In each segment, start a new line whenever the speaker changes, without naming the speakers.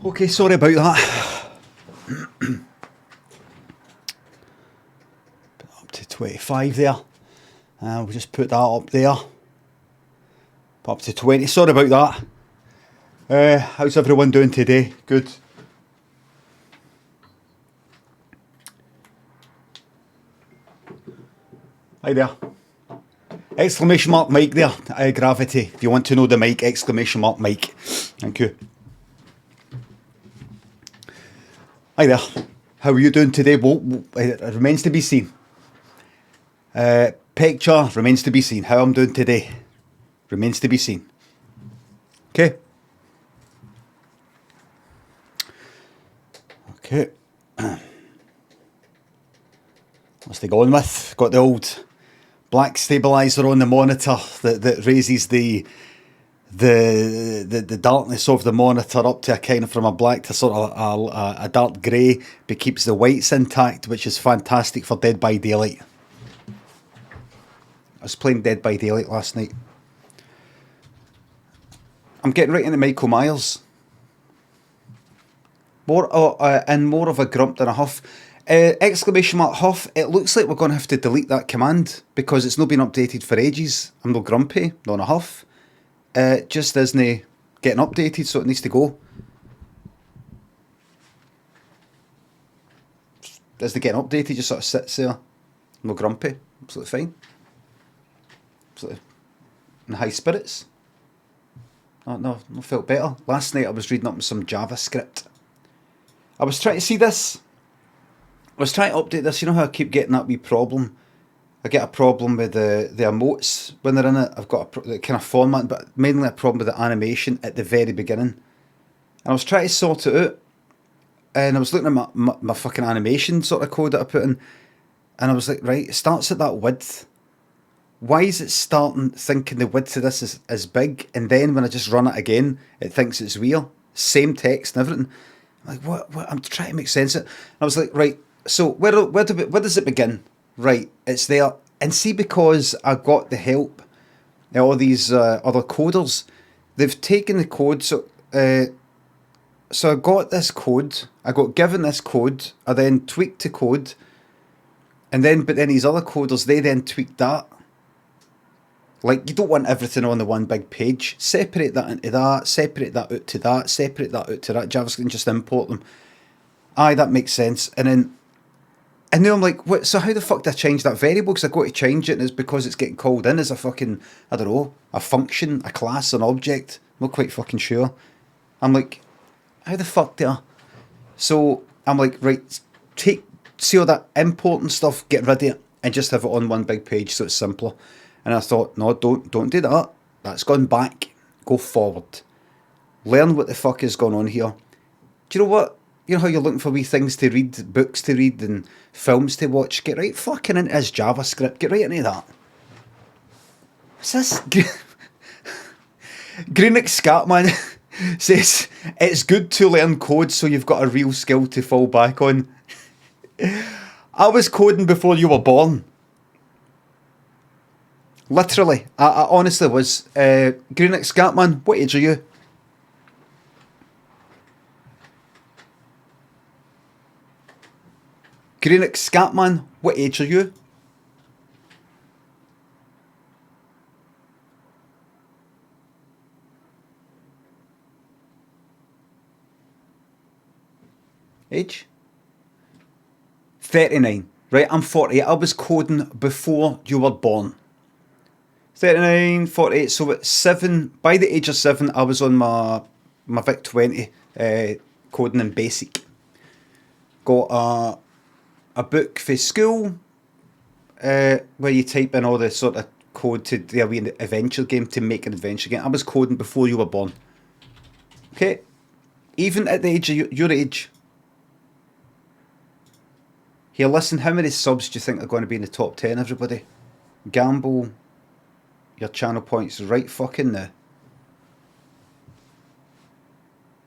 Okay, sorry about that. Up to 25 there. We'll just put that up there. Up to 20. Sorry about that. How's everyone doing today? Good. Hi there. Exclamation mark Mike there. Gravity. If you want to know the mic, exclamation mark Mike. Thank you. Hi there. How are you doing today? Well, it remains to be seen. Picture remains to be seen. How I'm doing today remains to be seen. Okay. Okay. What's they going with? Got the old black stabilizer on the monitor that raises the darkness of the monitor up to a kind of from a black to sort of a dark grey, but keeps the whites intact, which is fantastic for Dead by Daylight. I was playing Dead by Daylight last night. I'm getting right into Michael Myers. More of a grump than a huff. Exclamation mark huff. It looks like we're going to have to delete that command because it's not been updated for ages. I'm no grumpy, not a huff. It just isn't getting updated, so it needs to go. Isn't getting updated, just sort of sits there. No grumpy, absolutely fine. Absolutely in high spirits. No, felt better. Last night I was reading up some JavaScript. I was trying to see this. I was trying to update this. You know how I keep getting that wee problem? I get a problem with the emotes when they're in it. I've got a kind of format, but mainly a problem with the animation at the very beginning. And I was trying to sort it out. And I was looking at my fucking animation sort of code that I put in. And I was like, right, it starts at that width. Why is it starting thinking the width of this is big? And then when I just run it again, it thinks it's weird. Same text and everything. I'm like, what? I'm trying to make sense of it. And I was like, right, so where does it begin? Right, it's there. And see, because I got the help, all these other coders, they've taken the code. So I got this code. I got given this code. I then tweaked the code. But then these other coders, they then tweaked that. Like, you don't want everything on the one big page. Separate that into that, separate that out to that, separate that out to that. JavaScript and just import them. Aye, that makes sense. And now I'm like, what? So how the fuck do I change that variable? Because I go to change it and it's because it's getting called in as a fucking, I don't know, a function, a class, an object. I'm not quite fucking sure. I'm like, how the fuck do I? So I'm like, right, see all that important stuff, get rid of it and just have it on one big page so it's simpler. And I thought, no, don't do that. That's gone back. Go forward. Learn what the fuck is going on here. Do you know what? You know how you're looking for wee things to read, books to read, and films to watch? Get right fucking into this JavaScript. Get right into that. What's this? Greenix Scatman says, it's good to learn code so you've got a real skill to fall back on. I was coding before you were born. Literally, I honestly was. Greenix Scatman, what age are you? Greenix Scatman, what age are you? Age? 39. Right, I'm 48. I was coding before you were born. 39, 48, so at 7, by the age of 7, I was on my VIC-20, coding in BASIC. Got a book for school, where you type in all the sort of code to do a wee adventure game, to make an adventure game. I was coding before you were born. Okay? Even at the age of your age. Here, listen, how many subs do you think are going to be in the top 10, everybody? Gamble your channel points right fucking now.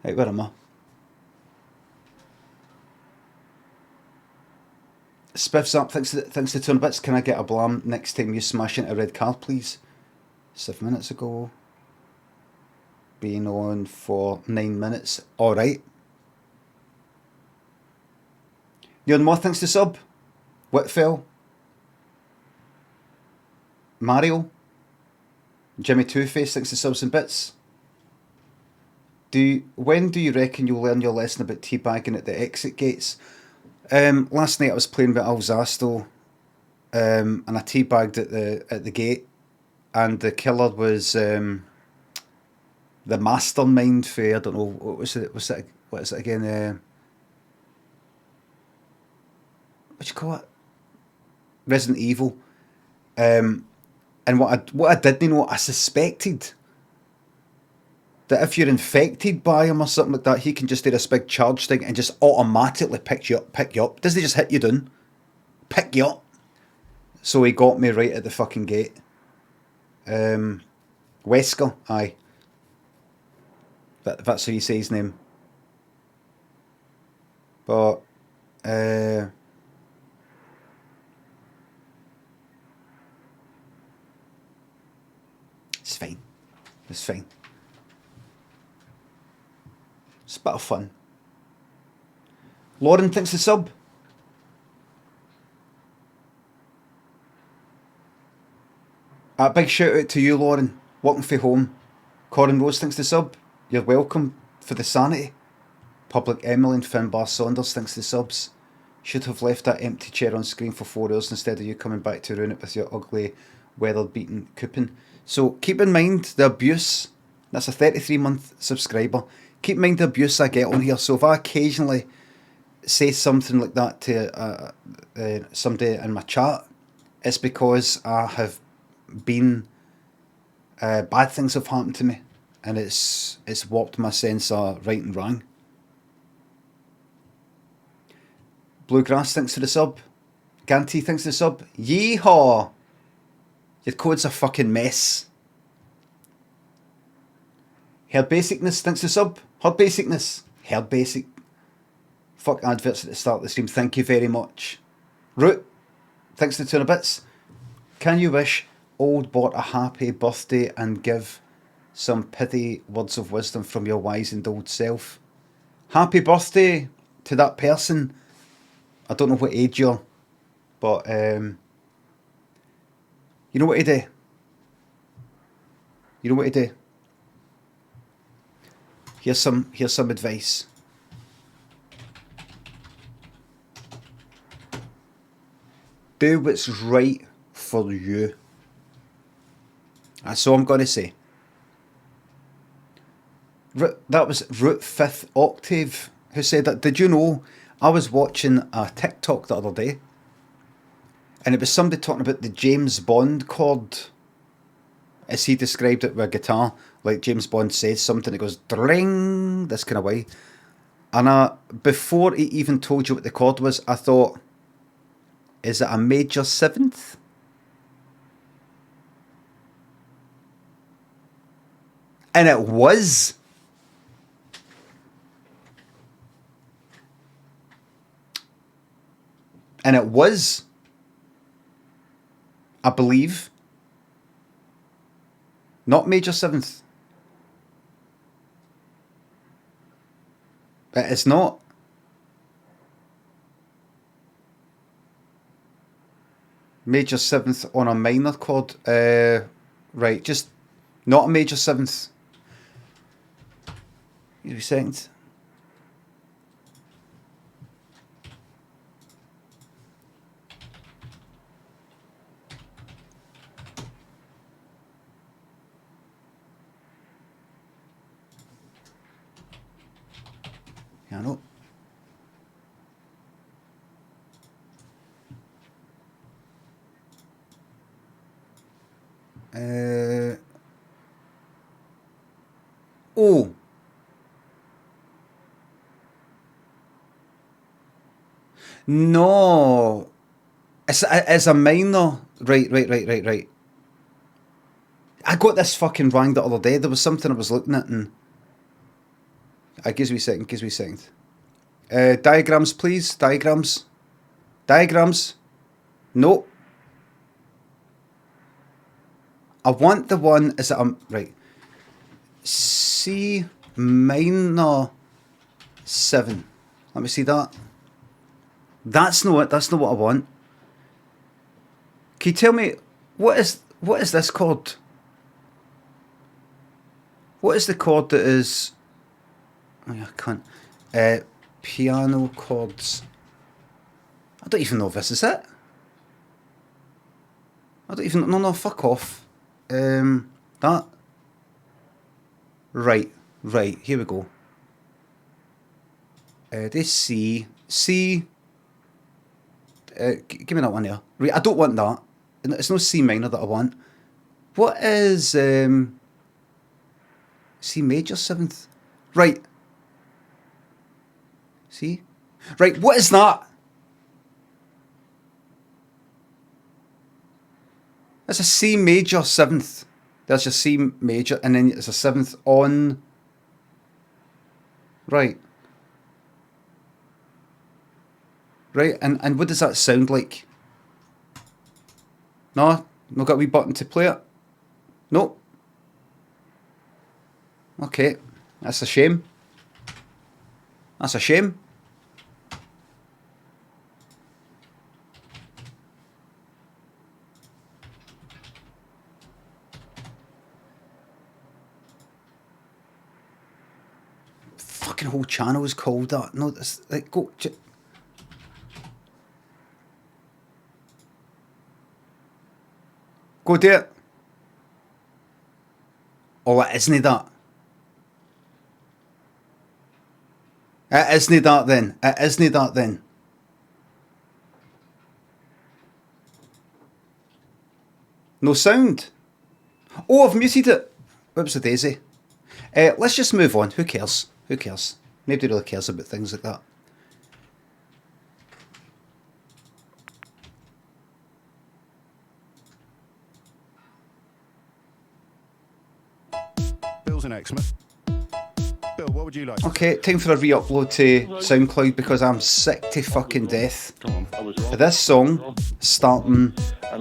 Right, where am I? Spiffs up, thanks to 200 bits. Can I get a blam next time you smash into a red card, please? 7 minutes ago. Been on for 9 minutes. Alright. Neon Moth thanks to sub. Whitfell. Mario. Jimmy Two-Face thanks to subs and bits. When do you reckon you'll learn your lesson about teabagging at the exit gates? Last night I was playing with Alzasto, and I teabagged at the gate, and the killer was the mastermind for, I don't know, what is it again? What you call it? Resident Evil. And what I didn't know, I suspected that if you're infected by him or something like that, he can just do this big charge thing and just automatically pick you up. Doesn't he just hit you down? Pick you up. So he got me right at the fucking gate. Wesker, aye. That's how you say his name. But, it's fine. It's fine. It's a bit of fun. Lauren thinks the sub. A big shout out to you, Lauren. Walking for home. Corin Rose thinks the sub. You're welcome for the sanity. Public Emily and Finbar Saunders thinks the subs. Should have left that empty chair on screen for 4 hours instead of you coming back to ruin it with your ugly, weather-beaten coupon. So keep in mind the abuse. That's a 33-month subscriber. Keep in mind the abuse I get on here. So if I occasionally say something like that to somebody in my chat, it's because I have been... bad things have happened to me. And it's warped my sense of right and wrong. Bluegrass thinks to the sub. Ganty thinks to the sub. Yeehaw! Your code's a fucking mess. Her Basicness thinks to sub. Her Basicness. Her Basic. Fuck adverts at the start of the stream. Thank you very much. Root thanks to 2 bits. Can you wish old Bort a happy birthday and give some pithy words of wisdom from your wizened old self? Happy birthday to that person. I don't know what age you're, but you know what to do. You know what to do. Here's some advice. Do what's right for you. That's all I'm going to say. That was Root 5th Octave who said that. Did you know, I was watching a TikTok the other day, and it was somebody talking about the James Bond chord, as he described it with a guitar. Like James Bond says something, it goes dring, this kind of way. And before he even told you what the chord was, I thought, is it a major 7th? And it was. And it was, I believe, not major 7th. It's not. Major 7th on a minor chord. Right, just not a major 7th. Give me a second. Yeah, I know. Oh. No. It's a minor. Right. I got this fucking wrong the other day. There was something I was looking at and... gives me a second. Diagrams, please. Diagrams. No. I want the one... Is it... right. C minor 7. Let me see that. That's not it. That's not what I want. Can you tell me what is this chord? What is the chord that is? Oh, yeah, I can't. Piano chords. I don't even know if this is it. I don't even. No, fuck off. That. Right. Here we go. This C. Give me that one there. Right, I don't want that. It's no C minor that I want. What is C major 7th? Right. See? Right, what is that? That's a C major 7th. That's a C major, and then it's a 7th on. Right. And what does that sound like? No got a wee button to play it? Nope. Okay, that's a shame. Fucking whole channel is called that. No, that's like go. Go do it. Oh, it isn't that. It isn't that then. No sound. Oh, I've muted it. Whoops a daisy. Let's just move on. Who cares? Nobody really cares about things like that.
Bill's an X-Man. Bill, what would you like?
Okay, time for a re-upload to SoundCloud because I'm sick to fucking death.
Come on, I was wrong.
For this song, starting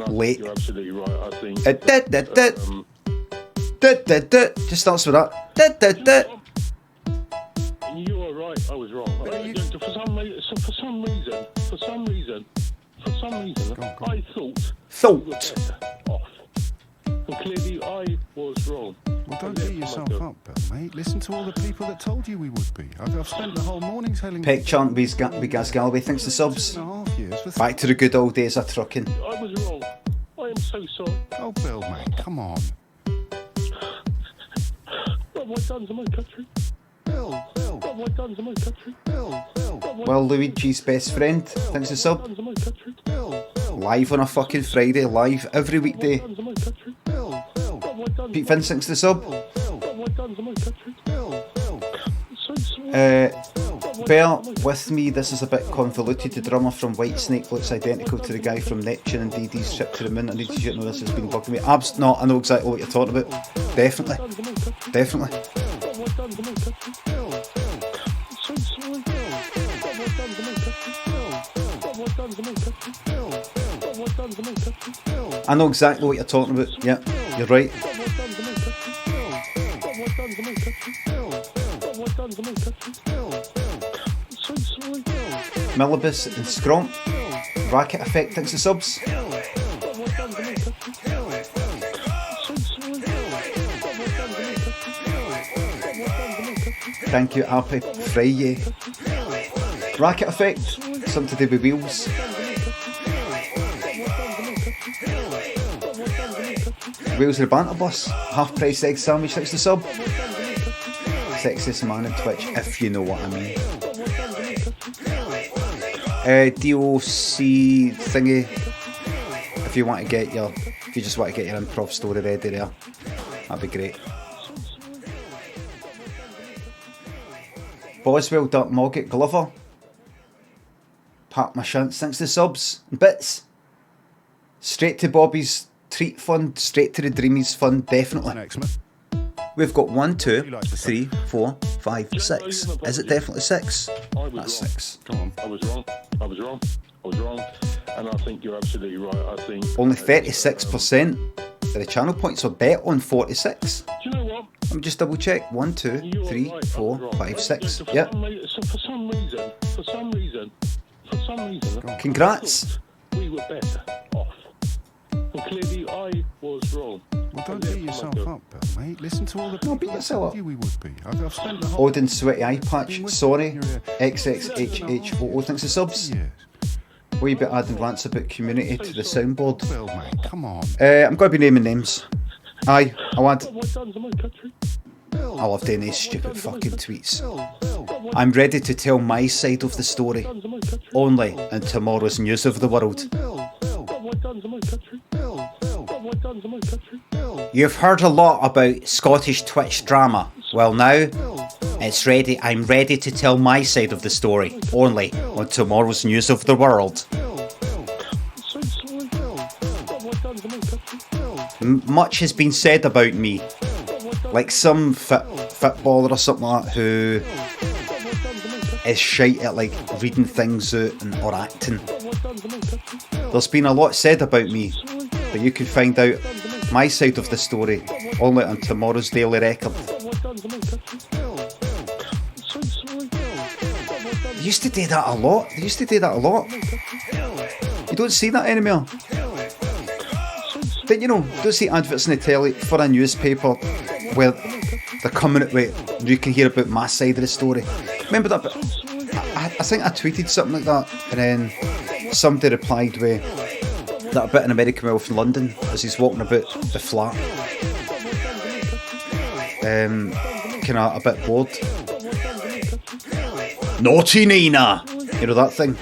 late.
You're absolutely right, I think.
Just starts with that.
You are right, I was wrong. For some reason, I thought. Off. And clearly I was wrong.
Well, don't beat yourself up, Bill, mate. Listen to all the people that told you we would be. I've spent the whole morning telling
Peck Chant with Gaz Galloway, thanks to subs.
2.5 years with...
Back to the good old days of trucking.
I was wrong. I am so sorry.
Oh, Bill, mate, come on.
What have I done to my country?
Bill.
What have I done to my country?
Bill.
Well, Luigi's best friend, thanks to sub.
Bill.
Live on a fucking Friday, live every weekday.
Bill.
Pete Vince, thanks to sub. Bear with me, this is a bit convoluted. The drummer from Whitesnake looks identical to the guy from Neptune and DD's Trip to the Moon. I need you to know this has been bugging me. No, I know exactly what you're talking about. Definitely. I know exactly what you're talking about. Yeah, you're right. Millibus and Scromp. Racket Effect, thanks to subs. Thank you, Happy Friday. Racket Effect, something to do with wheels. Wheels of the Banter Bus, half price egg sandwich, thanks to sub. Sexiest man on Twitch, if you know what I mean. DOC thingy. If you just want to get your improv story ready there, that'd be great. Boswell, Dark Mogget, Glover. Pat my shants, thanks to subs and bits. Straight to Bobby's treat fund, straight to the Dreamies fund, definitely. We've got 1, 2, 3, 4, 5, 6. Is it definitely 6? That's 6.
Come on, I was wrong. And I think you're absolutely right. I think
only 36% of the channel points are bet on 46.
Do you know what?
Let me just double check. 1, 2, 3, 4, 5, 6. Yep.
For some reason, For some reason,
Congrats.
I thought we were better off. And clearly I was wrong.
Well, don't beat yourself up, Bill, mate. Listen to all the people
beat
that
yourself
told
up.
you we would be. I've spent the whole...
Odin Sweaty Eye Patch, sorry. XXHHO, thanks for subs.
Yes.
Wee bit adding rants about community to the soundboard.
Bill, mate, come on.
I'm going to be naming names. Aye, I want.
What have I done to my country?
Bill,
I love doing these stupid fucking tweets.
Bill.
I'm ready to tell my side of the story,
Done to my country?
only in tomorrow's News of the World.
Bill.
What have I done to my country?
Bill.
What have I done to my country?
You've heard a lot about Scottish Twitch drama. Well now, it's ready. I'm ready to tell my side of the story, only on tomorrow's News of the World.
So sorry. What have I done to my country?
Much has been said about me, like some footballer or something like that who is shite at like reading things out or acting. There's been a lot said about me, but you can find out my side of the story only on tomorrow's Daily Record. They used to do that a lot. You don't see that anymore. But you know, don't see adverts in the telly for a newspaper where they're coming out with, you can hear about my side of the story. Remember that? I think I tweeted something like that, and then somebody replied with that bit in American Wealth in London as he's walking about the flat. Kind of a bit bored. Naughty Nina! You know that thing?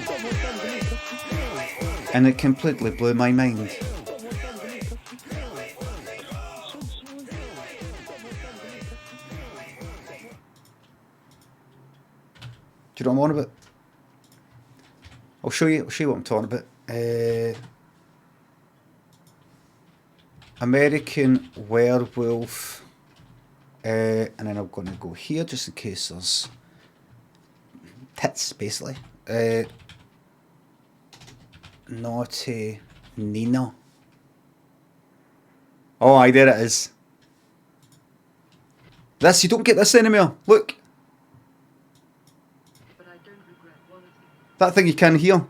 And it completely blew my mind. Do you know what I'm on about? I'll show you what I'm talking about. American Werewolf. And then I'm going to go here just in case there's tits, basically. Naughty Nina. Oh, aye, there it is. This, you don't get this anymore. Look. That thing you can hear.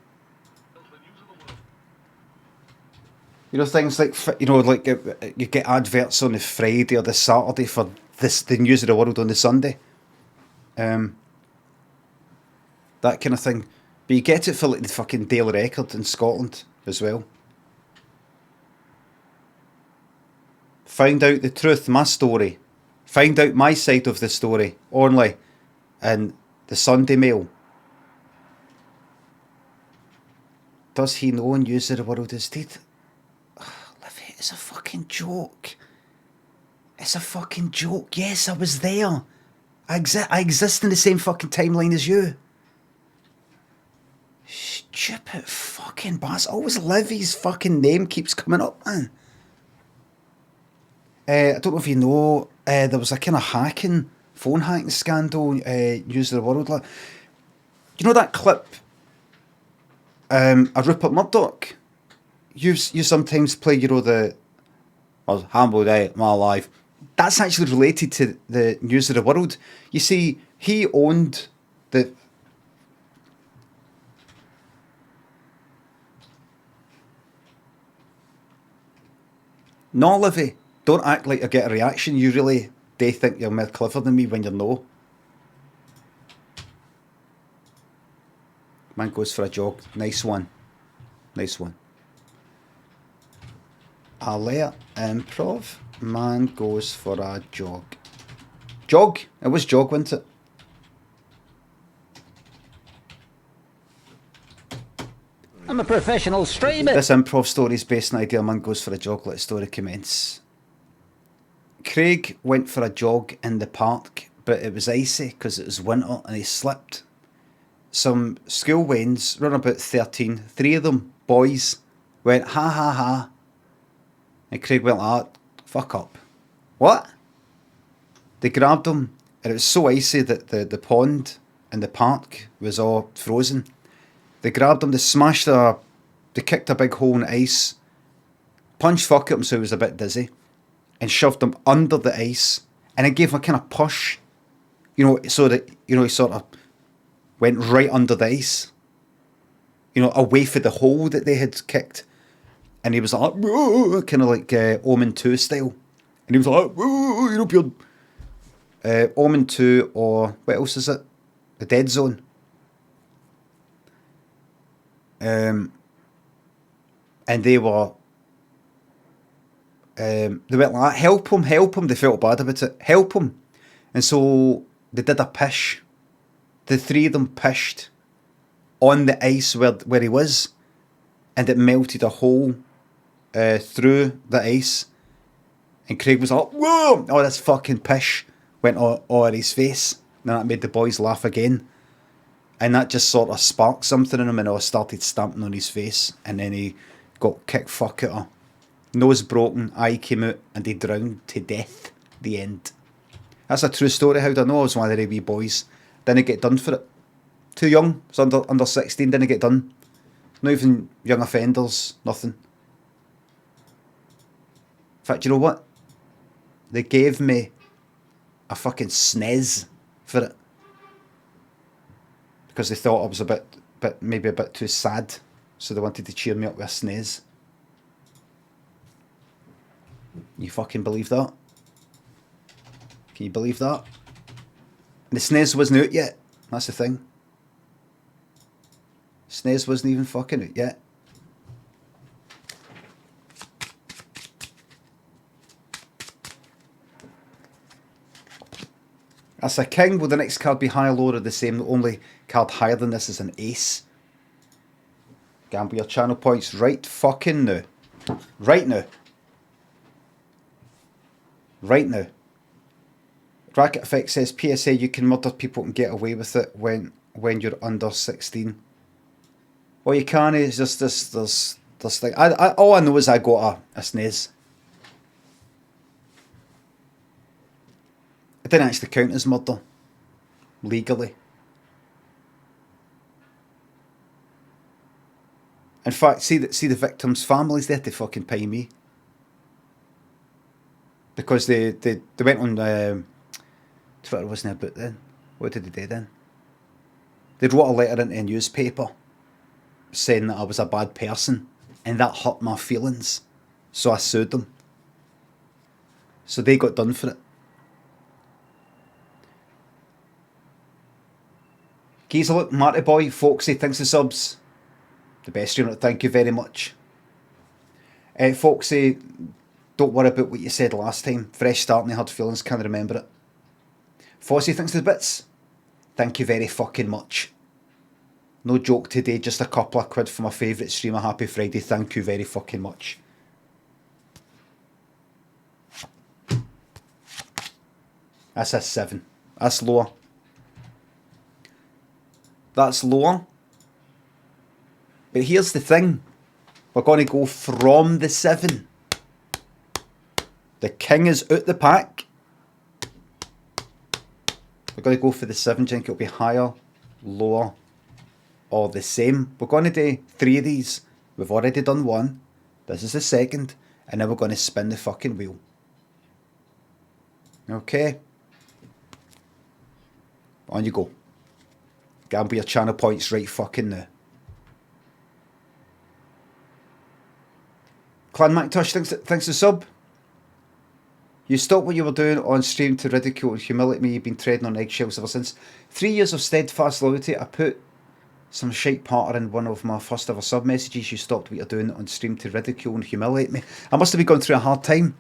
You know, things like, you know, like you get adverts on the Friday or the Saturday for the News of the World on the Sunday. That kind of thing. But you get it for like the fucking Daily Record in Scotland as well. Find out the truth, my story. Find out my side of the story, only in the Sunday Mail. Does he know News of the World is dead? Livy, it's a fucking joke. It's a fucking joke. Yes, I was there. I exist in the same fucking timeline as you. Stupid fucking bastard. Always Livy's fucking name keeps coming up, man. I don't know if you know, there was a kind of phone hacking scandal, News of the World. Like, you know that clip? A Rupert Murdoch. You sometimes play, you know, the Humble Day of My Life. That's actually related to the News of the World. You see, he owned the... No, Livy, don't act like you get a reaction. You really do think you're more clever than me when you're no. Man goes for a jog. Nice one. Nice one. Alert Improv. Man goes for a jog. Jog? It was jog, wasn't it?
I'm a professional streamer.
This improv story is based on the idea man goes for a jog. Let the story commence. Craig went for a jog in the park, but it was icy because it was winter and he slipped. Some school wains, around about 13, 3 of them, boys, went ha ha ha. And Craig went like that, fuck up. What? They grabbed him and it was so icy that the pond in the park was all frozen. They grabbed him, they kicked a big hole in the ice, punched fuck at him so he was a bit dizzy, and shoved him under the ice, and it gave him a kind of push, you know, so that, you know, he sort of went right under the ice. you know, away from the hole that they had kicked. And he was like, kind of like Omen 2 style. And he was like, you know, Omen 2, or what else is it? The Dead Zone. And they were, they went like, help him. They felt bad about it. Help him. And so they did a pish. The three of them pished on the ice where he was, and it melted a hole through the ice. And Craig was like, whoa! Oh, this fucking pish went all his face. And that made the boys laugh again. And that just sort of sparked something in him, and I started stamping on his face. And then he got kicked fuck out of. Nose broken, eye came out, and he drowned to death. The end. That's a true story. How'd I know? I was one of the wee boys. Didn't get done for it. Too young. Was under 16, didn't get done. Not even young offenders, nothing. In fact, you know what? They gave me a fucking SNES for it. Because they thought I was maybe a bit too sad. So they wanted to cheer me up with a SNES. You fucking believe that? Can you believe that? And the SNES wasn't out yet. That's the thing. SNES wasn't even fucking out yet. That's a king. Will the next card be higher, lower, or the same? The only card higher than this is an ace. Gamble your channel points right fucking now. Right now. Right now. Racket Effect says, PSA, you can murder people and get away with it when you're under 16. Well, you can't. It's just this thing. All I know is I got a SNES. It didn't actually count as murder. Legally. In fact, see the victims' families, they had to fucking pay me. Because they went on Twitter, wasn't it, about then? What did they do then? They wrote a letter into a newspaper saying that I was a bad person, and that hurt my feelings. So I sued them. So they got done for it. Geezer, look, Marty Boy, Folksy, thanks for subs. The best streamer, thank you very much. Folksy, don't worry about what you said last time. Fresh start and hard feelings, can't remember it. Fossey, thanks for the bits. Thank you very fucking much. No joke today, just a couple of quid for my favourite streamer. Happy Friday, thank you very fucking much. That's a 7. That's lower. That's lower. But here's the thing. We're going to go from the 7. The king is out the pack. We're going to go for the 7. Do you think it'll be higher, lower, or the same? We're going to do 3 of these. We've already done 1. This is the second. And then we're going to spin the fucking wheel. Okay. On you go. Gamble your channel points right fucking now. Clan Macintosh, thanks for sub. You stopped what you were doing on stream to ridicule and humiliate me. You've been treading on eggshells ever since. 3 years of steadfast loyalty. I put some shite parter in one of my first ever sub messages. You stopped what you're doing on stream to ridicule and humiliate me. I must have been going through a hard time.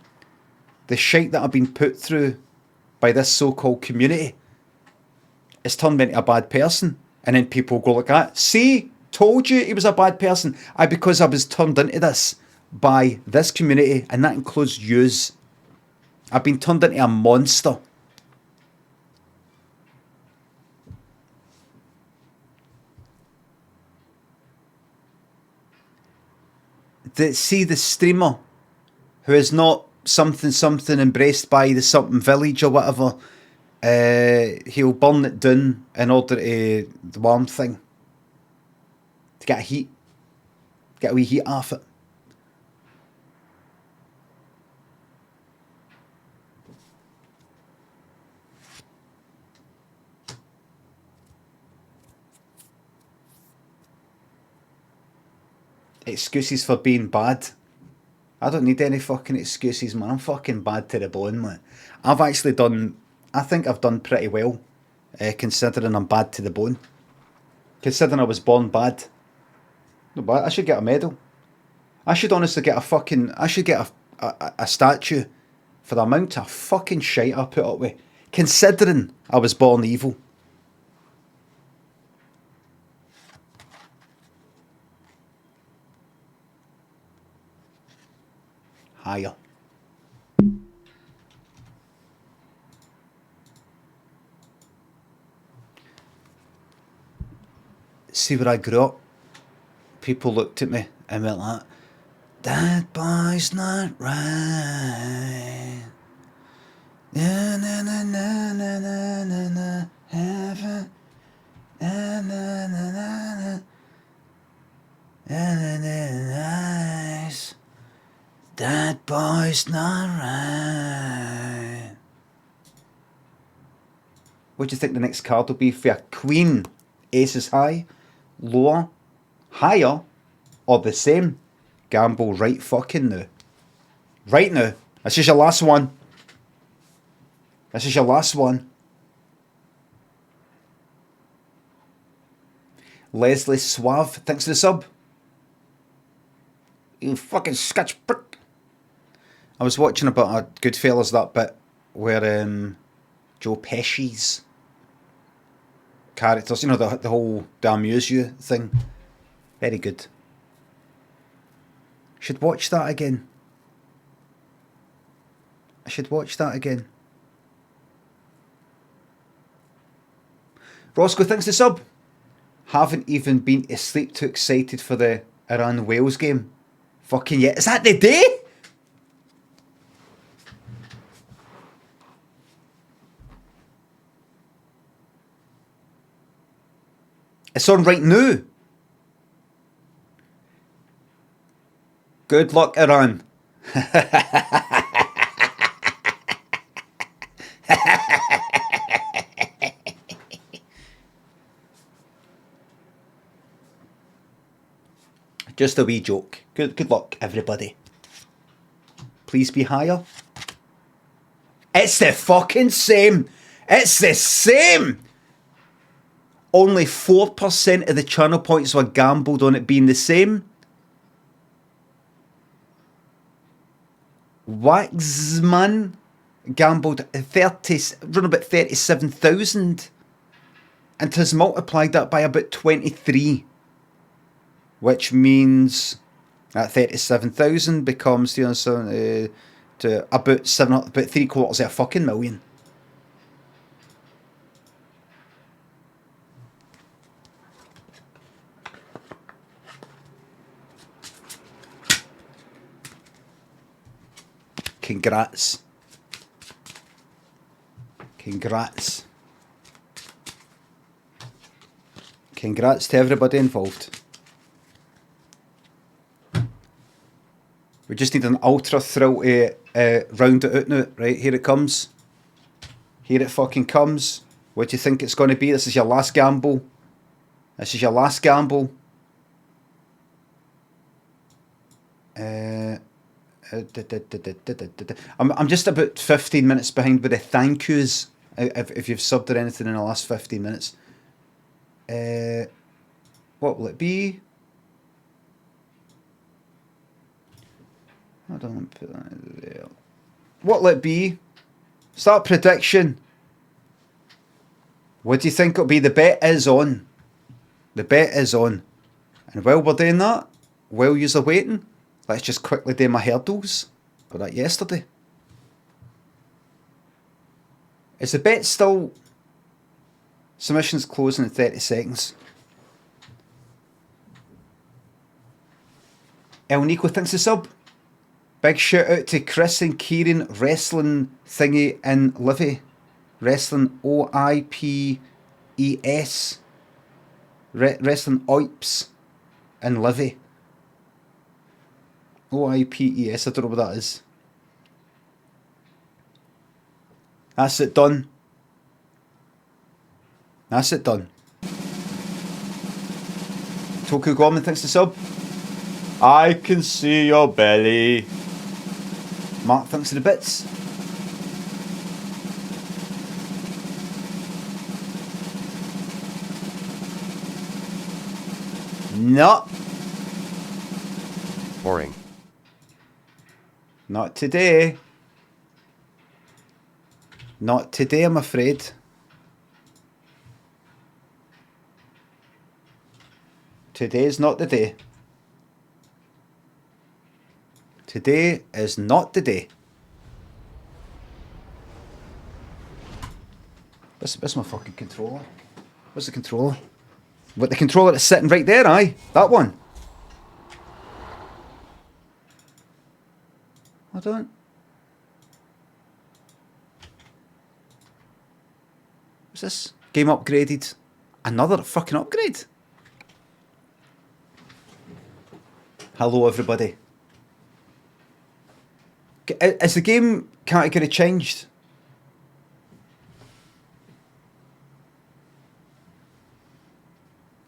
The shite that I've been put through by this so-called community has turned me into a bad person. And then people go like that. See, told you he was a bad person. Because I was turned into this by this community, and that includes yous. I've been turned into a monster. See the streamer who is not something embraced by the something village or whatever, he'll burn it down in order to the warm thing. To get a heat. Get a wee heat off it. excuses for being bad. I don't need any fucking excuses, man. I'm fucking bad to the bone, man. I've actually done, I think I've done pretty well, considering I'm bad to the bone. Considering I was born bad. No, but I should get a medal. I should honestly get a statue for the amount of fucking shite I put up with, considering I was born evil. Higher. See, where I grew up, people looked at me and went like, that boy's not right. Na na na na na na na na heaven. Na na na na na na na na nice. That boy's not right. What do you think the next card will be for a queen? Aces high, lower, higher, or the same? Gamble right fucking now. Right now. This is your last one. This is your last one. Leslie Suave, thanks for the sub. You fucking sketch prick. I was watching about Goodfellas, that bit where Joe Pesci's characters, you know, the whole damn amuse you thing. Very good. Should watch that again. I should watch that again. Roscoe, thanks for the sub. Haven't even been asleep, too excited for the Iran-Wales game. Fucking yet. Is that the day? It's on right now. Good luck, Iran. Just a wee joke. Good luck, everybody. Please be higher. It's the fucking same. It's the same. Only 4% of the channel points were gambled on it being the same. Waxman gambled around about 37,000 and has multiplied that by about 23, which means that 37,000 becomes to about 3/4 of a fucking million. Congrats. Congrats. Congrats to everybody involved. We just need an ultra thrill to round it out now. Right, here it comes. Here it fucking comes. What do you think it's going to be? This is your last gamble. This is your last gamble. I'm just about 15 minutes behind with the thank yous. If you've subbed or anything in the last 15 minutes. What will it be? I don't put that there. What will it be? Start prediction. What do you think it'll be? The bet is on. The bet is on. And while we're doing that, while you're waiting, let's just quickly do my hurdles. Got that yesterday. Is the bet still... Submissions closing in 30 seconds. El Nico thinks the sub. Big shout out to Chris and Kieran, Wrestling Thingy in Livy. Wrestling OIPES. Wrestling OIPS in Livy. OIPES, I don't know what that is. That's it done. That's it done. Toku Gorman thanks to sub. I can see your belly. Mark thinks of the bits. No.
Boring.
Not today. Not today, I'm afraid. Today's not the day. Today is not the day. What's my fucking controller? What's the controller? What, the controller that's sitting right there, aye? That one. Hold on. What's this? Game upgraded. Another fucking upgrade. Hello, everybody. Is the game category changed?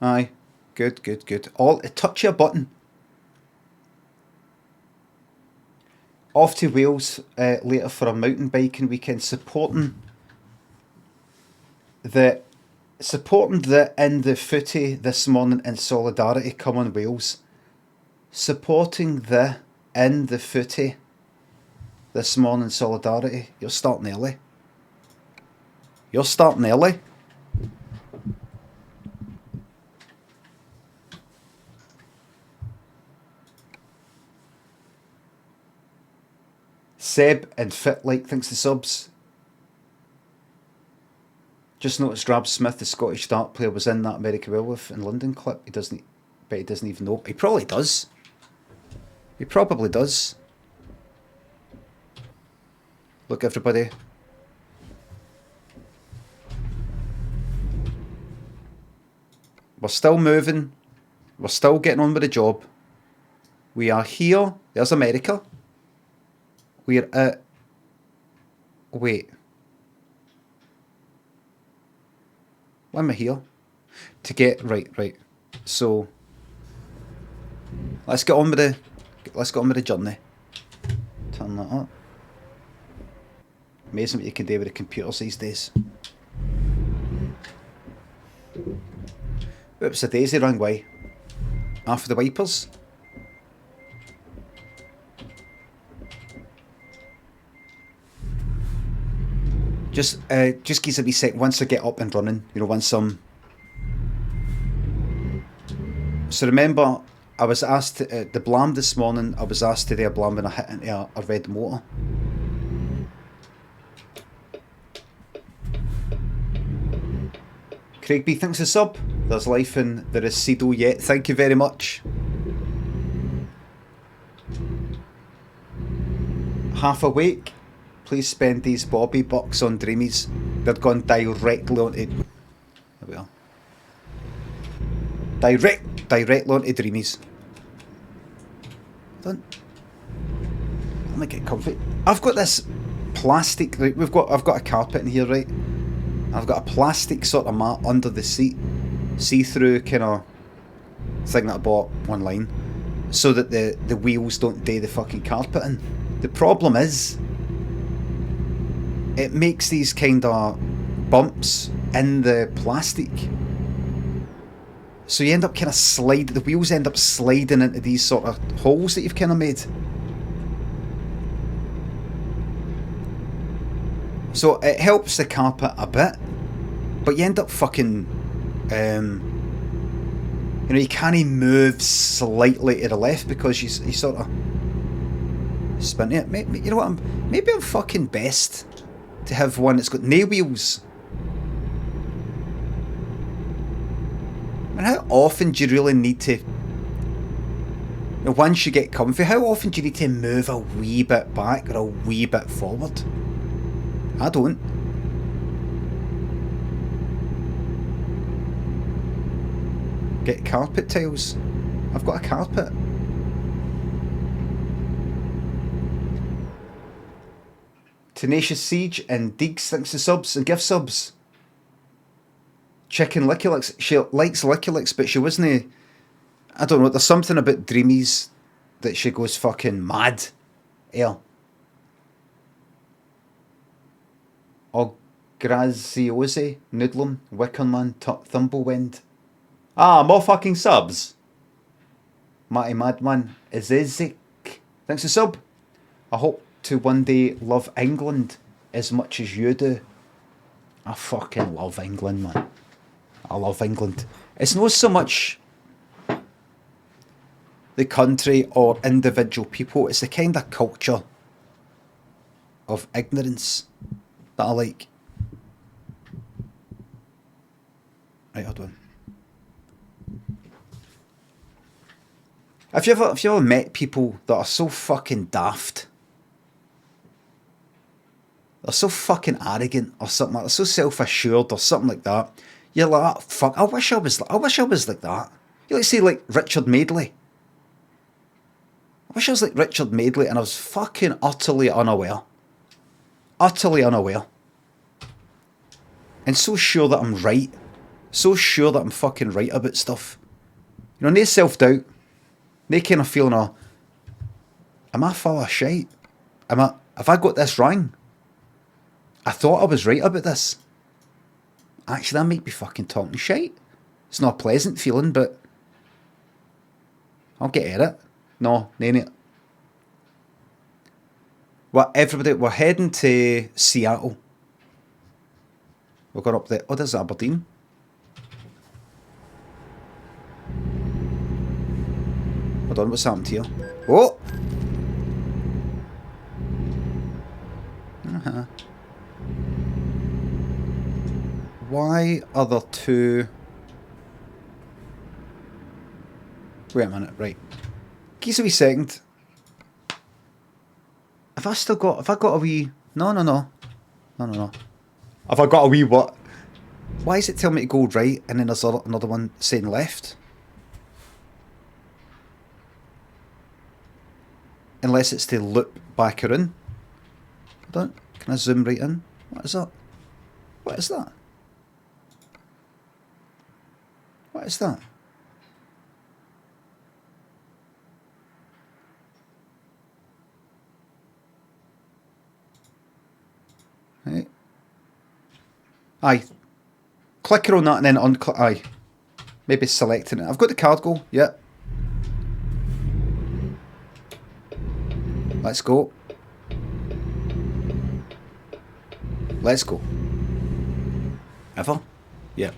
Aye. Good, good, good. Touch your button. Off to Wales later for a mountain biking weekend, supporting the in the footy this morning in solidarity. Come on, Wales. Supporting the in the footy this morning in solidarity. You're starting early. You're starting early. Seb and Fit Like thinks the subs. Just noticed Rab Smith, the Scottish dart player, was in that America Werewolf in London clip. He doesn't even know. He probably does. He probably does. Look, everybody. We're still moving. We're still getting on with the job. We are here. There's America. We're at... Wait. Why am I here? To get... Right. So... Let's get on with the journey. Turn that up. Amazing what you can do with the computers these days. Oops, a daisy wrong way. After the wipers. Just gives a wee sec once I get up and running. You know, once I'm... So remember, I was asked to, the Blam this morning, I was asked to do a Blam when I hit into a red motor. Craig B thinks a sub. There's life in there is Cedo yet. Thank you very much. Half awake. Please spend these Bobby bucks on Dreamies. They're gone directly onto... There we are. Directly onto Dreamies. Let me get comfy. I've got this plastic... Right, I've got a carpet in here, right? I've got a plastic sort of mat under the seat. See-through kind of thing that I bought online. So that the wheels don't do the fucking carpeting. The problem is... It makes these kind of bumps in the plastic. So you end up kind of the wheels end up sliding into these sort of holes that you've kind of made. So it helps the carpet a bit, but you end up fucking, you know, you can't move slightly to the left because you sort of spin it. Maybe, you know what, maybe I'm fucking best to have one that's got no wheels. And how often do you really need to, you know, once you get comfy, how often do you need to move a wee bit back or a wee bit forward? I don't. Get carpet tiles. I've got a carpet. Tenacious Siege and Deegs thanks to subs and gift subs. Chicken Licky Licks. She likes Licky Licks, but she wasn't... I don't know, there's something about Dreamies that she goes fucking mad. Air. O Graziosi, Noodlum, Wickerman, Thumblewind. Ah, more fucking subs. Matty Madman, Izizik. Thanks for sub. I hope to one day love England as much as you do. I fucking love England, man. I love England. It's not so much the country or individual people, it's the kind of culture of ignorance that I like. Right, hold on. Have you ever met people that are so fucking daft? They're so fucking arrogant or something like that. They're so self-assured or something like that. You're like, oh, fuck, I wish I was like that. You like say like Richard Madeley. I wish I was like Richard Madeley and I was fucking utterly unaware. Utterly unaware. And so sure that I'm right. So sure that I'm fucking right about stuff. You know, no self-doubt. No kind of feeling of, am I full of shite? Have I got this wrong? I thought I was right about this. Actually, that might be fucking talking shite. It's not a pleasant feeling, but I'll get at it. No, name it. Well, everybody, we're heading to Seattle. We're going up there. Oh, there's Aberdeen. Hold on, what's happened here? Oh! Uh-huh. Why are there two... Wait a minute, right. Give us a wee second. Have I got a wee... No. Have I got a wee what? Why is it telling me to go right and then there's another one saying left? Unless it's to loop back around. Hold on. Can I zoom right in? What is that? What is that? What is that? Right. Aye. Click on that and then unclick. Aye. Maybe selecting it. I've got the card goal. Yep. Let's go. Let's go. Ever? Yep.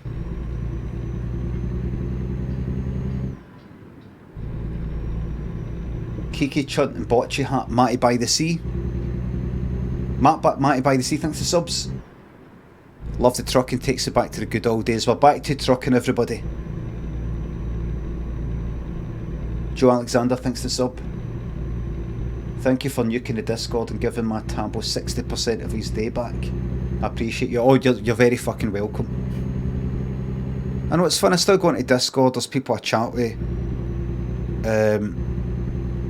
Kiki Chunt and Bocce Hat, Matty by the Sea. Matty by the Sea, thanks for subs. Love the trucking, takes it back to the good old days. We're back to trucking, everybody. Joe Alexander, thanks for sub. Thank you for nuking the Discord and giving my Tambo 60% of his day back. I appreciate you. Oh, you're very fucking welcome. I know it's fun, I still go into Discord, there's people I chat with.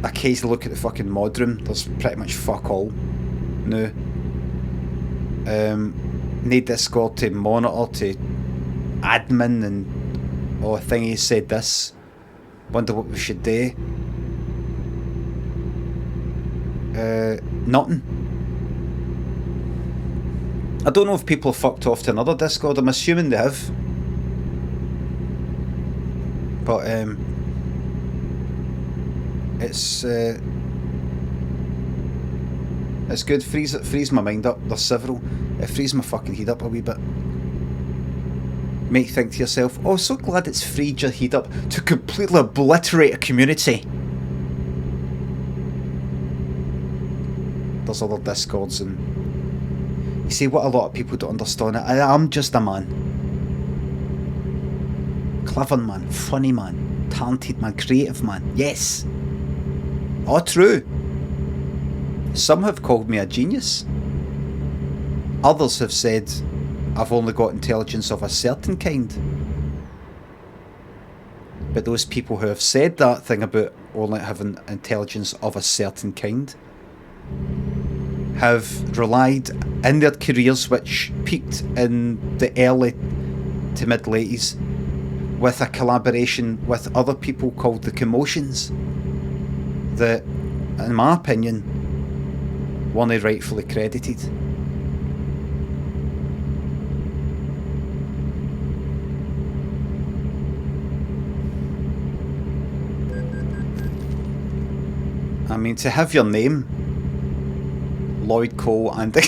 Occasionally look at the fucking mod room, there's pretty much fuck all. No. Need Discord to monitor, to admin, and oh, thingy said this. Wonder what we should do. Nothing. I don't know if people have fucked off to another Discord. I'm assuming they have. But it's good. Frees my mind up. There's several. It frees my fucking head up a wee bit. Make you think to yourself, oh, so glad it's freed your head up to completely obliterate a community. There's other Discords, and you see what a lot of people don't understand. I'm just a man. Clever man, funny man, talented man, creative man. Yes. Oh, true. Some have called me a genius. Others have said I've only got intelligence of a certain kind. But those people who have said that thing about only having intelligence of a certain kind have relied in their careers, which peaked in the early to mid 80s, with a collaboration with other people called the Commotions. that, in my opinion, weren't rightfully credited. I mean, to have your name, Lloyd Cole and the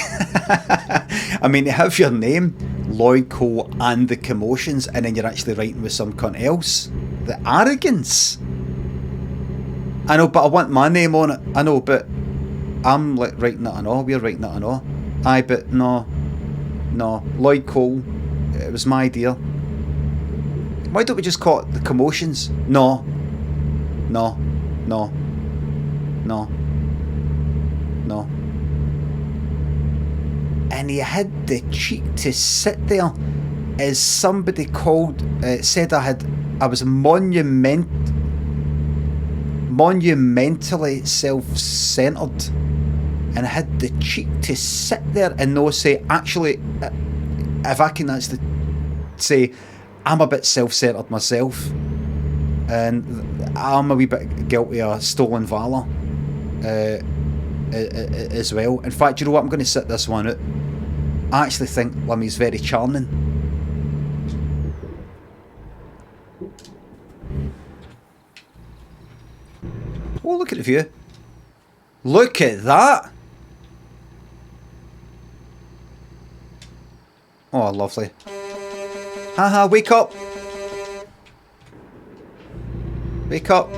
I mean, to have your name, Lloyd Cole and the Commotions, and then you're actually writing with some cunt else. The arrogance. I know, but I want my name on it. I know, but I'm like writing it and all. We're writing it and all. Aye, but no, Lloyd Cole. It was my idea. Why don't we just call it the Commotions? No. And he had the cheek to sit there as somebody said I was monumentally self-centered, and I had the cheek to sit there and no say, actually, if I can actually say, I'm a bit self-centered myself, and I'm a wee bit guilty of stolen valour as well. In fact, you know what, I'm going to sit this one out. I actually think Limmy's very charming. Oh, look at the view. Look at that. Oh, lovely. Haha, wake up. Wake up.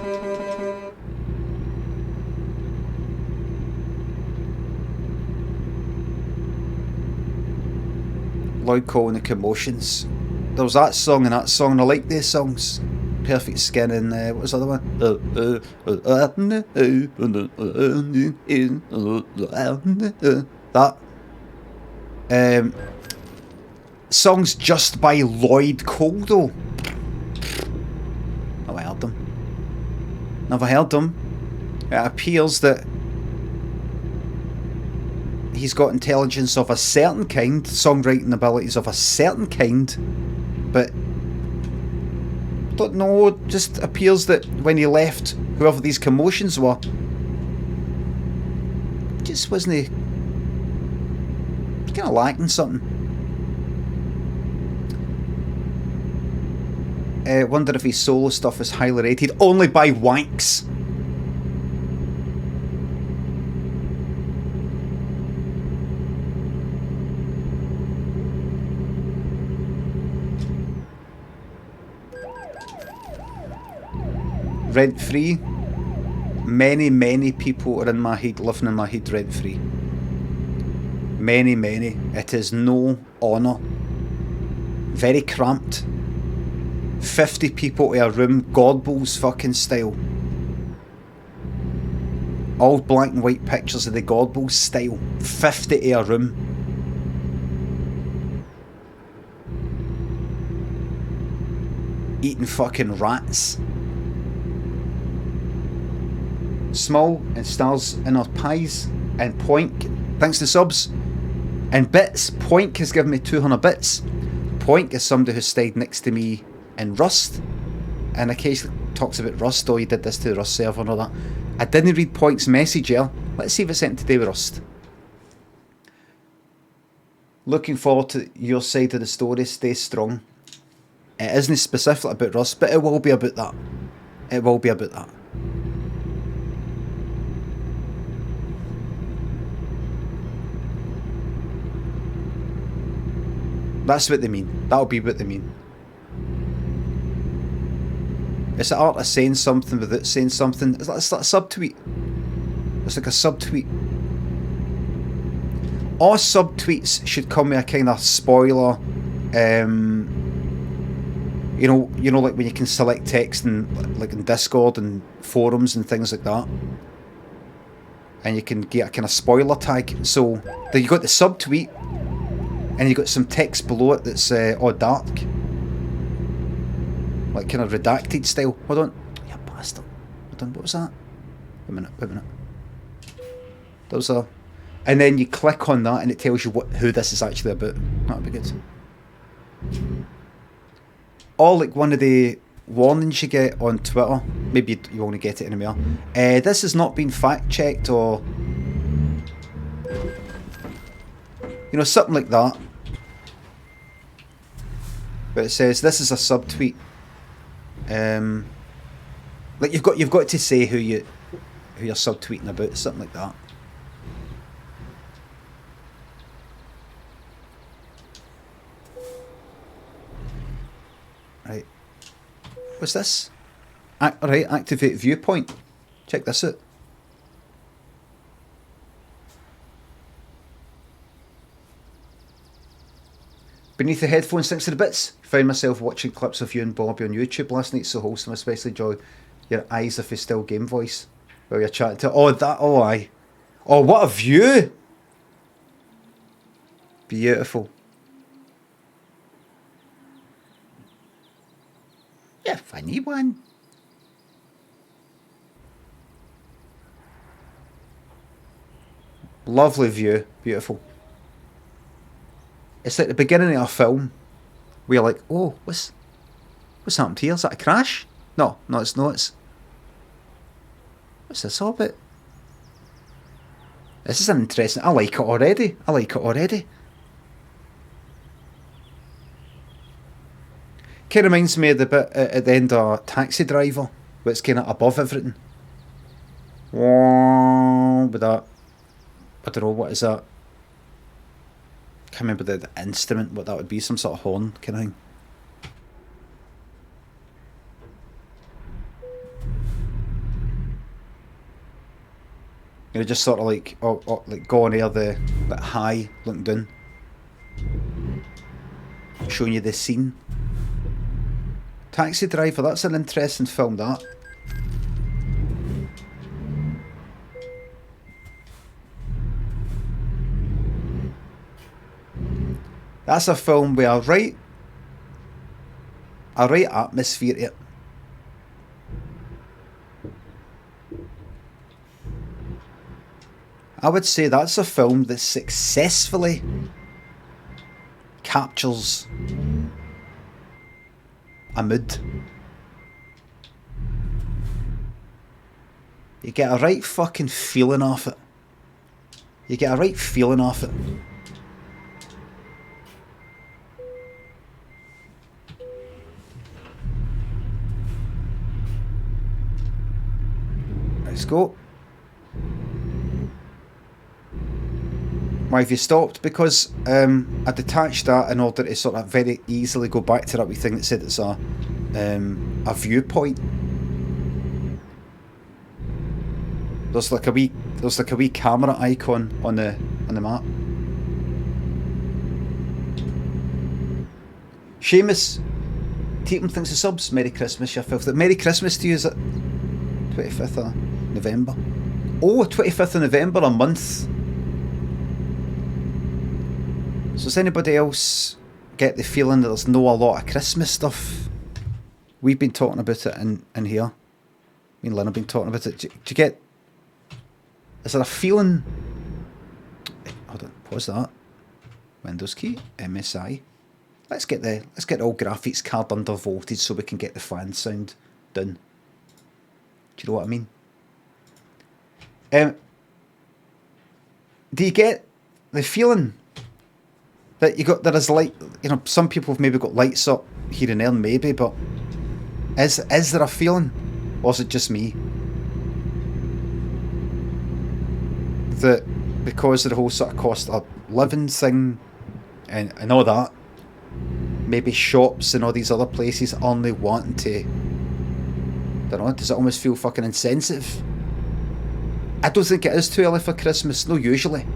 Lloyd Cole and the Commotions. There was that song and I like these songs. Perfect Skin and what was the other one? That. Songs just by Lloyd Cole though. Never heard them. Never heard them. It appears that he's got intelligence of a certain kind, songwriting abilities of a certain kind, but I don't know, it just appears that when he left, whoever these Commotions were, just wasn't kind of lacking something. Wonder if his solo stuff is highly rated, only by wanks. Rent free. Many people are in my head, living in my head rent free. Many. It is no honour. Very cramped. 50 people to a room, Godballs fucking style. All black and white pictures of the Godballs style. 50 to a room. Eating fucking rats. Small and stars in our pies, and Poink, thanks to subs, and bits. Poink has given me 200 bits. Poink is somebody who stayed next to me in Rust, and occasionally talks about Rust. Oh, you did this to the Rust server and all that. I didn't read Poink's message here. Let's see if it's anything to do with Rust. Looking forward to your side of the story. Stay strong. It isn't specific about Rust, but it will be about that. It will be about that. That's what they mean. That'll be what they mean. It's the art of saying something without saying something. It's like a subtweet. It's like a subtweet. All subtweets should come with a kind of spoiler. You know, like when you can select text and like in Discord and forums and things like that, and you can get a kind of spoiler tag. So then you got the subtweet. And you got some text below it that's all dark. Like kind of redacted style. Hold on. You bastard. Hold on, what was that? Wait a minute. That was a... And then you click on that and it tells you who this is actually about. That would be good. Or like one of the warnings you get on Twitter maybe you only get it anymore. This has not been fact checked or, you know, something like that. But it says this is a subtweet. Like you've got to say who you're subtweeting about, something like that. Right. What's this? Alright, activate viewpoint. Check this out. Beneath the headphones, thanks to the bits. Found myself watching clips of you and Bobby on YouTube last night. So wholesome, especially enjoy your eyes if you still game voice while you're chatting to. Oh, that. Oh, aye. Oh, what a view! Beautiful. Yeah, funny one. Lovely view, beautiful. It's like the beginning of a film. We're like, oh, what's happened here? Is that a crash? No, it's not. What's this all about? This is interesting. I like it already. Kind of reminds me of the bit at the end of Taxi Driver, where it's kind of above everything. With that, I don't know, what is that? Can't remember the instrument, what that would be, some sort of horn kind of thing. You know, just sort of like, like going near the like high, looking down, showing you the scene. Taxi Driver, that's an interesting film, that. That's a film with a right atmosphere to it. I would say that's a film that successfully captures a mood. You get a right fucking feeling off it. Let's go. Why have you stopped? Because I detached that in order to sort of very easily go back to that wee thing that said it's a viewpoint. There's like a wee camera icon on the map. Seamus Tatum thinks the subs. Merry Christmas, you filth. Merry Christmas to you. Is it 25th of November? Oh, 25th of November, a month. So does anybody else get the feeling that there's no a lot of Christmas stuff? We've been talking about it in here. Me and Lynn have been talking about it. Do you get... Is there a feeling... Hold on, pause that. Windows key, MSI. Let's get the old graphics card under voltage so we can get the fan sound done. Do you know what I mean? Do you get the feeling that there is light? You know, some people have maybe got lights up here and there, maybe, but is there a feeling, or is it just me that because of the whole sort of cost of living thing and all that, maybe shops and all these other places only wanting to, I don't know, does it almost feel fucking insensitive? I don't think it is too early for Christmas, no, usually.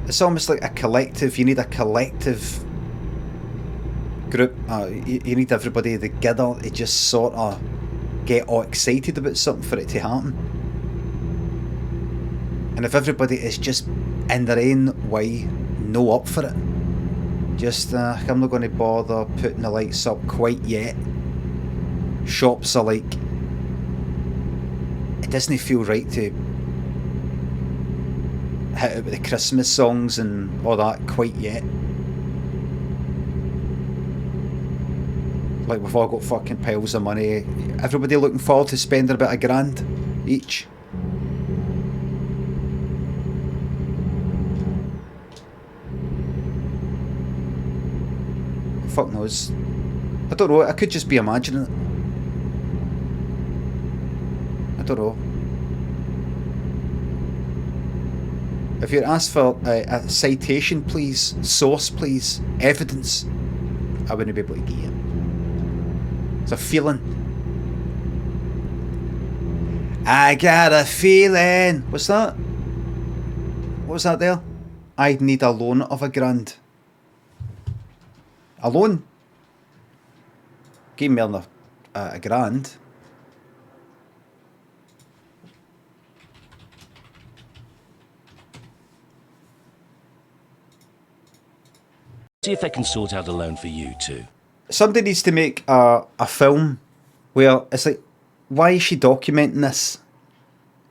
It's almost like a collective, you need a collective group, you need everybody together to just sort of get all excited about something for it to happen. And if everybody is just in their own way, no up for it, just I'm not going to bother putting the lights up quite yet. Shops are like, it doesn't feel right to hit it with the Christmas songs and all that quite yet. Like, we've all got fucking piles of money. Everybody looking forward to spending about $1,000 each. Fuck knows. I don't know, I could just be imagining it. I don't know. If you're asked for a citation, please, source, please, evidence, I wouldn't be able to give you it. It's a feeling. I got a feeling. What's that? What was that there? I'd need a loan of $1,000. A loan? Give me a grand.
See if they can sort out a loan for you too.
Somebody needs to make a film where it's like, why is she documenting this?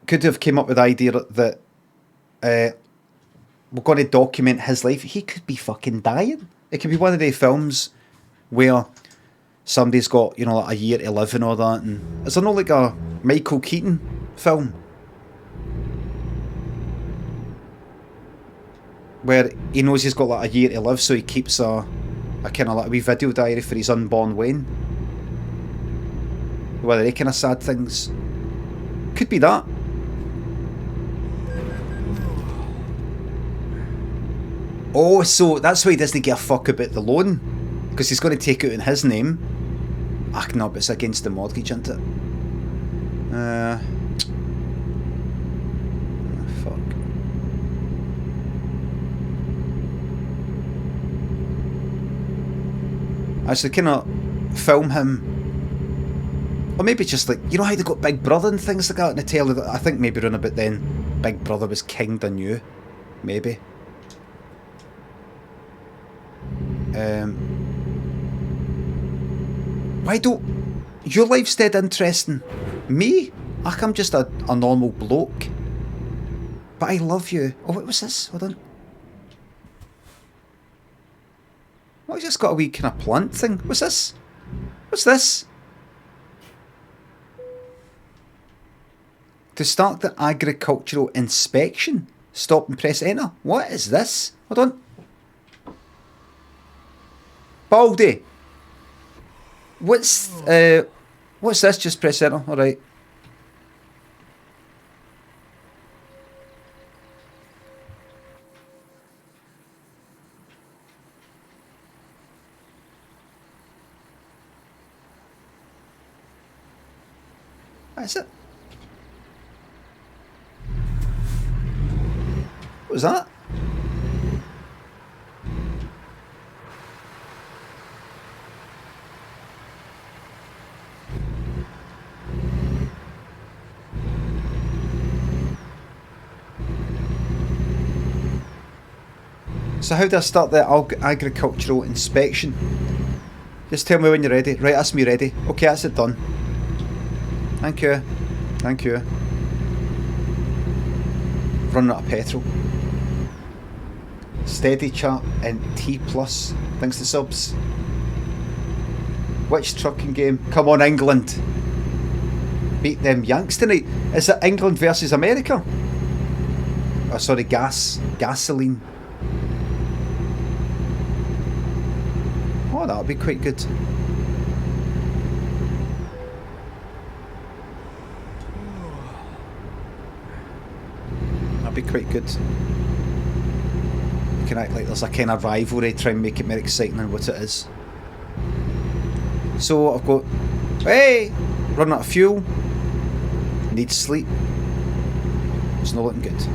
Could have came up with the idea that we're going to document his life. He could be fucking dying. It could be one of the films where somebody's got, you know, like a year to live and all that. And is there not like a Michael Keaton film where he knows he's got like a year to live, so he keeps a kind of like a wee video diary for his unborn Wayne? One of they kind of sad things. Could be that. Oh, so that's why he doesn't give a fuck about the loan, because he's going to take it in his name. Ah, no, but it's against the mortgage, isn't it? Fuck. I should kind of film him, or maybe just like, you know how they got Big Brother and things like that in the telly. I think maybe around about then, Big Brother was king than you, maybe. Why don't your life's dead interesting? Me? I'm just a normal bloke. But I love you. Oh, what was this? Hold on. What, I just got a wee kind of plant thing. What's this? What's this? To start the agricultural inspection. Stop and press enter. What is this? Hold on. Baldy. What's this? Just press enter. Alright. That's it. What was that? So how do I start the agricultural inspection? Just tell me when you're ready. Right, that's me ready. Okay, that's it done. Thank you. Thank you. Running out of petrol. Steady chat and T+. Thanks to subs. Which trucking game? Come on, England. Beat them Yanks tonight. Is it England versus America? Oh, sorry, gasoline. Oh, that'll be quite good. That'll be quite good. You can act like there's a kind of rivalry, try and make it more exciting than what it is. So I've got, hey, running out of fuel, need sleep. It's not looking good.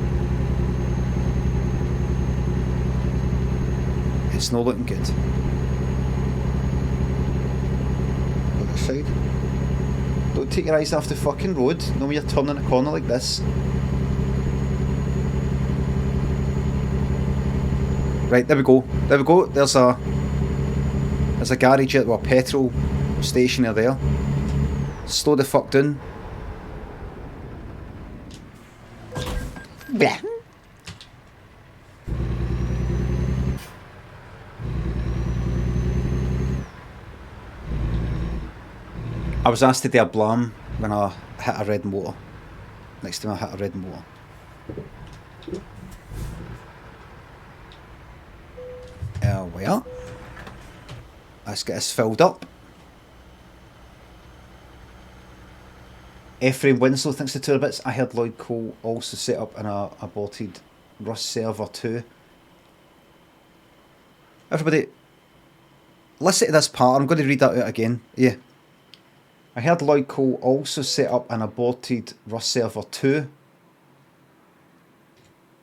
It's not looking good. Side. Don't take your eyes off the fucking road. No, when you're turning a corner like this. Right, there we go. There we go. There's a garage or a petrol station there. Slow the fuck down. Bleh. I was asked to do a blam when I hit a red motor. Next time I hit a red motor. Well, let's get this filled up. Ephraim Winslow thinks the tour bits. I heard Lloyd Cole also set up an aborted Rust server too. Everybody, listen to this part. I'm going to read that out again. Yeah. I heard Lloyd Cole also set up an aborted Rust server too.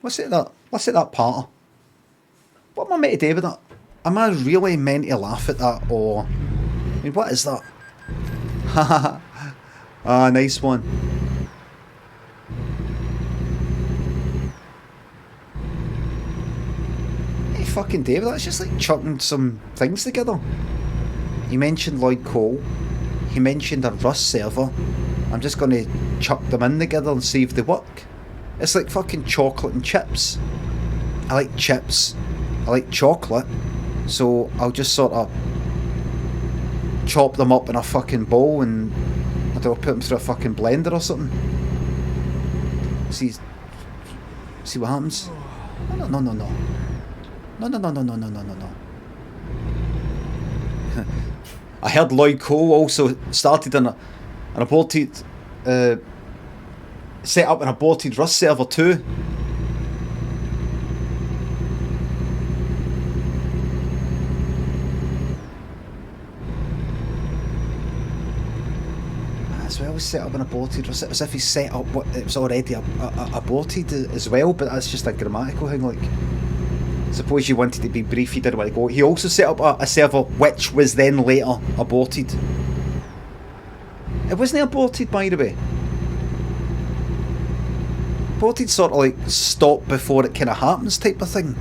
Listen to that part. What am I meant to do with that? Am I really meant to laugh at that, or... I mean, what is that? Haha. Ah, nice one. Hey, fucking David, that's just like chucking some things together. He mentioned Lloyd Cole. He mentioned a Rust server. I'm just going to chuck them in together and see if they work. It's like fucking chocolate and chips. I like chips. I like chocolate. So I'll just sort of chop them up in a fucking bowl and I'll put them through a fucking blender or something. See what happens? No. No. I heard Lloyd Cole also started an aborted set up an aborted Rust server too. As well as set up an aborted Rust, as if he set up what it was already aborted as well, but that's just a grammatical thing. Like, suppose you wanted to be brief, he didn't want to go. He also set up a server which was then later aborted. It wasn't aborted, by the way. Aborted sort of like stop before it kind of happens type of thing.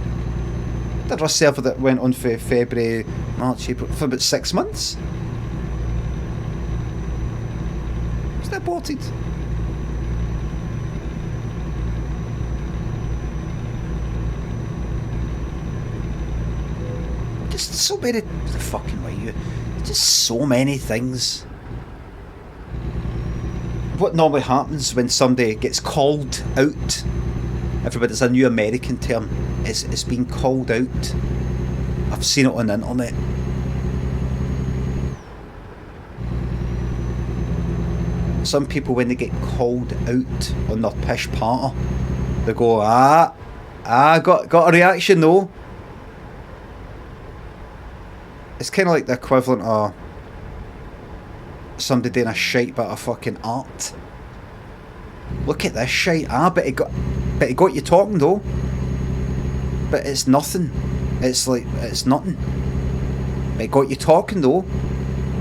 The Rust server that went on for February, March, April, for about 6 months. Was it aborted? Just so many fucking way you. Just so many things. What normally happens when somebody gets called out? Everybody's a new American term. It's being called out. I've seen it on the internet. Some people, when they get called out on their pish parter, they go, got a reaction though. It's kind of like the equivalent of somebody doing a shite bit of fucking art. Look at this shite. But it got you talking though. But it's nothing. It's like, it's nothing. But it got you talking though.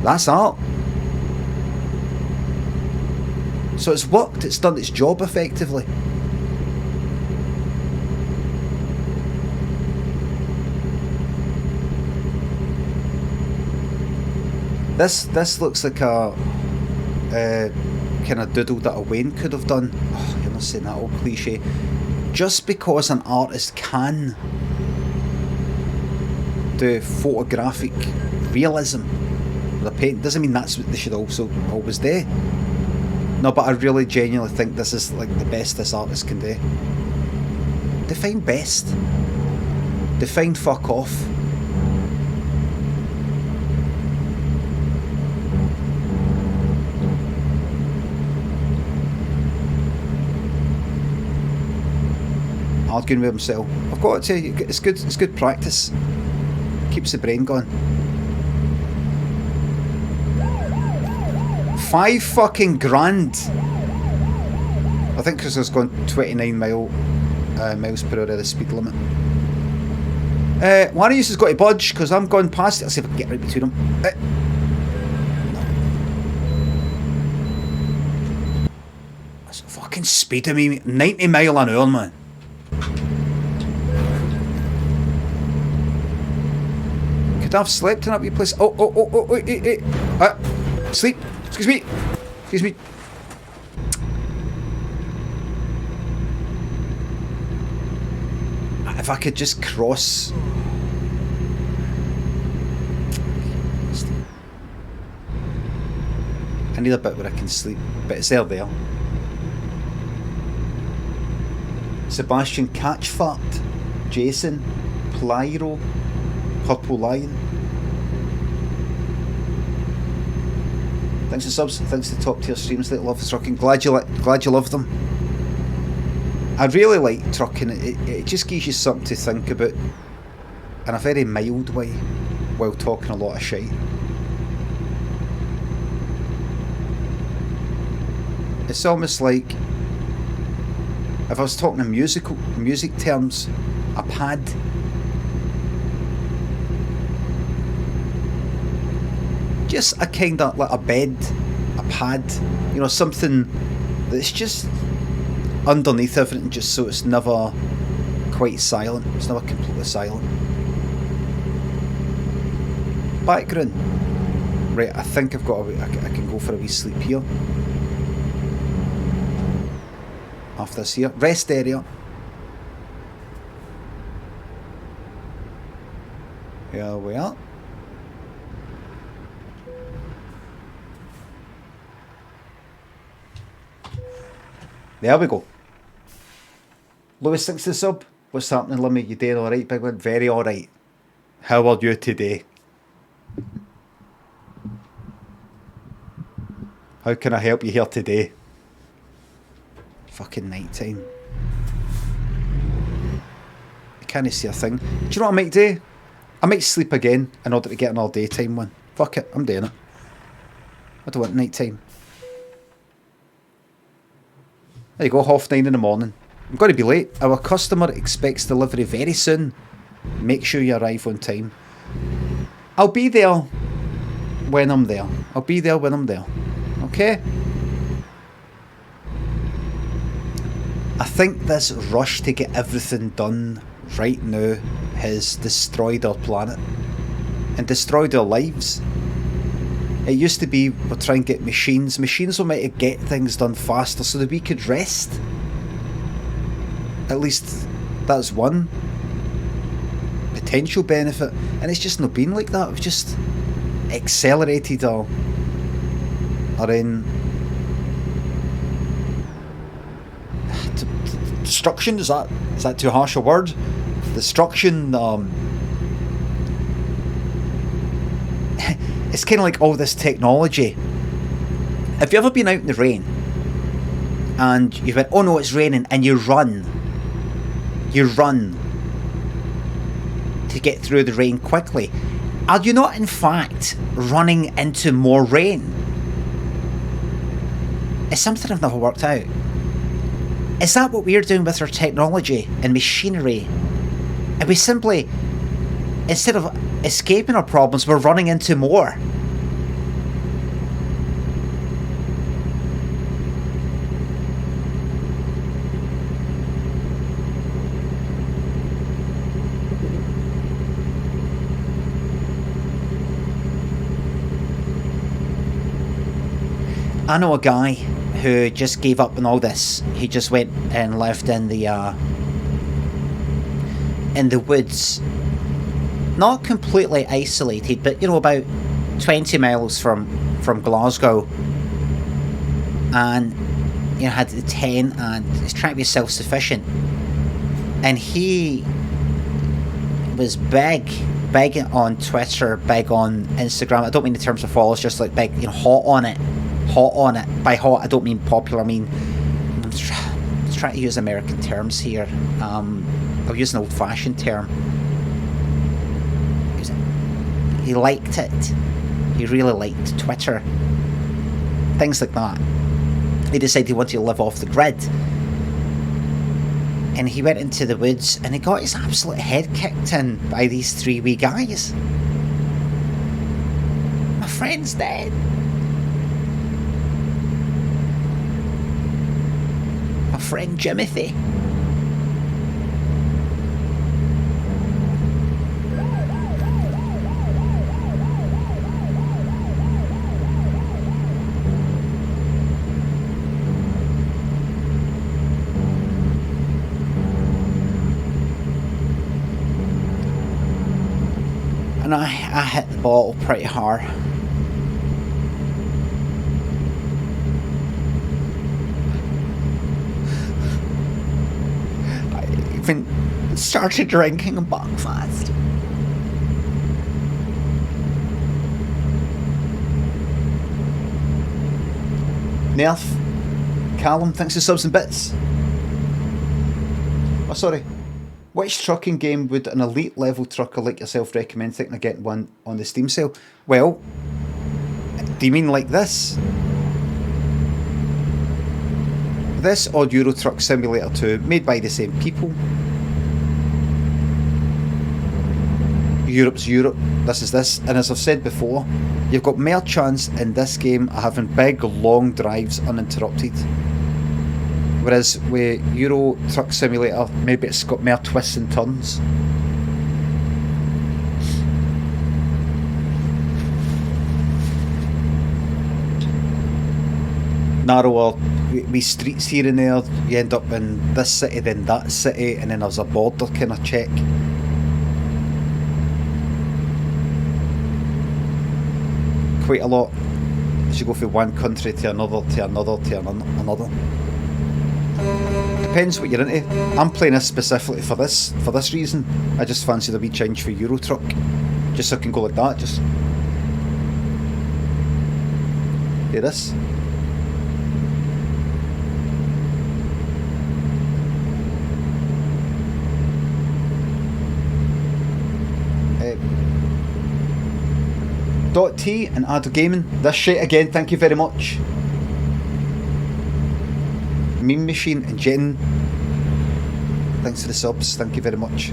That's art. So it's worked. It's done its job effectively. This looks like a kind of doodle that a Wayne could have done. Oh, you're not saying that old cliche. Just because an artist can do photographic realism with a paint doesn't mean that's what they should also always do. No, but I really genuinely think this is like the best this artist can do. Define best. Define fuck off. Arguing with himself. I've got to tell you, it's good practice. Keeps the brain going. 5 fucking grand. I think because I was going 29 miles per hour of the speed limit. One of you has got to budge because I'm going past it. I'll see if I can get right between them. That's fucking speed of me. 90 mile an hour, man. Could I have slept in that wee place? Sleep. Excuse me. If I could just cross. And need a bit where I can sleep, but it's there. Sebastian Catchfart, Jason, Plyro, Purple Lion. Thanks to subs, thanks to top tier streams that love trucking. Glad you love them. I really like trucking. It just gives you something to think about in a very mild way while talking a lot of shite. It's almost like if I was talking in music terms, a pad. Just a kind of like a bed, a pad, you know, something that's just underneath everything, just so it's never quite silent. It's never completely silent. Background. Right, I think I've got I can go for a wee sleep here. After this here. Rest area. Here we are. There we go. Lewis, thanks to the sub. What's happening, Limmy? You doing alright, big one? Very alright. How are you today? How can I help you here today? Fucking night time. I can't see a thing. Do you know what I might do? I might sleep again in order to get an all daytime one. Fuck it, I'm doing it. I don't want night time. There you go, 9:30 in the morning. I'm going to be late. Our customer expects delivery very soon. Make sure you arrive on time. I'll be there when I'm there. I'll be there when I'm there. Okay? I think this rush to get everything done right now has destroyed our planet and destroyed our lives. It used to be we're trying to get machines. Machines will make it get things done faster so that we could rest. At least that's one potential benefit. And it's just not been like that. We've just accelerated our destruction. Is that too harsh a word? Destruction. It's kind of like all this technology. Have you ever been out in the rain and you went, oh no, it's raining, and you run to get through the rain quickly? Are you not in fact running into more rain? It's something I've never worked out. Is that what we're doing with our technology and machinery? And we simply, instead of escaping our problems, we're running into more. I know a guy who just gave up on all this. He just went and lived in the woods. Not completely isolated, but you know, about 20 miles from Glasgow, and you know, had the tent and he's trying to be self-sufficient. And he was big on Twitter, big on Instagram. I don't mean in terms of followers, just like big, you know, hot on it. By hot, I don't mean popular. I mean, I'm trying to use American terms here. I'll use an old-fashioned term. He liked it. He really liked Twitter. Things like that. He decided he wanted to live off the grid. And he went into the woods and he got his absolute head kicked in by these three wee guys. My friend's dead. My friend Jimothy. And I hit the bottle pretty hard. When started drinking and back fast. Nerf. Callum, thanks for subs and bits. Oh, sorry. Which trucking game would an elite level trucker like yourself recommend thinking of getting one on the Steam sale? Well, do you mean like this? This or Euro Truck Simulator 2, made by the same people. Europe's Europe, this is this, and as I've said before, you've got more chance in this game of having big, long drives uninterrupted. Whereas with Euro Truck Simulator, maybe it's got more twists and turns. Narrower wee streets here and there, you end up in this city, then that city, and then there's a border kind of check. Quite a lot as you go from one country to another, to another, to another. Depends what you're into. I'm playing this specifically for this reason. I just fancied a wee change for Euro Truck, just so I can go like that. Just do this. .T and Ado Gaming. This shit again, thank you very much. Meme Machine and Jen, thanks for the subs, thank you very much.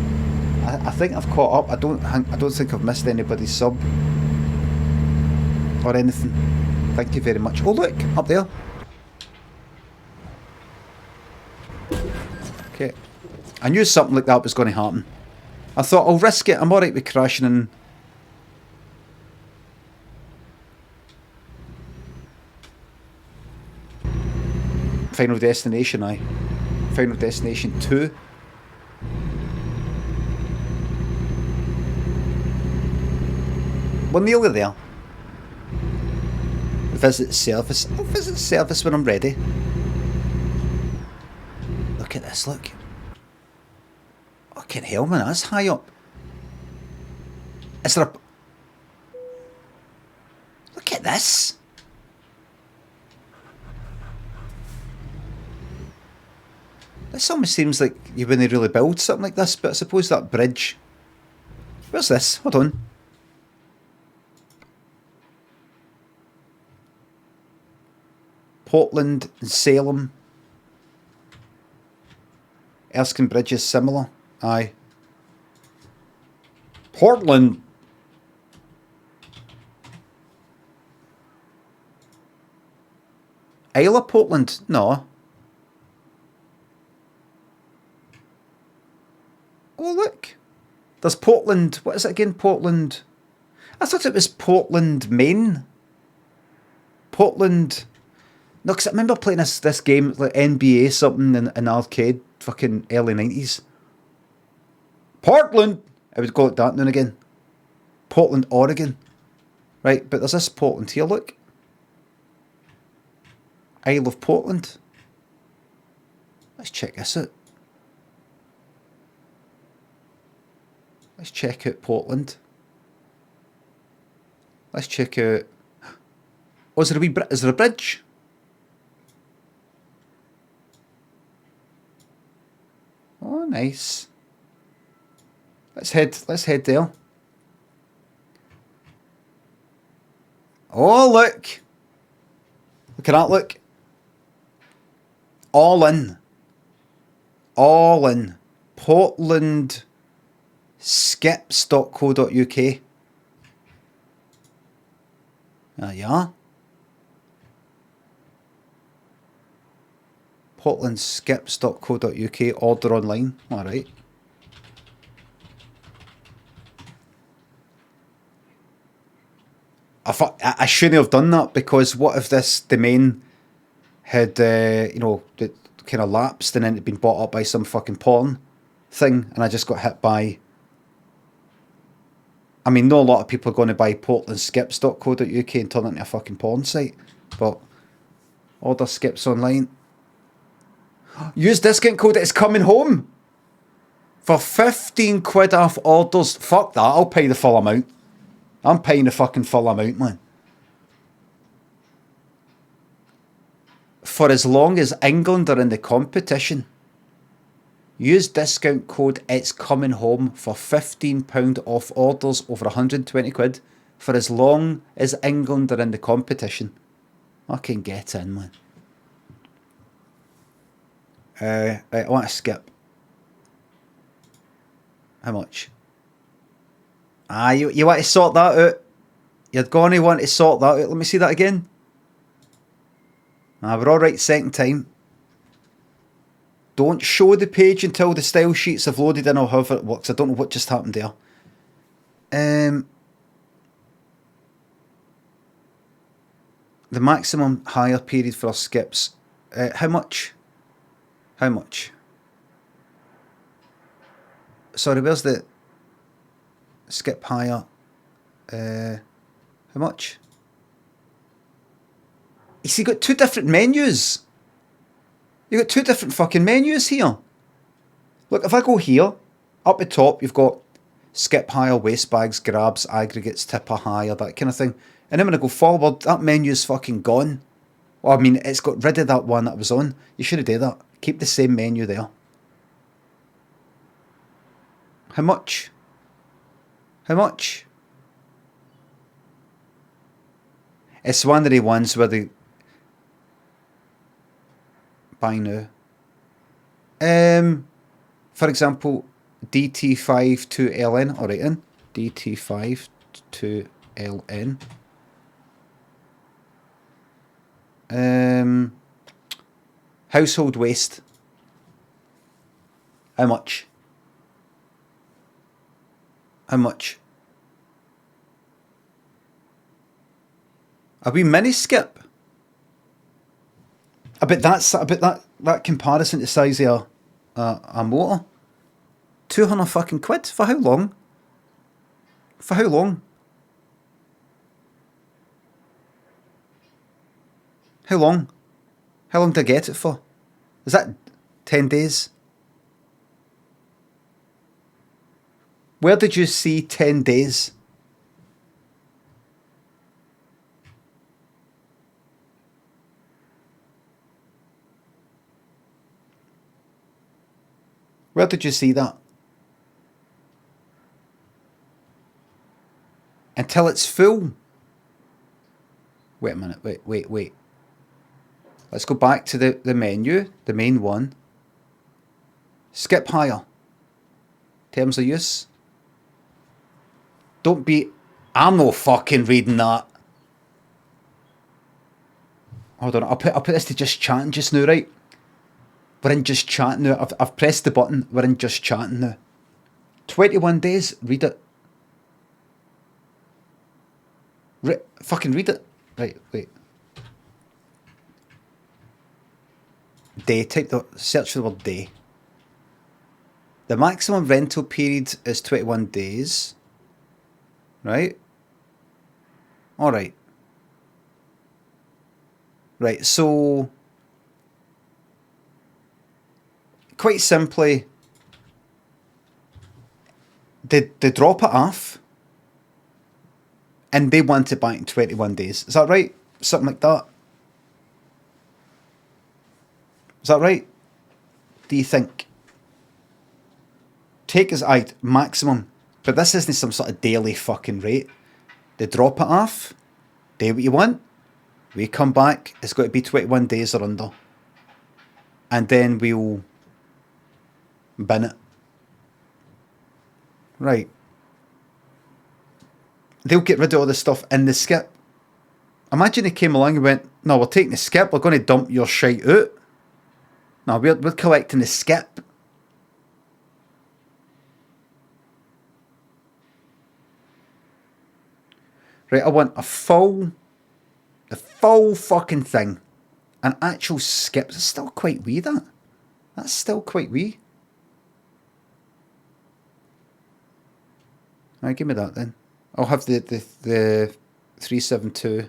I think I've caught up. I don't think I've missed anybody's sub or anything. Thank you very much. Oh look, up there. Okay. I knew something like that was going to happen. I thought I'll risk it. I'm alright with crashing and Final Destination, aye. Final Destination 2. We're nearly there. Visit service. I'll visit service when I'm ready. Look at this, look. Fucking hell, man, that's high up. Is there a... Look at this. This almost seems like you wouldn't really build something like this, but I suppose that bridge... Where's this? Hold on. Portland and Salem. Erskine Bridge is similar. Aye. Portland. Isle of Portland? No. Oh look, there's Portland. What is it again? Portland. I thought it was Portland, Maine. Portland. No, because I remember playing this game like NBA something in arcade, fucking early 90s. Portland. I would call it that now and again. Portland, Oregon. Right, but there's this Portland here. Look. Isle of Portland. Let's check this out. Let's check out Portland. Let's check out... Oh, is there a bridge? Oh, nice. Let's head there. Oh, look. Look at that, look. All in. All in. Portland... skips.co.uk. There you are. portlandskips.co.uk, order online. Alright. I shouldn't have done that, because what if this domain had, you know, it kind of lapsed and then it'd been bought up by some fucking porn thing and I just got hit by... I mean, not a lot of people are going to buy portlandskips.co.uk and turn it into a fucking porn site, but order skips online. Use discount code, it's coming home. For 15 quid off orders. Fuck that, I'll pay the full amount. I'm paying the fucking full amount, man. For as long as England are in the competition. Use discount code It's Coming Home for £15 off orders over 120 quid. For as long as England are in the competition. I can get in, man. Right, I want to skip. How much? You want to sort that out? You're going to want to sort that out. Let me see that again. We're alright second time. Don't show the page until the style sheets have loaded in or however it works. I don't know what just happened there. The maximum hire period for our skips. How much? How much? Sorry, where's the skip hire? How much? You see, you got two different menus. You got two different fucking menus here. Look, if I go here, up the top, you've got skip hire, waste bags, grabs, aggregates, tipper hire, that kind of thing. And then when I go forward, that menu's fucking gone. Well, I mean, it's got rid of that one that was on. You should have done that. Keep the same menu there. How much? How much? It's one of the ones where they buy now. For example, DT5 to LN. Alright then. DT5 to LN. Household waste. How much? How much? A wee mini skip. I bet that comparison to size of a motor. 200 fucking quid for how long? For how long? How long? How long did I get it for? Is that 10 days? Where did you see 10 days? Where did you see that? Until it's full. Wait a minute, wait. Let's go back to the menu, the main one. Skip hire. Terms of use. Don't be... I'm no fucking reading that. Hold on, I'll put this to just chatting just now, right? We're in just chatting now. I've pressed the button. We're in just chatting now. 21 days. Read it. Fucking read it. Right, wait. Day. Search for the word day. The maximum rental period is 21 days. Right? Alright. Right, so... Quite simply, they drop it off and they want it back in 21 days. Is that right? Something like that? Is that right? Do you think? Take as maximum, but this isn't some sort of daily fucking rate. They drop it off, do what you want, we come back, it's got to be 21 days or under. And then we'll bin it. Right. They'll get rid of all the stuff in the skip. Imagine they came along and went, no, we're taking the skip, we're going to dump your shite out. No, we're collecting the skip. Right, I want the full fucking thing. An actual skip. It's still quite wee, that. That's still quite wee. Alright, give me that then. I'll have the 372.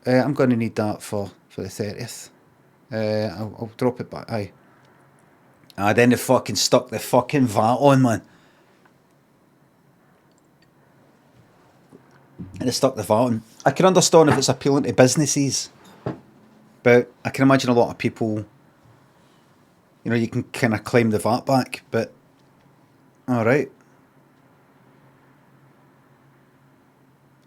I'm going to need that for the 30th. I'll drop it back. Aye. Then they fucking stuck the fucking VAT on, man. And they stuck the VAT on. I can understand if it's appealing to businesses, but I can imagine a lot of people, you know, you can kind of claim the VAT back, but alright.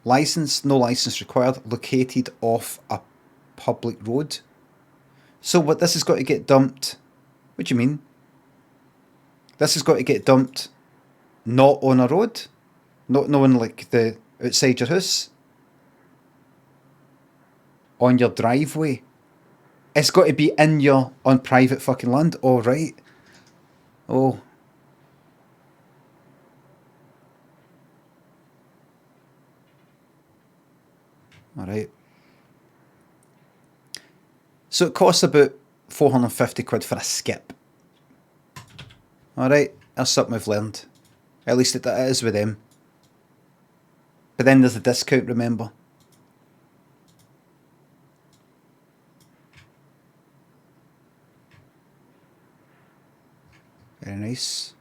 License, no license required, located off a public road. So what, this has got to get dumped? What do you mean? This has got to get dumped not on a road? Not on like the outside your house? On your driveway? It's got to be in your, on private fucking land? Oh, right. Oh. Alright. So it costs about 450 quid for a skip. Alright, that's something we've learned. At least it is with them. But then there's a discount, remember. Very nice.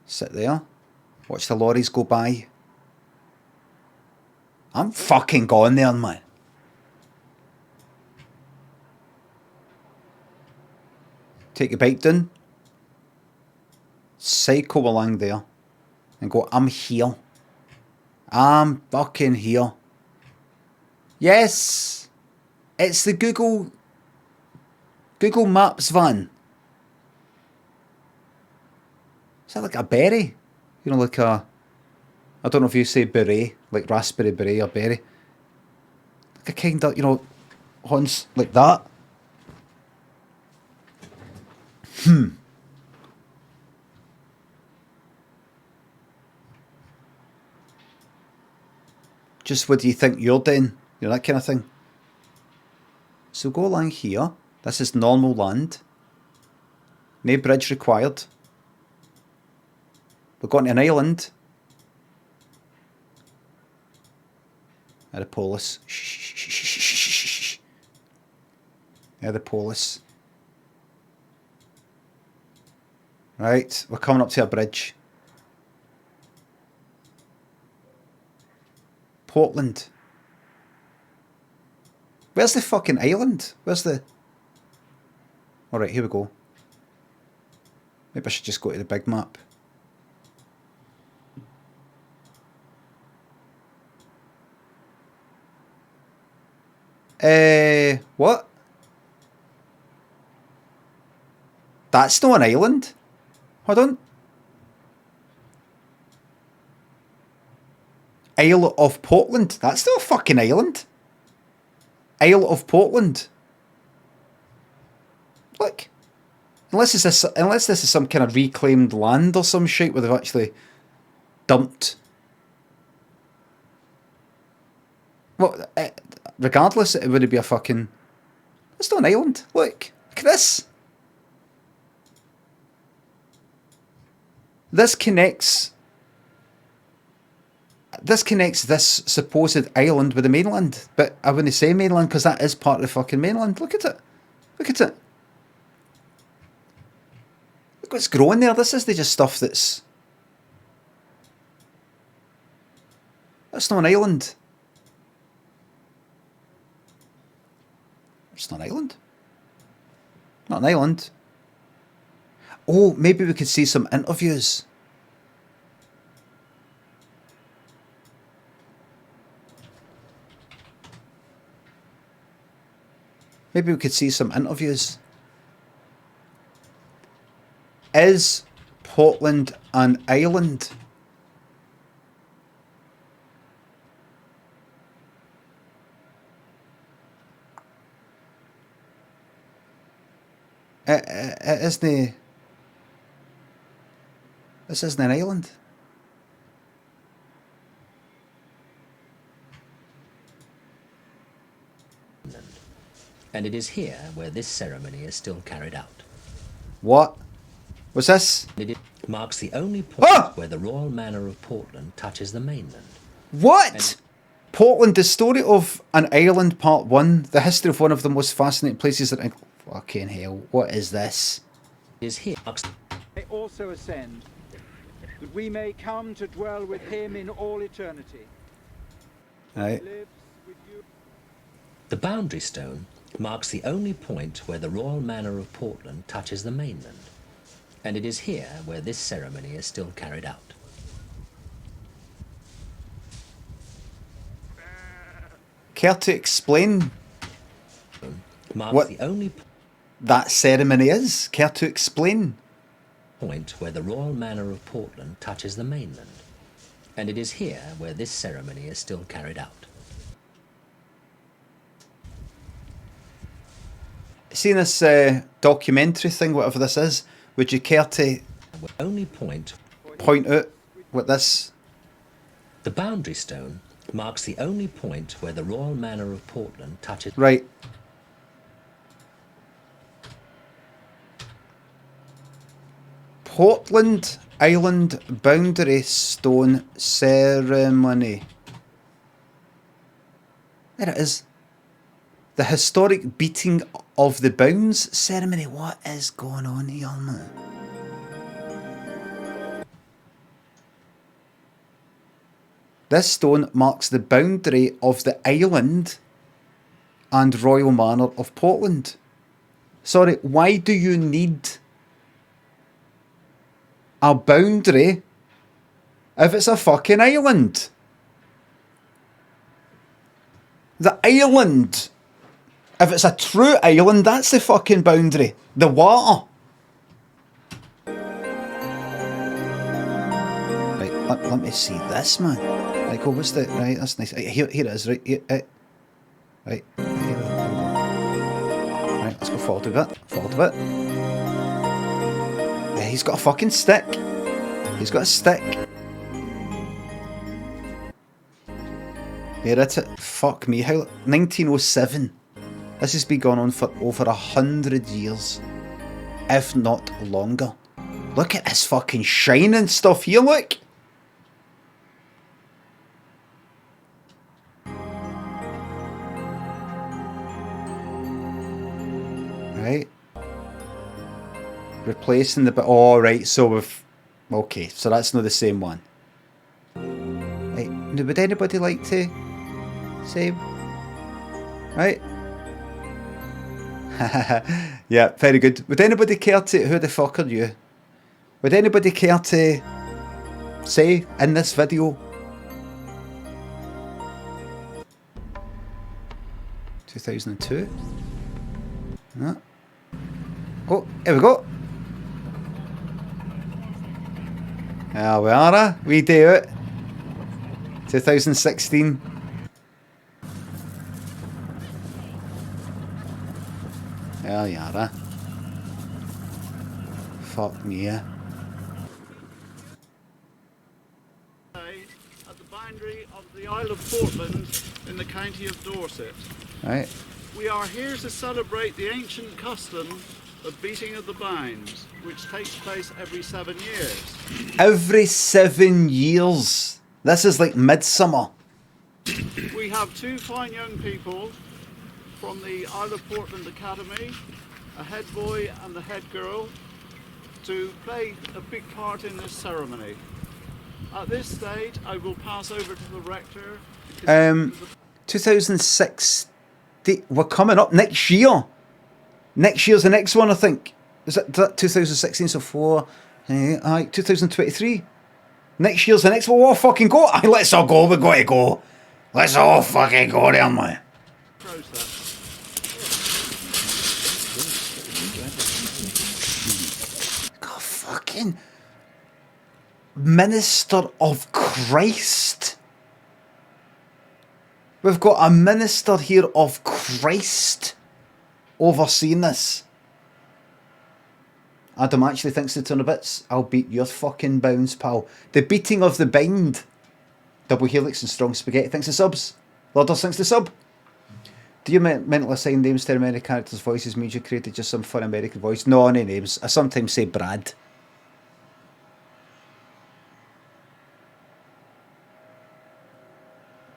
Sit there. Watch the lorries go by. I'm fucking gone there, man. Take your bike down. Cycle along there. And go, I'm here. I'm fucking here. Yes! It's the Google Maps van. Is that like a berry? You know, like a... I don't know if you say beret, like raspberry beret or berry. Like a kind of, you know, horns like that. Just what do you think you're doing? You know, that kind of thing. So go along here. This is normal land. No bridge required. We're going to an island. At the Polis. Shh. At the Polis. Right, we're coming up to a bridge. Portland. Where's the fucking island? Where's the... Alright, here we go. Maybe I should just go to the big map. What? That's not an island. Hold on. Isle of Portland. That's not a fucking island. Isle of Portland. Look. Unless this is some kind of reclaimed land or some shit where they've actually dumped. Well, regardless, it would be a fucking... It's not an island. Look at this. This connects this supposed island with the mainland. But I wouldn't say mainland because that is part of the fucking mainland. Look at it. Look at it. Look what's growing there. This isn't just stuff that's... That's not an island. It's not an island. Not an island. Oh, maybe we could see some interviews. Maybe we could see some interviews. Is Portland an island? It isn't. This isn't an island.
And it is here where this ceremony is still carried out.
What? What's this?
It marks the only point where the royal manor of Portland touches the mainland.
What? Portland, the story of an island, part 1. The history of one of the most fascinating places that... Fucking hell, what is this?
Is here.
May also ascend, that we may come to dwell with him in all eternity.
Right.
Lives with you.
The boundary stone marks the only point where the royal manor of Portland touches the mainland, and it is here where this ceremony is still carried out.
Care to explain
Marks
what
the only
that ceremony is? Care to explain?
point where the royal manor of Portland touches the mainland, and it is here where this ceremony is still carried out.
Seeing this documentary thing, whatever this is, would you care to
Only point.
point out what this...
The boundary stone marks the only point where the royal manor of Portland touches.
Right. Portland Island Boundary Stone Ceremony. There it is. The historic beating of the bounds ceremony. What is going on here, man? This stone marks the boundary of the island and royal manor of Portland. Sorry, why do you need a boundary if it's a fucking island? The island, if it's a true island, that's the fucking boundary. The water. Right, let me see this, man. Like, oh, what's the... Right, that's nice. Here it is, right. Here, right. Right, let's go forward a bit. Forward a bit. Yeah, he's got a fucking stick. He's got a stick. Yeah, that's it. Fuck me. How... 1907. This has been going on for over 100 years. If not longer. Look at this fucking shining stuff here, look. Right. Replacing the... Oh, right, so we've... Okay, so that's not the same one. Right, now would anybody like to say... Right? Yeah, very good. Would anybody care to... Who the fuck are you? Would anybody care to say in this video... 2002? No. Oh, here we go. There we are, we do it. 2016. There you are. Fuck me, yeah.
At the boundary of the Isle of Portland in the county of Dorset.
Right.
We are here to celebrate the ancient custom of beating of the bounds, which takes place every 7 years.
Every 7 years. This is like midsummer.
We have two fine young people from the Isle of Portland Academy, a head boy and a head girl, to play a big part in this ceremony. At this stage, I will pass over to the rector.
2006. We're coming up next year. Next year's the next one, I think. Is that 2016? So 2023. Next year's the next one. We'll fucking go. Aye, let's all go. We've got to go. Let's all fucking go there, man. God, fucking Minister of Christ. We've got a minister here of Christ overseeing this. Adam actually thinks to turn a bits. I'll beat your fucking bounds, pal. The beating of the bind. Double helix and strong spaghetti. Thanks to subs. Lodders, thanks to sub. Do you mentally assign names to American characters' voices means you created just some fun American voice? No, any names. I sometimes say Brad.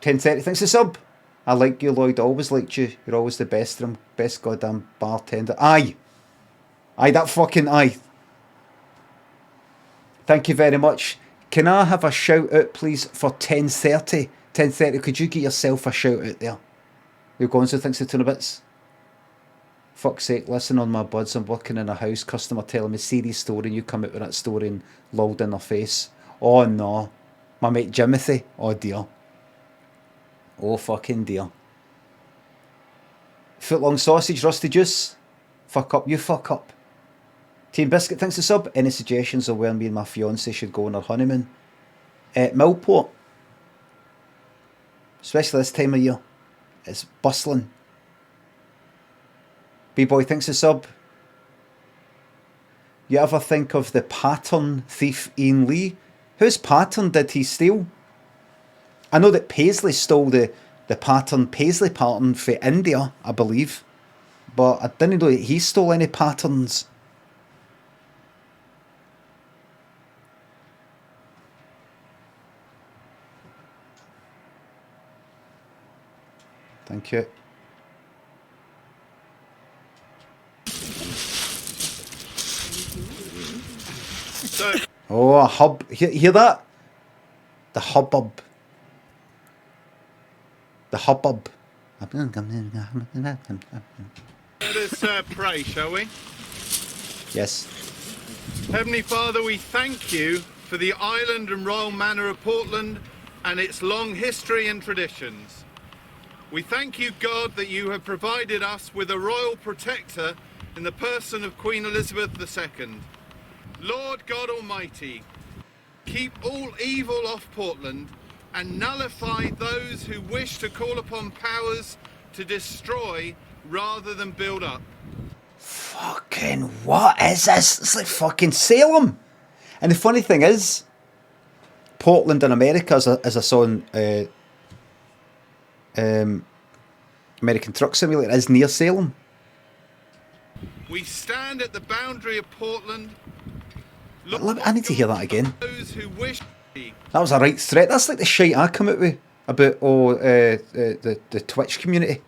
10:30, thanks a sub. I like you, Lloyd. I always liked you. You're always the best. Best goddamn bartender. Aye. Aye, that fucking aye. Thank you very much. Can I have a shout out, please, for 10:30? 10:30, could you get yourself a shout out there? You're going to thanks to 2 bits. Fuck's sake, listen on my buds. I'm working in a house. Customer telling me serious story and you come out with that story and lolled in their face. Oh no. My mate Jimothy. Oh dear. Oh fucking dear. Footlong sausage, rusty juice. Fuck up, you fuck up. Team Biscuit, thanks to sub. Any suggestions of where me and my fiance should go on our honeymoon? Millport. Especially this time of year. It's bustling. B-boy, thanks to sub. You ever think of the pattern thief Ian Lee? Whose pattern did he steal? I know that Paisley stole the Paisley pattern for India, I believe. But I didn't know that he stole any patterns. Thank you.
So,
oh, a hub. Hear that? The hubbub. The hubbub.
let us pray, shall we?
Yes.
Heavenly Father, we thank you for the island and royal manor of Portland and its long history and traditions. We thank you, God, that you have provided us with a royal protector in the person of Queen Elizabeth II. Lord God Almighty, keep all evil off Portland and nullify those who wish to call upon powers to destroy rather than build up.
Fucking what is this? It's like fucking Salem. And the funny thing is, Portland in America, as I saw in American Truck Simulator, is near Salem.
We stand at the boundary of Portland.
Look, I need to hear that again.
Those who wish.
That was a right threat. That's like the shite I come out with about the Twitch community.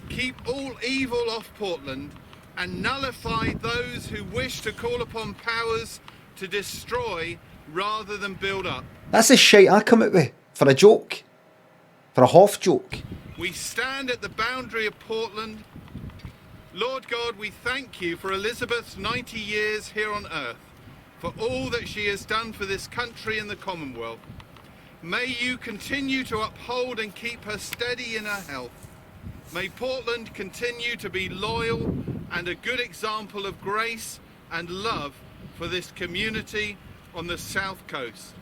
Keep all evil off Portland and nullify those who wish to call upon powers to destroy rather than build up.
That's the shite I come out with for a joke. For a half joke.
We stand at the boundary of Portland. Lord God, we thank you for Elizabeth's 90 years here on earth, for all that she has done for this country and the Commonwealth. May you continue to uphold and keep her steady in her health. May Portland continue to be loyal and a good example of grace and love for this community on the South Coast.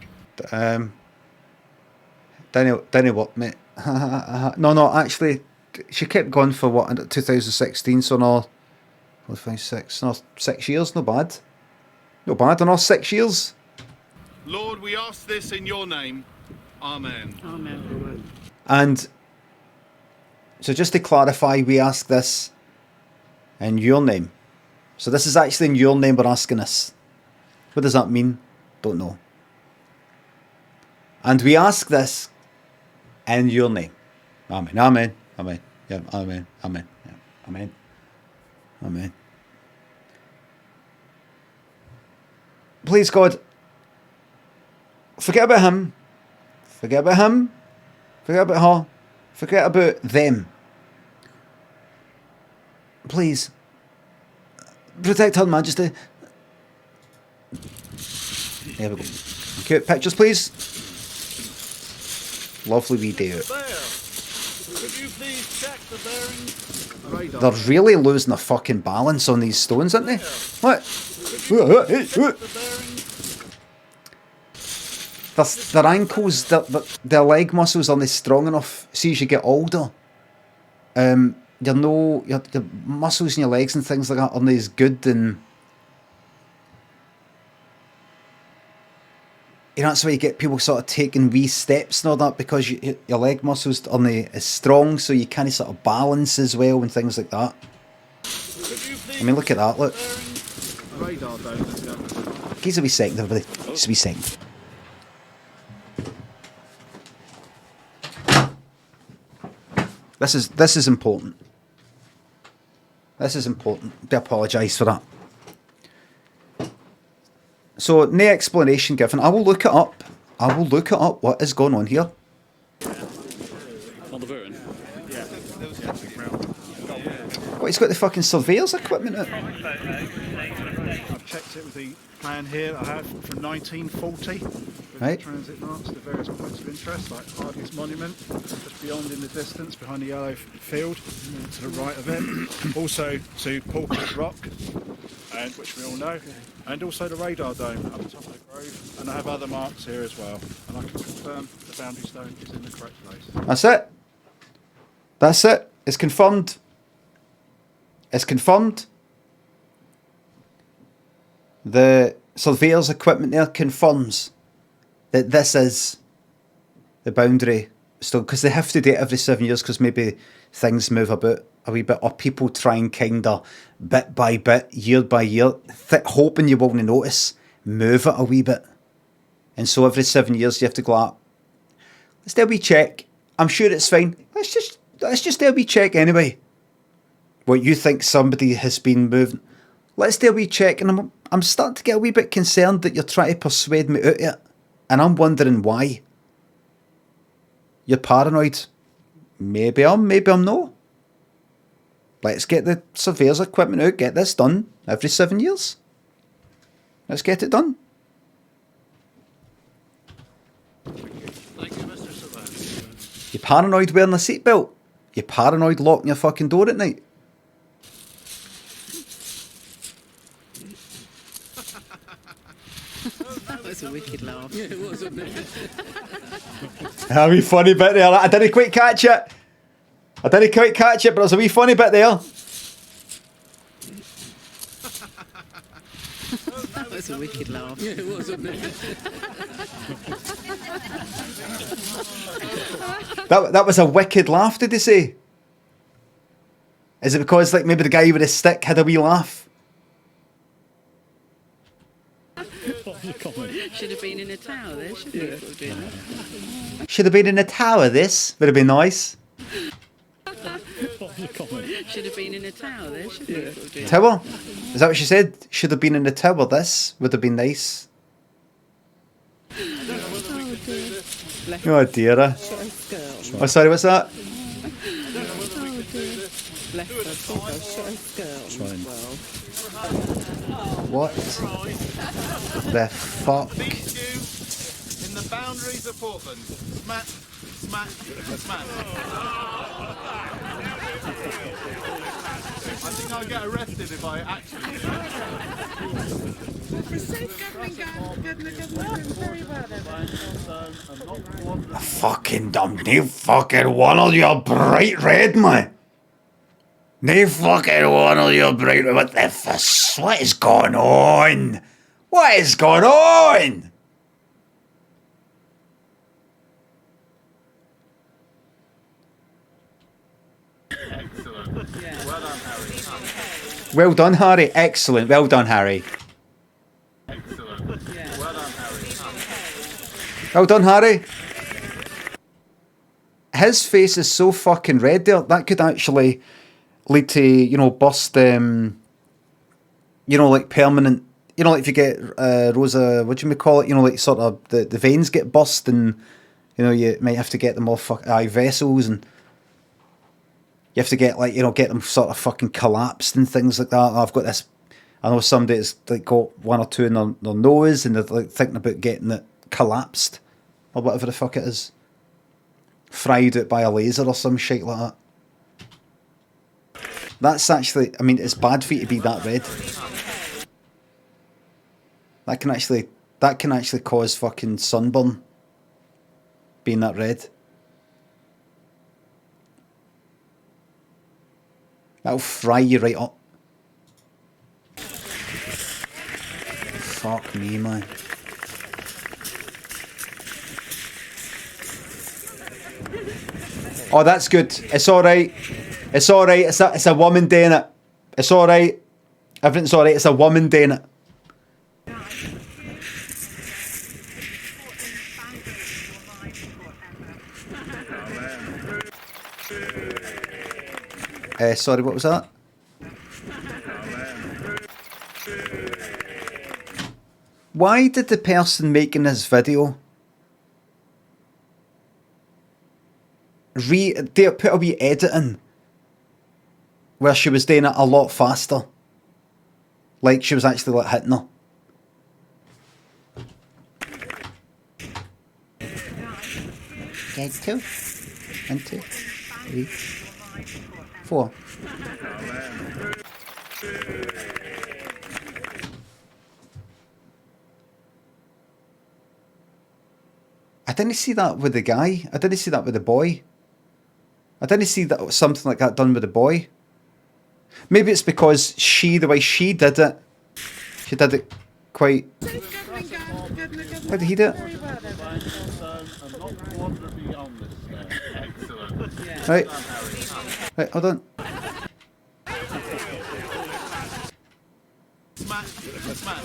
Daniel, what, mate? No, actually, she kept going for what, 2016, so no, 4, 5, 6, no, 6 years, not bad. Not bad, no, 6 years.
Lord, we ask this in your name. Amen.
Amen.
And so just to clarify, we ask this in your name. So this is actually in your name we're asking this. What does that mean? Don't know. And we ask this in your name. Amen. Amen. Amen. Yeah, amen. Amen. Yeah, amen. Amen. Please, God, forget about him. Forget about him. Forget about her. Forget about them. Please, protect Her Majesty. There we go. Okay, pictures, please. Lovely wee day out.
Could you please check the bearings?
They're really losing their fucking balance on these stones, aren't they? What? Their ankles, their leg muscles aren't strong enough. See, as you get older, your muscles in your legs and things like that aren't as good, and you know, that's why you get people sort of taking wee steps and all that, because your leg muscles aren't as strong, so you can't sort of balance as well and things like that. I mean, look at that, look. Give us a wee second, everybody. Just a wee second. This is important. This is important. I apologise for that. So, no explanation given. I will look it up. I will look it up. What is going on here?
On the Burren? Yeah.
What, he's got the fucking surveyor's equipment out?
I've checked it with the plan here I have from 1940. With
Right.
the transit marks to various points of interest, like Harvey's monument, just beyond in the distance, behind the yellow field, to the right of it. Also to Pulpit Rock, and which we all know, and also the radar dome up the top of the grove. And I have other marks here as well, and I can confirm the boundary stone is in the correct place.
That's it. That's it. It's confirmed. It's confirmed. The surveyor's equipment there confirms that this is the boundary still, because they have to do it every 7 years because maybe things move about a wee bit, or people try and kind of bit by bit, year by year, hoping you won't notice, move it a wee bit. And so every 7 years you have to go up. Let's do a wee check. I'm sure it's fine. Let's just do a wee check anyway. What you think somebody has been moving. Let's do a wee check, and I'm starting to get a wee bit concerned that you're trying to persuade me out of it. And I'm wondering why. You're paranoid. Maybe I'm not. Let's get the surveyor's equipment out, get this done every 7 years. Let's get it done.
Thank you, Mr. Surveyor.
You're paranoid wearing a seatbelt. You're paranoid locking your fucking door at night.
That was a wicked laugh. Yeah, it was, wasn't it?
A wee funny bit there. I didn't quite catch it. But there's a wee funny bit there.
That was a wicked laugh. Yeah, it was, wasn't it?
That was a wicked laugh, did they say? Is it because like maybe the guy with a stick had a wee laugh?
Should have been in a tower there, shouldn't it?
Should have been in a tower, this. Would have been nice.
Should have been in a tower there, shouldn't it?
Tower? Is that what she said? Should have been in the tower, this. Would have been nice. Oh dear. Oh, sorry, what's that? What the fuck?
Meet you in the boundaries of Portland. Smack, smack, smack. I think I'll get arrested if I actually.
Fucking dumb. No fucking one of your bright red, man. No fucking one of your bright red. What the fuss? What is going on? What is going on? Well done, Harry. Excellent. Well done, Harry. Well done, Harry. His face is so fucking red there. That could actually lead to, you know, burst, you know, like permanent, you know, like if you get Rosa, what do you call it? You know, like sort of the veins get burst and, you know, you might have to get them off vessels, and you have to get like, you know, get them sort of fucking collapsed and things like that. I've got this, I know somebody that's like got one or two in their nose and they're like thinking about getting it collapsed or whatever the fuck it is. Fried out by a laser or some shit like that. That's actually, I mean, it's bad for you to be that red. That can actually cause fucking sunburn. Being that red. That'll fry you right up. Fuck me, man. Oh, that's good. It's alright. It's alright. It's a woman doing it. It's alright. Everything's alright. It's a woman doing it. Sorry, what was that? Why did the person making this video put a wee edit in where she was doing it a lot faster? Like she was actually like hitting her. Get 2. 1, 2, 3, 4. I didn't see that with the guy. I didn't see that with the boy. I didn't see that something like that done with the boy. Maybe it's because the way she did it quite... How did he do it? Right. Right, hold on.
Smash, smash.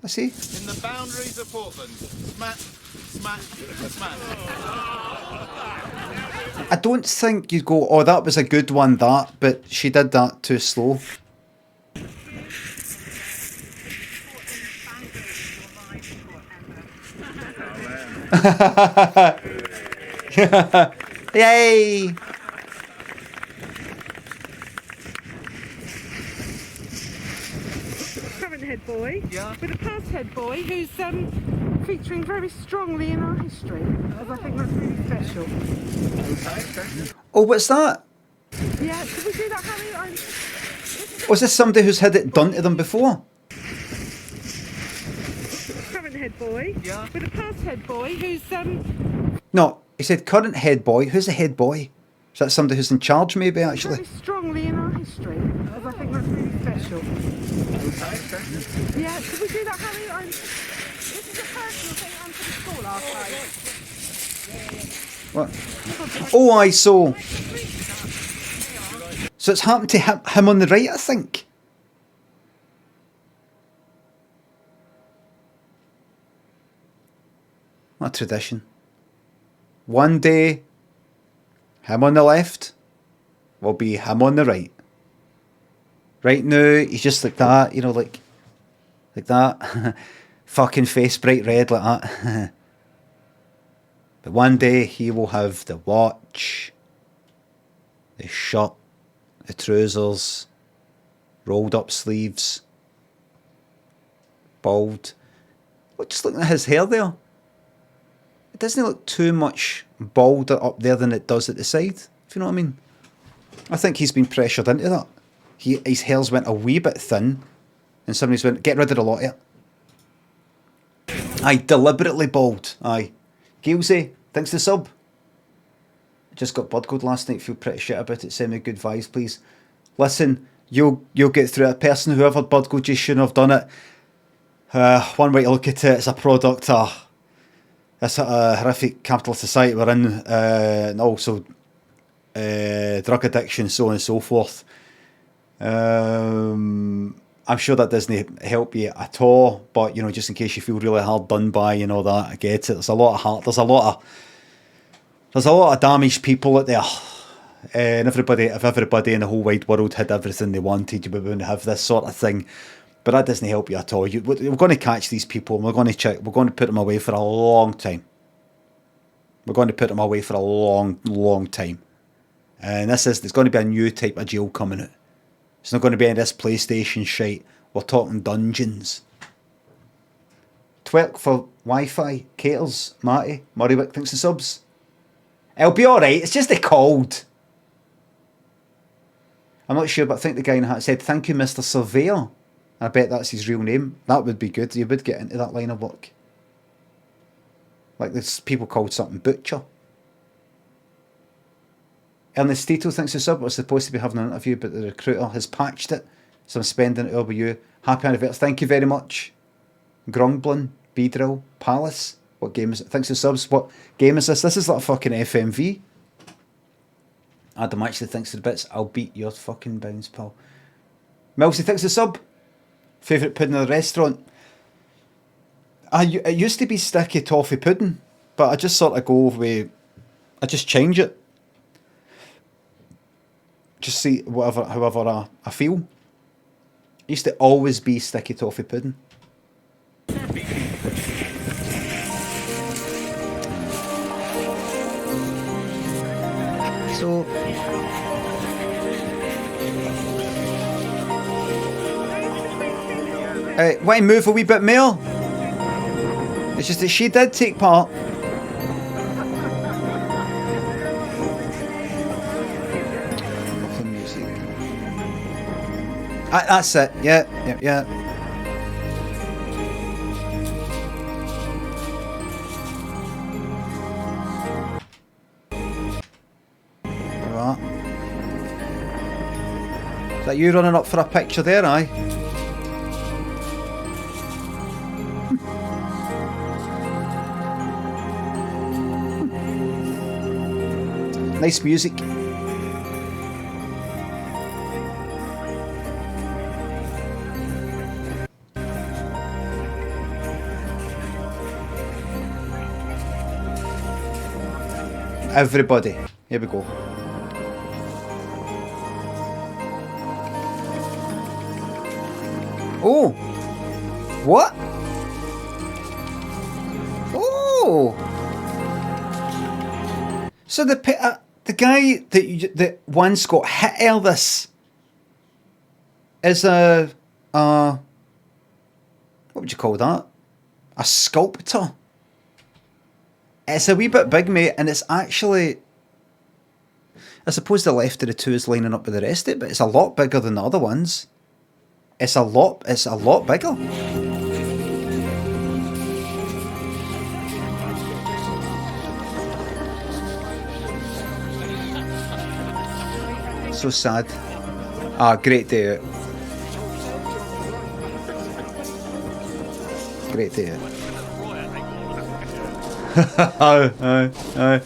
I see.
In the boundaries of Portland. Smash, smash, smash.
I don't think you'd go, oh, that was a good one, that, but she did that too slow. Yay!
Current head boy, with a past head boy who's featuring very strongly in our history, as I think that's really special.
Oh, what's that?
Yeah, could we do that, Harry?
Was this somebody who's had it done to them before?
Current head boy, with a past head boy who's
No, he said current head boy. Who's the head boy? Is that somebody who's in charge, maybe, actually?
very strongly in our history, as I think that's really special. Yeah, could we do that, Harry? This is a personal thing I'm for the school archive.
What? Oh, I saw. So it's happened to him on the right, I think. What a tradition. One day, him on the left will be him on the right. Right now, he's just like that, you know, like that. Fucking face bright red like that. But one day, he will have the watch, the shirt, the trousers, rolled up sleeves, bald. Look, just looking at his hair there. It doesn't look too much balder up there than it does at the side, if you know what I mean. I think he's been pressured into that. His hair's went a wee bit thin, and somebody's went, get rid of a lot of it. Aye, deliberately bald. Aye. Gilsey, thanks for the sub. I just got blood code last night, feel pretty shit about it. Send me good vibes, please. Listen, you'll get through it. A person who ever blood code just shouldn't have done it. One way to look at it, it's a product of this horrific capitalist society we're in, and also drug addiction, so on and so forth. I'm sure that doesn't help you at all, but you know, just in case you feel really hard done by and all that, I get it. There's a lot of heart. There's a lot of damaged people out there, and if everybody in the whole wide world had everything they wanted, we wouldn't have this sort of thing. But that doesn't help you at all. We're going to catch these people, and we're going to put them away for a long time. We're going to put them away for a long, long time. And there's going to be a new type of jail coming out. It's not going to be in this PlayStation shite. We're talking dungeons. Twerk for Wi-Fi. Caters, Matty, Murraywick, thanks for subs. It'll be alright, it's just the cold. I'm not sure, but I think the guy in the hat said, thank you, Mr. Surveyor. I bet that's his real name. That would be good. You would get into that line of work. Like there's people called something Butcher. Ernestito thinks the sub was supposed to be having an interview, but the recruiter has patched it. So I'm spending it over you. Happy anniversary. Thank you very much. Grongblin, Beedrill, Palace. What game is it? Thanks for subs. What game is this? This is like a fucking FMV. Adam actually thinks of the bits. I'll beat your fucking bounce, pal. Milsey thinks the sub. Favourite pudding in the restaurant? It used to be sticky toffee pudding, but I just sort of go with... I just change it. just see however I feel. It used to always be sticky toffee pudding. So want to move a wee bit more? It's just that she did take part. That's it. Yeah. Right. Is that you running up for a picture there, aye? Nice music. Everybody. Here we go. Oh! What? Oh! So the guy that once got hit Elvis is a what would you call that? A sculptor. It's a wee bit big, mate, and it's actually, I suppose the left of the two is lining up with the rest of it, but it's a lot bigger than the other ones. It's a lot bigger. So sad. Great day out. Great day out. Aye.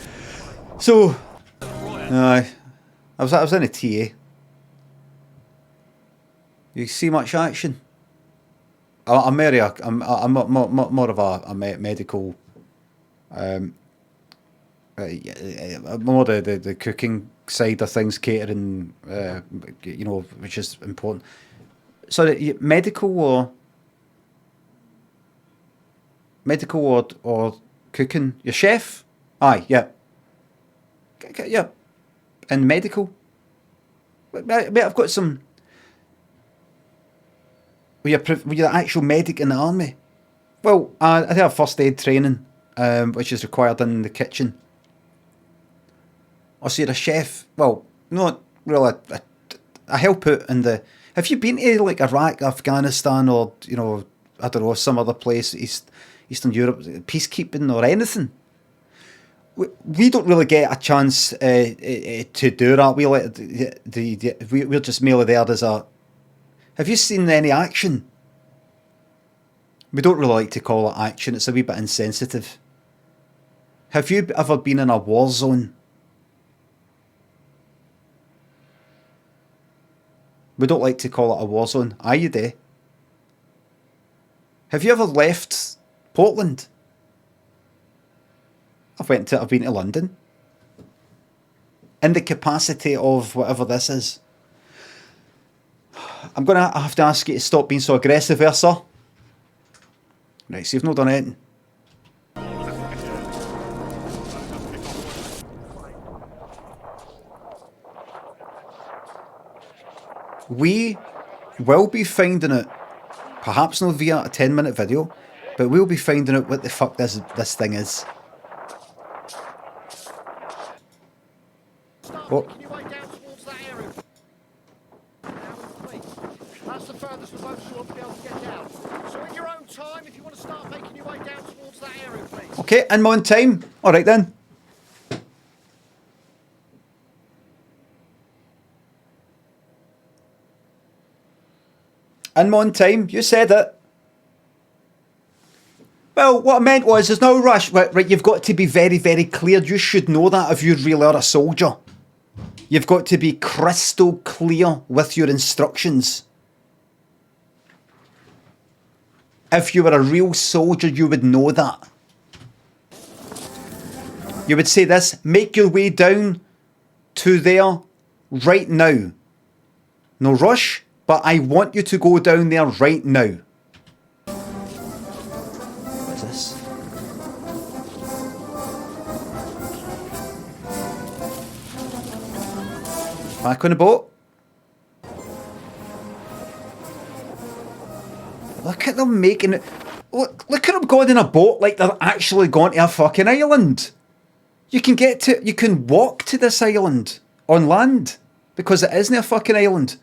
So, I was in a TA. You see much action? I'm more of a medical. More the cooking side of things, catering. Which is important. So, medical or cooking, your chef? Aye, yeah. And medical? Mate, I've got some... Were you the actual medic in the army? Well, I have first aid training, which is required in the kitchen. Or so you're a chef? Well, not really. I help out in the... Have you been to like Iraq, Afghanistan, or, I don't know, some other place, Eastern Europe, peacekeeping or anything? We don't really get a chance to do that. We're just merely there as a... Have you seen any action? We don't really like to call it action. It's a wee bit insensitive. Have you ever been in a war zone? We don't like to call it a war zone. Are you there? Have you ever left Portland? I've been to London. In the capacity of whatever this is. I'm going to have to ask you to stop being so aggressive there, sir. Right, so you've not done anything. We will be finding it, perhaps not via a 10-minute video, but we'll be finding out what the fuck this thing is. What?
That's the furthest the boats will be able to get down. So in your own time, if you want to start making your way down towards that area, please.
Okay, I'm on time. All right then. I'm on time. You said it. Well, what I meant was, there's no rush. Right, you've got to be very, very clear. You should know that if you really are a soldier. You've got to be crystal clear with your instructions. If you were a real soldier, you would know that. You would say this: make your way down to there, right now. No rush, but I want you to go down there right now. What is this? Back on the boat. Look at them making it. Look at them going in a boat like they're actually going to a fucking island. You can walk to this island on land because it isn't a fucking island.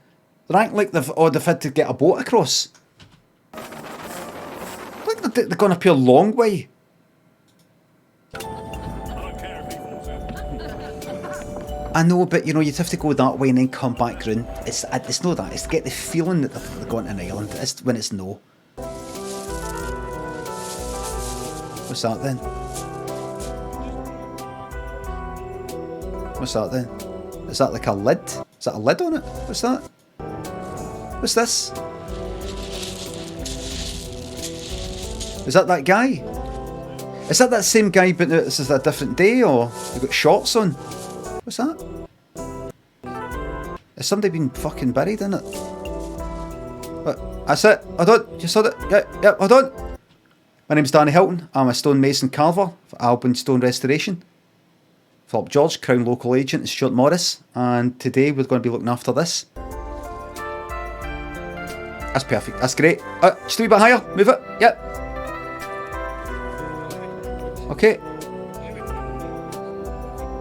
They're acting like they've had to get a boat across. Like they're going to be a long way. I know, but you know, you'd have to go that way and then come back round. It's not that. It's to get the feeling that they're going to an island. It's when it's no. What's that then? What's that then? Is that like a lid? Is that a lid on it? What's that? What's this? Is that guy? Is that same guy but this is a different day, or you got shorts on? What's that? Has somebody been fucking buried in it? What? That's it. Hold on. You saw it? Yeah, hold on. My name's Danny Hilton. I'm a stonemason carver for Alban Stone Restoration. Philip George, Crown Local Agent, and Stuart Morris. And today we're going to be looking after this. That's perfect. That's great. Just a wee bit higher. Move it. Yep. Okay.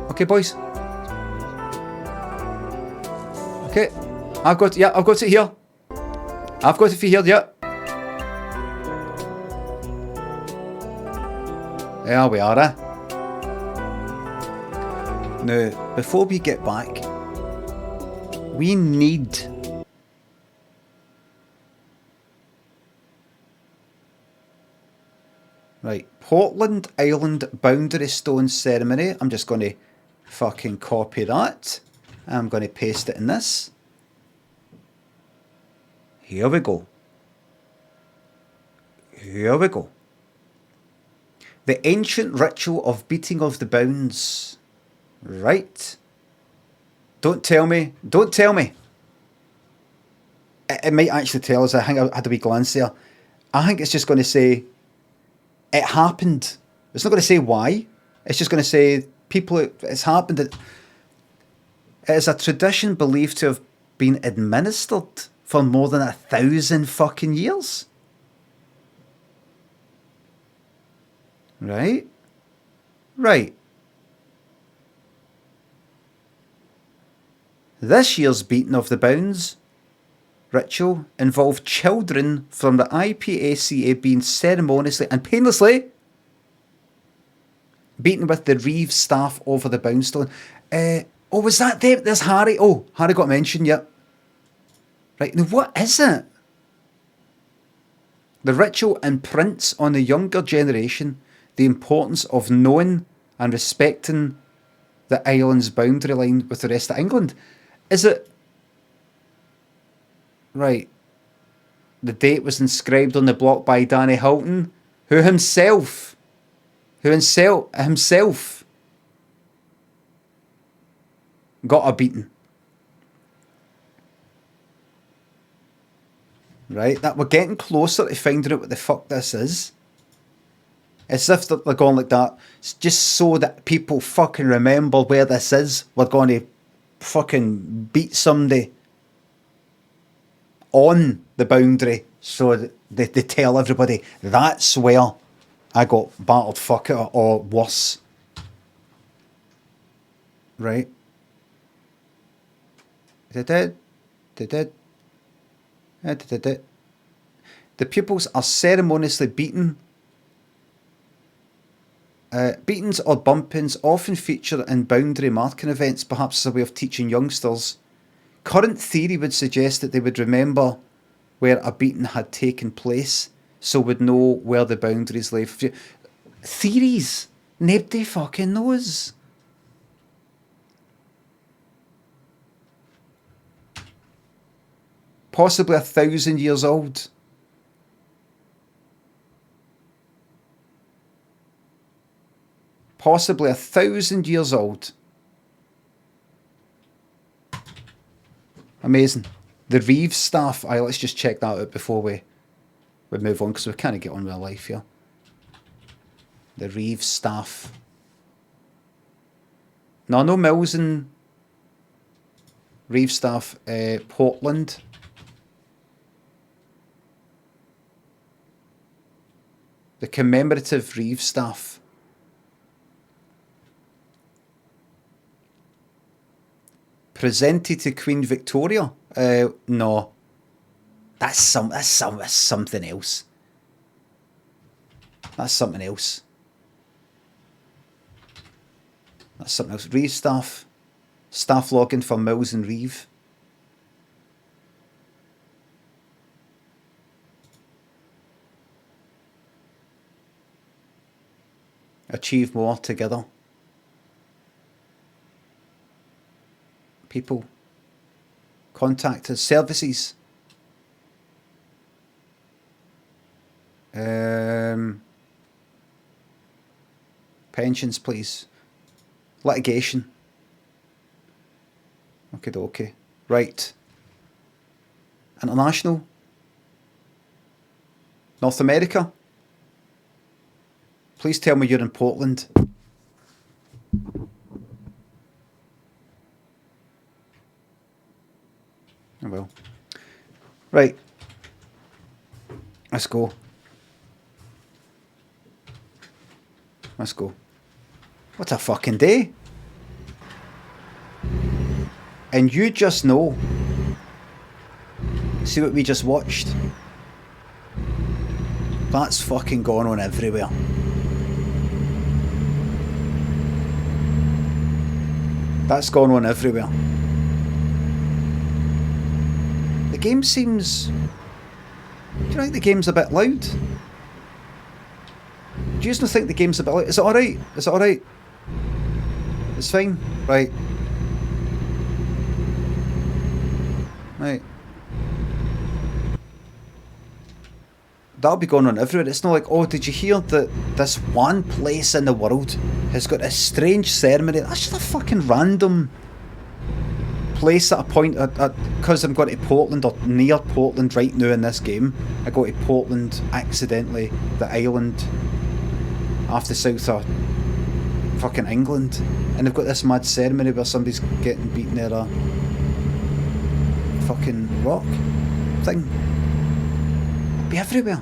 Okay, boys. Okay. I've got it here. I've got it for here, yeah. There we are, eh? Now, before we get back, we need right, Portland Island Boundary Stone Ceremony. I'm just going to fucking copy that. I'm going to paste it in this. Here we go. Here we go. The ancient ritual of beating of the bounds. Right. Don't tell me. Don't tell me. It might actually tell us. I think I had a wee glance there. I think it's just going to say it happened. It's not going to say why. It's just going to say people. It's happened. It is a tradition believed to have been administered for more than 1,000 fucking years. Right? Right. This year's beating of the bounds ritual involved children from the IPACA being ceremoniously and painlessly beaten with the Reeve staff over the boundstone. Oh, was that there? There's Harry. Oh, Harry got mentioned, yep. Right, now what is it? The ritual imprints on the younger generation the importance of knowing and respecting the island's boundary line with the rest of England. Is it... Right. The date was inscribed on the block by Danny Hilton, who himself got a beating. Right, that we're getting closer to finding out what the fuck this is. It's as if they're going like that, just so that people fucking remember where this is. We're going to fucking beat somebody on the boundary so that they tell everybody that's where I got battered fucker or worse. Right? They did. The pupils are ceremoniously beaten. Beatings or bumpings often feature in boundary marking events, perhaps as a way of teaching youngsters. Current theory would suggest that they would remember where a beating had taken place, so would know where the boundaries lay. Theories! Nobody fucking knows. Possibly 1,000 years old. Possibly 1,000 years old. Amazing. The Reeves staff. Aye, let's just check that out before we move on, because we can't get on with our life here. The Reeves staff. No Mills and Reeves staff. Portland. The commemorative Reeves staff. Presented to Queen Victoria. No. That's something else. That's something else. That's something else. Reeve staff. Staff login for Mills and Reeve. Achieve more together. People. Contact us. Services. Pensions, please. Litigation. Okay. Right. International. North America. Please tell me you're in Portland. Oh well. Right. Let's go. Let's go. What a fucking day. And you just know. See what we just watched? That's fucking gone on everywhere. That's gone on everywhere. The game seems... Do you think the game's a bit loud? Do you just not think the game's a bit loud? Is it alright? Is it alright? It's fine? Right. Right. That'll be going on everywhere. It's not like, oh, did you hear that this one place in the world has got a strange ceremony? That's just a fucking random place at a point. Because I'm going to Portland, or near Portland right now in this game. I go to Portland accidentally, the island off the south of fucking England. And they've got this mad ceremony where somebody's getting beaten at a fucking rock thing. It'd be everywhere.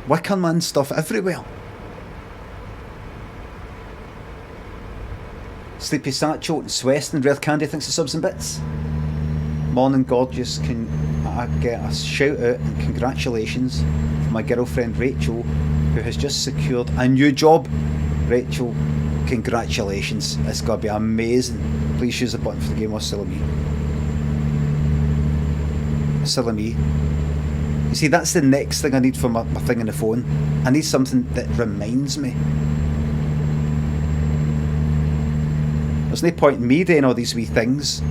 Wickerman stuff everywhere. Sleepy Satchel and Sweston, Red Candy thinks the subs and bits. Morning gorgeous, can I get a shout out and congratulations for my girlfriend Rachel, who has just secured a new job. Rachel, congratulations, it's going to be amazing. Please use the button for the game or Silly Me. You see, that's the next thing I need for my thing on the phone. I need something that reminds me. There's no point in me doing all these wee things,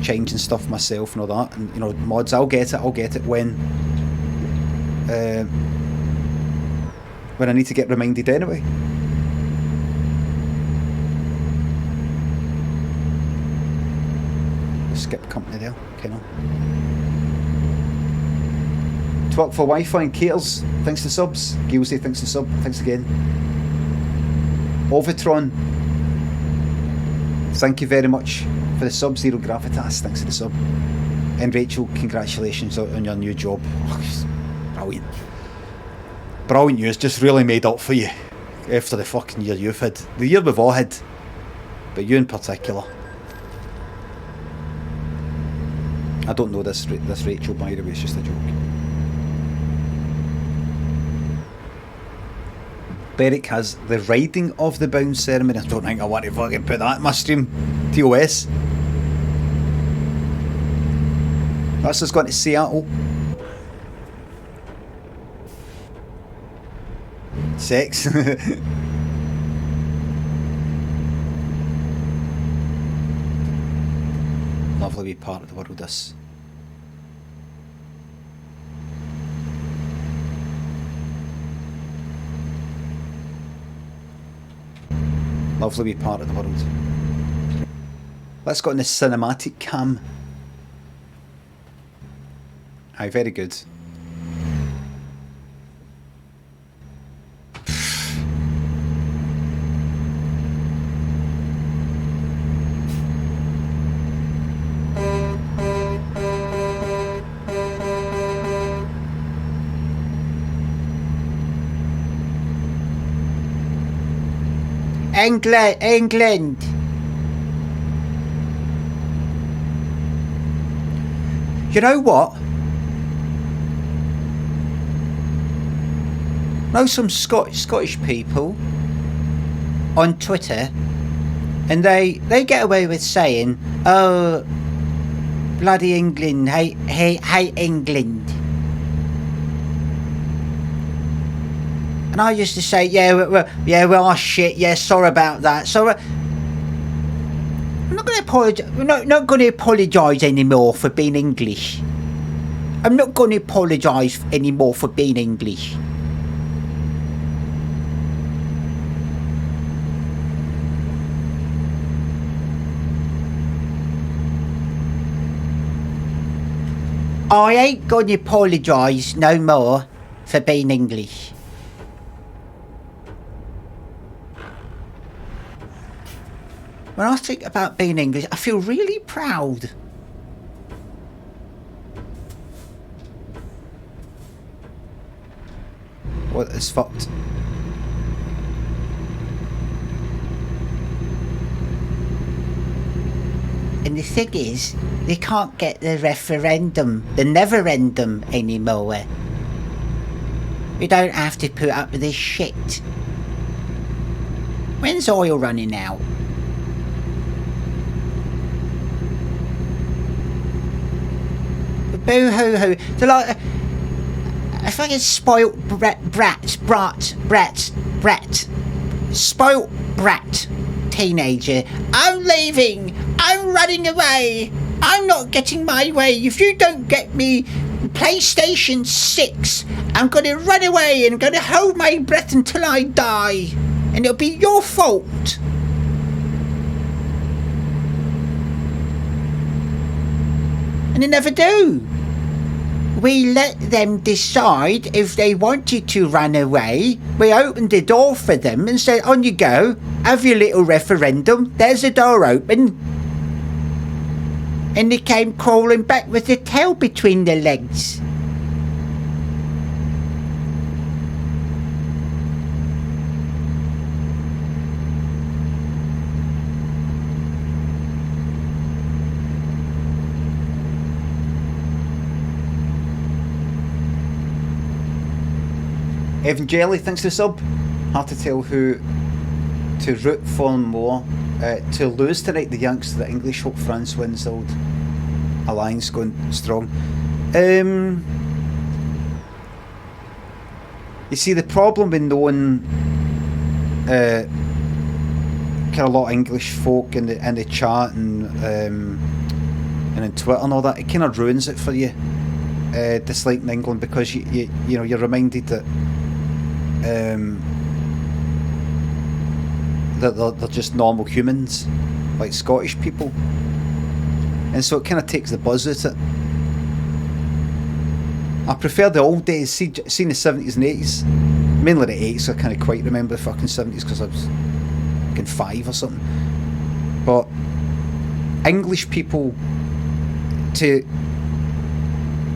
changing stuff myself and all that. And, you know, mods, I'll get it when I need to get reminded anyway. Skip company there, kind of. Twerk for Wi-Fi and Caters, thanks to subs. Gilsey, thanks to sub, thanks again. Ovitron, thank you very much for the sub. Zero Gravitas, thanks to the sub. And Rachel, congratulations on your new job. Oh, brilliant. Brilliant news, just really made up for you after the fucking year you've had. The year we've all had, but you in particular. I don't know this Rachel, by the way, it's just a joke. Beric has the riding of the bounce ceremony. I don't think I want to fucking put that in my stream. TOS. That's just going to Seattle. Sex. Lovely wee part of the world, this. Lovely wee part of the world. Let's go on the cinematic cam. Aye, very good.
England.
You know what? Know some Scottish people on Twitter, and they get away with saying, "Oh, bloody England, hate England." And I used to say, "Yeah, we are shit. Yeah, sorry about that. So I'm not going to apologise. We're not going to apologise anymore for being English. I'm not going to apologise anymore for being English." I ain't going to apologise no more for being English. When I think about being English, I feel really proud. What is fucked? And the thing is, they can't get the referendum, the never-endum anymore. We don't have to put up with this shit. When's oil running out? Boo-hoo-hoo. They're like a fucking spoilt brat. Spoilt brat teenager. I'm leaving. I'm running away. I'm not getting my way. If you don't get me PlayStation 6, I'm going to run away and I'm going to hold my breath until I die. And it'll be your fault. And they never do. We let them decide if they wanted to run away. We opened the door for them and said, on you go, have your little referendum. There's the door open. And they came crawling back with their tail between their legs. Evan Jelly, thanks for the sub. Hard to tell who to root for more. To lose tonight, the Yanks to the English. Hope France wins. Old alliance going strong. You see, the problem with knowing kind of a lot of English folk in the chat and in Twitter and all that, it kind of ruins it for you. Disliking England, because you know you're reminded that that they're just normal humans like Scottish people, and so it kind of takes the buzz out of it. I prefer the old days, seen the 70s and 80s, mainly the 80s. I can't quite remember the fucking 70s because I was fucking 5 or something. But English people, to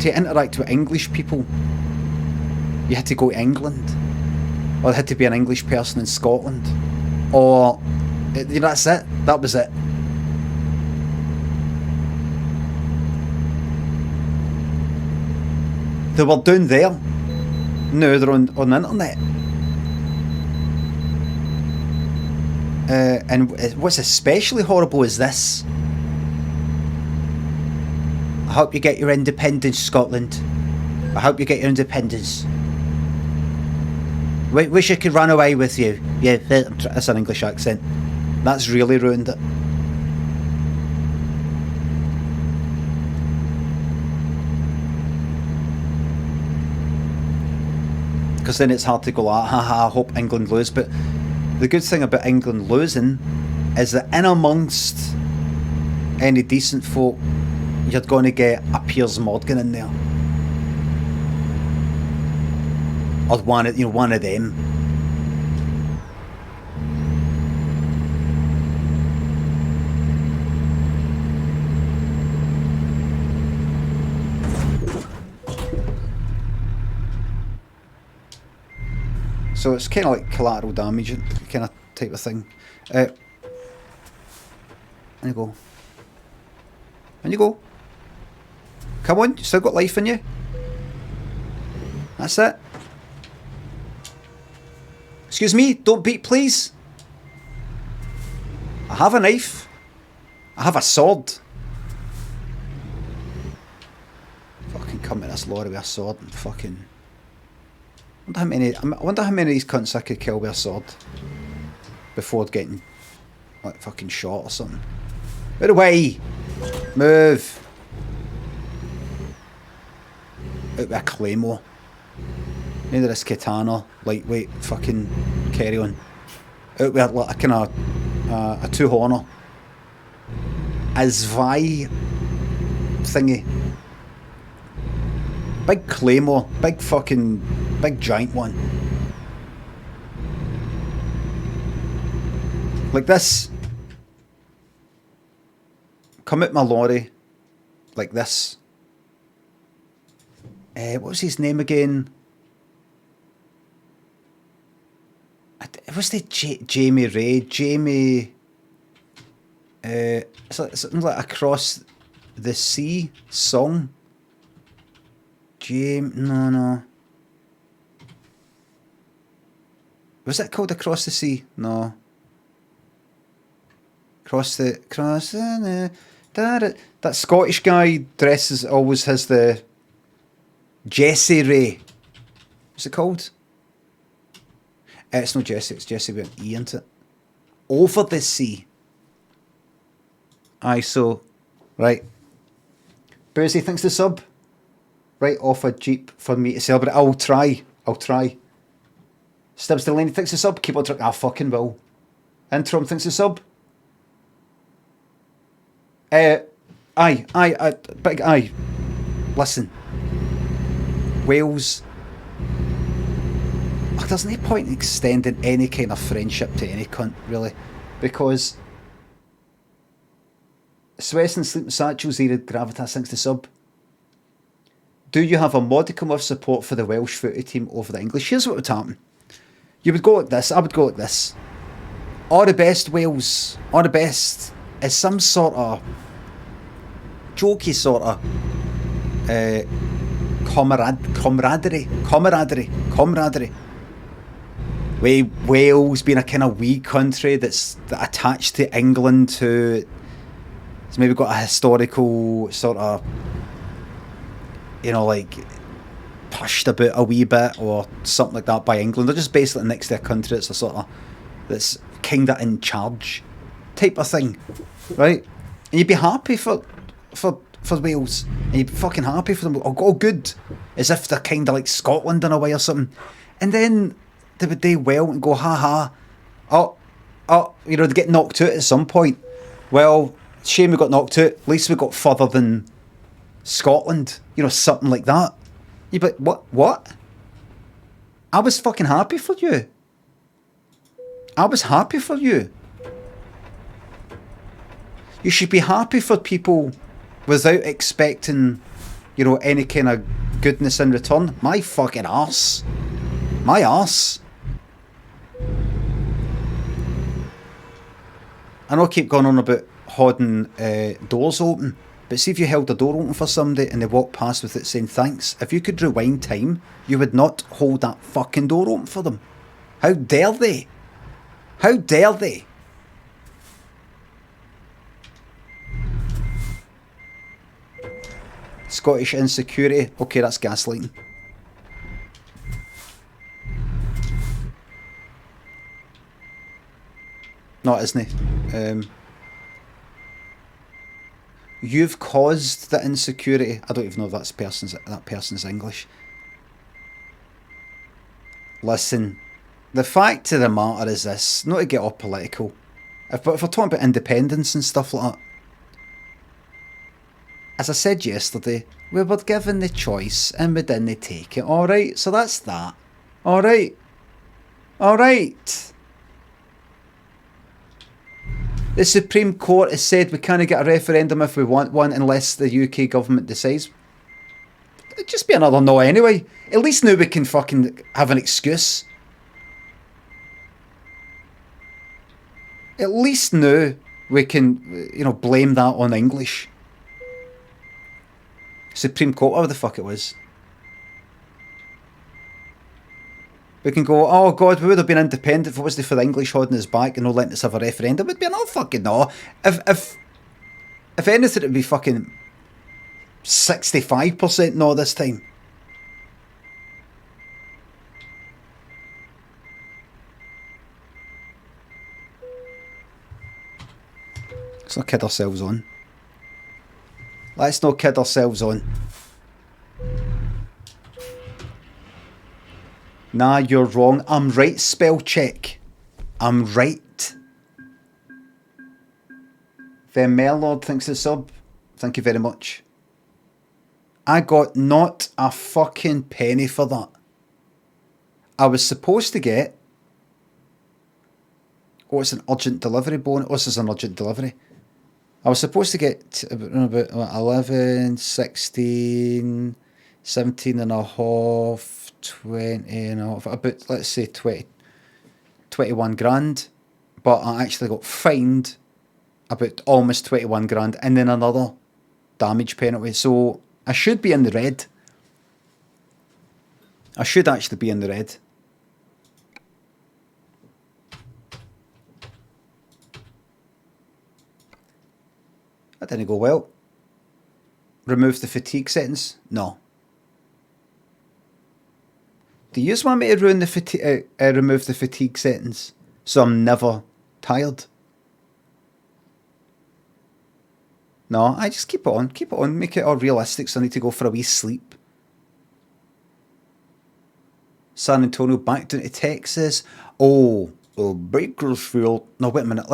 interact with English people, you had to go to England, or there had to be an English person in Scotland, or you know, that's it. That was it. They were down there. Now they're on the internet. And what's especially horrible is this. I hope you get your independence, Scotland. I hope you get your independence. Wish I could run away with you. Yeah, that's an English accent. That's really ruined it. Because then it's hard to go like, haha, I hope England lose. But the good thing about England losing is that in amongst any decent folk, you're going to get a Piers Morgan in there, or one of them. So it's kind of like collateral damage, kind of type of thing. There you go. And you go. Come on, you still got life in you. That's it. Excuse me, don't beat, please. I have a knife. I have a sword. Fucking come at this lorry with a sword and fucking... I wonder how many of these cunts I could kill with a sword before getting like fucking shot or something. Out of the way! Move! Out with a claymore. Neither this katana, lightweight, fucking carry on. Out with a kind of a two-horner. A Zwei thingy. Big claymore, big giant one. Like this. Come at my lorry. Like this. What was his name again? It was the Jamie Ray. Jamie... something like Across the Sea song. No. Was that called Across the Sea? No. That Scottish guy dresses, always has the... Jesse Ray. What's it called? It's not Jesse, it's Jesse with an E, isn't it? Over the Sea. Aye, so... Right. Boozy thinks the sub. Right off a Jeep for me to celebrate. I'll try. Stibbs Delaney thinks the sub. Keep on truck. I fucking will. Introm thinks the sub. Big aye. Listen. Wales. There's no point in extending any kind of friendship to any cunt, really. Because Sweston Sleeping Satchels here at Gravitas thinks the sub. Do you have a modicum of support for the Welsh footy team over the English? Here's what would happen. You would go like this. I would go like this. All the best, Wales. All the best. Is some sort of jokey sort of camaraderie. With Wales being a kind of wee country that's attached to England, who it's maybe got a historical sort of, like pushed about a wee bit or something like that by England. They're just basically next to a country that's a sort of, that's kind of in charge type of thing, right? And you'd be happy for Wales, and you'd be fucking happy for them. Oh, good, as if they're kind of like Scotland in a way or something. And then they would do well and go, they get knocked out at some point. Well, shame we got knocked out. At least we got further than Scotland, something like that. You'd be like, what? I was fucking happy for you. You should be happy for people without expecting, any kind of goodness in return. My fucking arse. My arse. I know I keep going on about holding doors open, but see if you held a door open for somebody and they walked past with it saying thanks, if you could rewind time, you would not hold that fucking door open for them. How dare they? How dare they? Scottish insecurity. Okay, that's gaslighting. No, it isn't. You've caused the insecurity. I don't even know if that person's English. Listen, the fact of the matter is this, not to get all political, but if we're talking about independence and stuff like that, as I said yesterday, we were given the choice and we didn't take it. Alright, so that's that. Alright. Alright. The Supreme Court has said we can't get a referendum if we want one unless the UK government decides. It'd just be another no anyway. At least now we can fucking have an excuse. At least now we can, you know, blame that on English. Supreme Court, whatever the fuck it was. We can go, oh God, we would have been independent if it wasn't for the English holding us back and not letting us have a referendum. It'd be another fucking no. If anything, it'd be fucking 65% no this time. Let's not kid ourselves on. Let's not kid ourselves on. Nah, you're wrong. I'm right, spell check. I'm right. Then Mellord thinks the sub. Thank you very much. I got not a fucking penny for that. I was supposed to get... Oh, it's an urgent delivery bonus. Oh, this is an urgent delivery. I was supposed to get about 11, 16, 17 and a half, 20 and a half, about, let's say 21 grand. But I actually got fined about almost 21 grand and then another damage penalty. So I should be in the red. I should actually be in the red. That didn't go well. Remove the fatigue settings? No. Do you just want me to ruin the remove the fatigue settings so I'm never tired? No, I just keep it on. Keep it on. Make it all realistic so I need to go for a wee sleep. San Antonio back down to Texas. Oh, Bakersfield. No, wait a minute.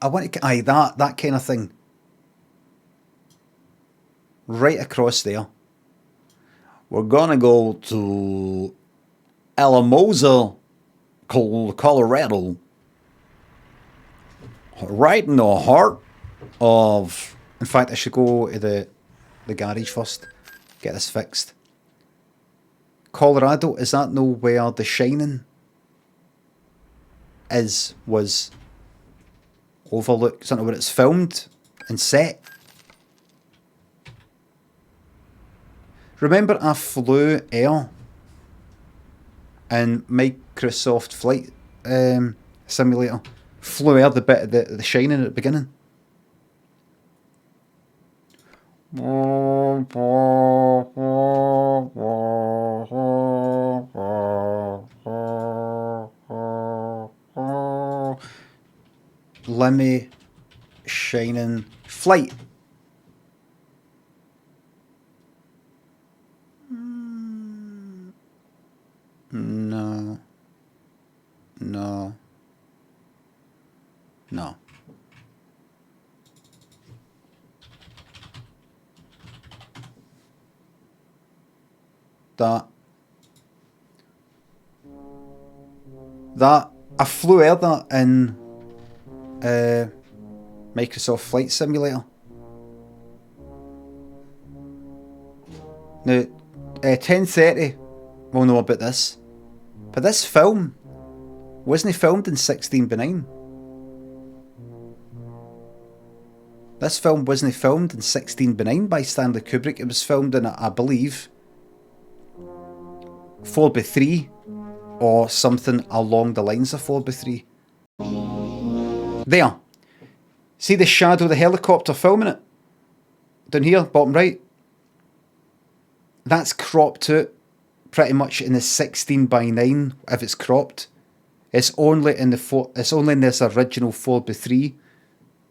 I want to... Aye, that kind of thing. Right across there. We're gonna go to Alamosa, Colorado. Right in the heart of... In fact, I should go to the garage first. Get this fixed. Colorado, is that no where The Shining was overlooked? Is that where it's filmed and set? Remember I flew air in Microsoft Flight Simulator? Flew air the bit of the Shining at the beginning. Limmy Shining Flight. No. That I flew air that in Microsoft Flight Simulator. Now, 10:30 we'll know about this. But this film wasn't filmed in 16:9. This film wasn't filmed in 16:9 by Stanley Kubrick. It was filmed in, I believe, 4:3 or something along the lines of 4:3. There. See the shadow of the helicopter filming it? Down here, bottom right. That's cropped out pretty much in the 16:9 if it's cropped. It's only in this original 4:3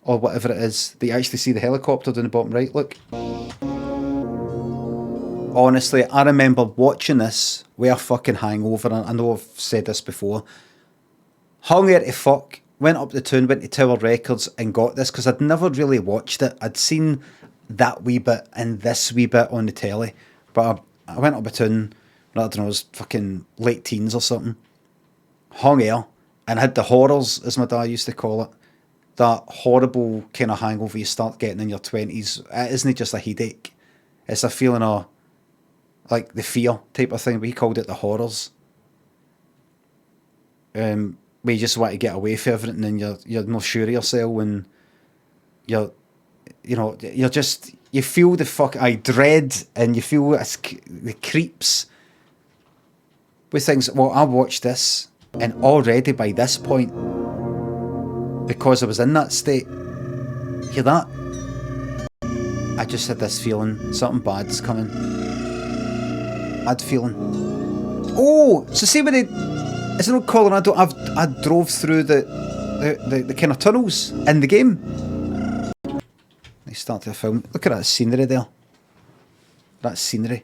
or whatever it is that you actually see the helicopter down the bottom right. Look. Honestly, I remember watching this with a fucking hangover. I know I've said this before. Hung out to fuck, went up to town, went to Tower Records and got this because I'd never really watched it. I'd seen that wee bit and this wee bit on the telly. But I went up a town, I don't know, I was fucking late teens or something, hung air, and had the horrors, as my dad used to call it. That horrible kind of hangover you start getting in your 20s. It isn't just a headache. It's a feeling of, like, the fear type of thing. But he called it the horrors. Where you just want to get away from everything and you're not sure of yourself and you're just, you feel the dread and you feel the creeps with things. Well, I watched this and already by this point, because I was in that state, hear that? I just had this feeling, something bad's coming. Bad feeling. Oh, so see when is it not Colorado? I drove through the kind of tunnels in the game. They started to film. Look at that scenery there. That scenery.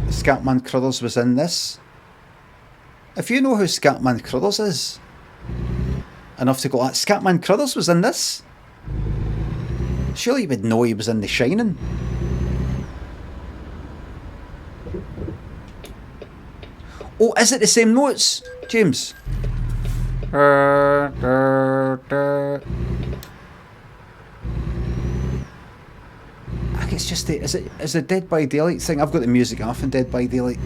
Scatman Crothers was in this. If you know who Scatman Crothers is, enough to go, Scatman Crothers was in this. Surely you would know he was in The Shining. Oh, is it the same notes, James? I think it's just is the Dead by Daylight thing? I've got the music off in Dead by Daylight.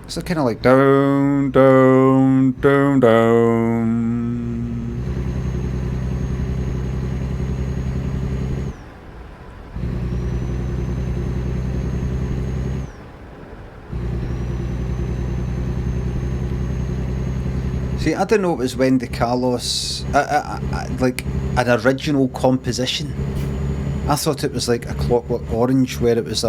It's kind of like down, down, down, down. See, I don't know if it was Wendy Carlos, like an original composition. I thought it was like A Clockwork Orange, where it was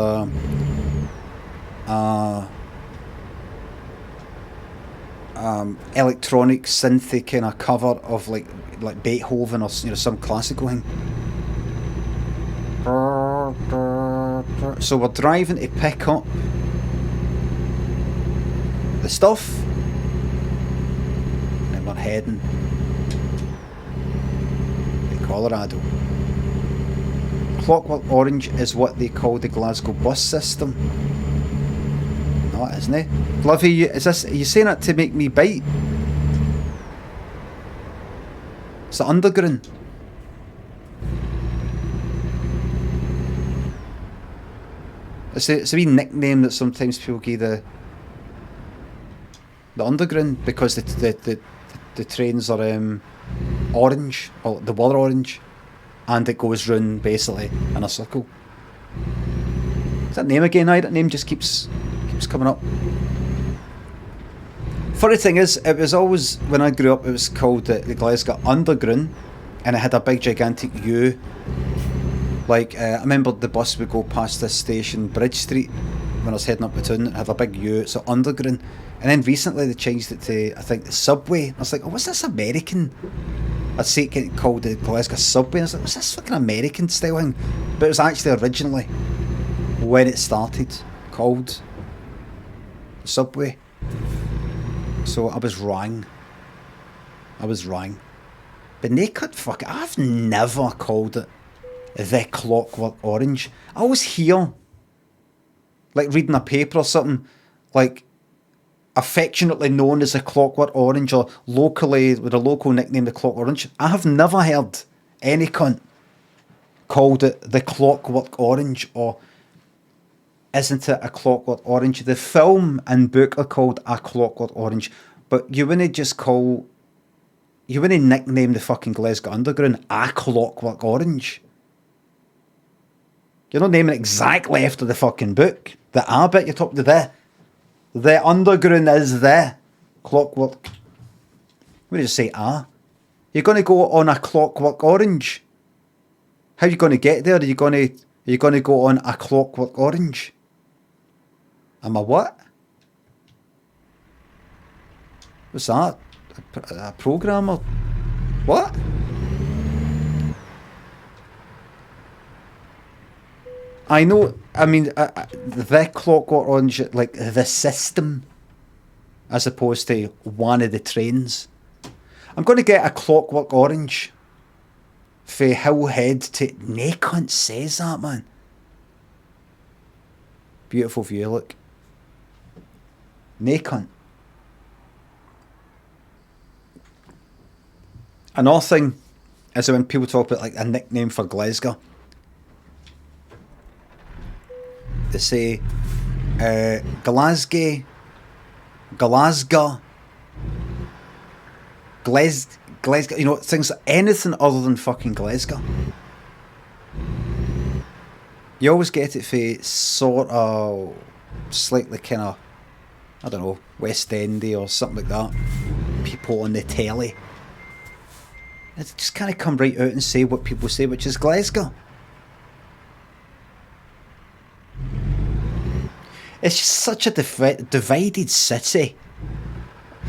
electronic synthy kind of cover of like Beethoven or some classical thing. So we're driving to pick up the stuff. We're heading to Colorado. Clockwork Orange is what they call the Glasgow bus system. No, it isn't it? Fluffy, are you saying that to make me bite? It's the Underground. It's a wee nickname that sometimes people give the Underground because the trains are orange, or the were orange, and it goes round basically in a circle. Is that name again? That name just keeps coming up. Funny thing is, it was always, when I grew up, it was called the Glasgow Underground, and it had a big gigantic U. Like, I remember the bus would go past this station, Bridge Street, when I was heading up the town. It had a big U, so Underground. And then recently they changed it to, I think, the Subway. I was like, oh, what's this American? I'd see it getting called the Glasgow Subway. I was like, what's this fucking American style thing? But it was actually originally, when it started, called Subway. So I was wrong. But naked, fuck it, I've never called it the Clockwork Orange. I always hear, like reading a paper or something, like affectionately known as the Clockwork Orange, or locally with a local nickname the Clockwork Orange. I have never heard any cunt called it the Clockwork Orange, or isn't it a Clockwork Orange? The film and book are called A Clockwork Orange, but you wouldn't nickname the fucking Glasgow Underground A Clockwork Orange. You're not naming it exactly after the fucking book. The A bit, you're talking to the Underground is the Clockwork. What did you say, A? You're going to go on A Clockwork Orange. How are you going to get there? Are you going to go on A Clockwork Orange? Am I what? What's that? A programmer? What? I know, I mean, the Clockwork Orange, like the system, as opposed to one of the trains. I'm going to get a Clockwork Orange for Hill Head to... Nae cunt says that, man. Beautiful view, look. Nae cunt. Another thing is when people talk about like a nickname for Glasgow, they say Glasgow, you know, things, anything other than fucking Glasgow. You always get it for sort of slightly kind of, I don't know, West Endy or something like that. People on the telly. They just kind of come right out and say what people say, which is Glasgow. It's just such a divided city.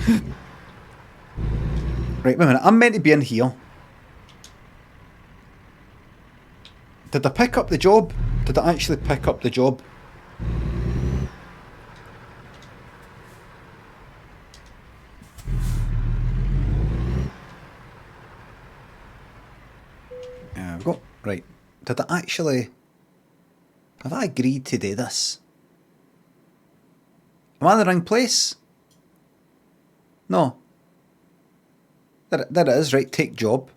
Right, wait a minute. I'm meant to be in here. Did I pick up the job? Did I actually pick up the job? There we go. Right. Did I actually... Have I agreed to do this? Am I in the wrong place? No. There it is. Right, take job.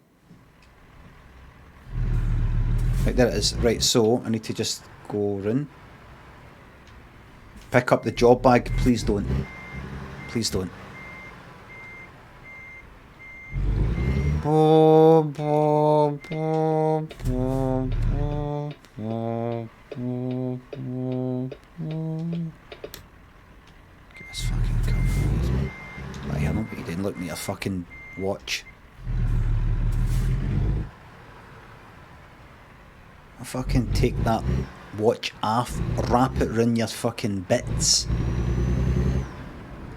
Right, there it is. Right, so I need to just go in. Pick up the job bag. Please don't. Please don't. Get this fucking cunt. Right, I know what you did. Look at your fucking watch. I'll fucking take that watch off, wrap it around your fucking bits.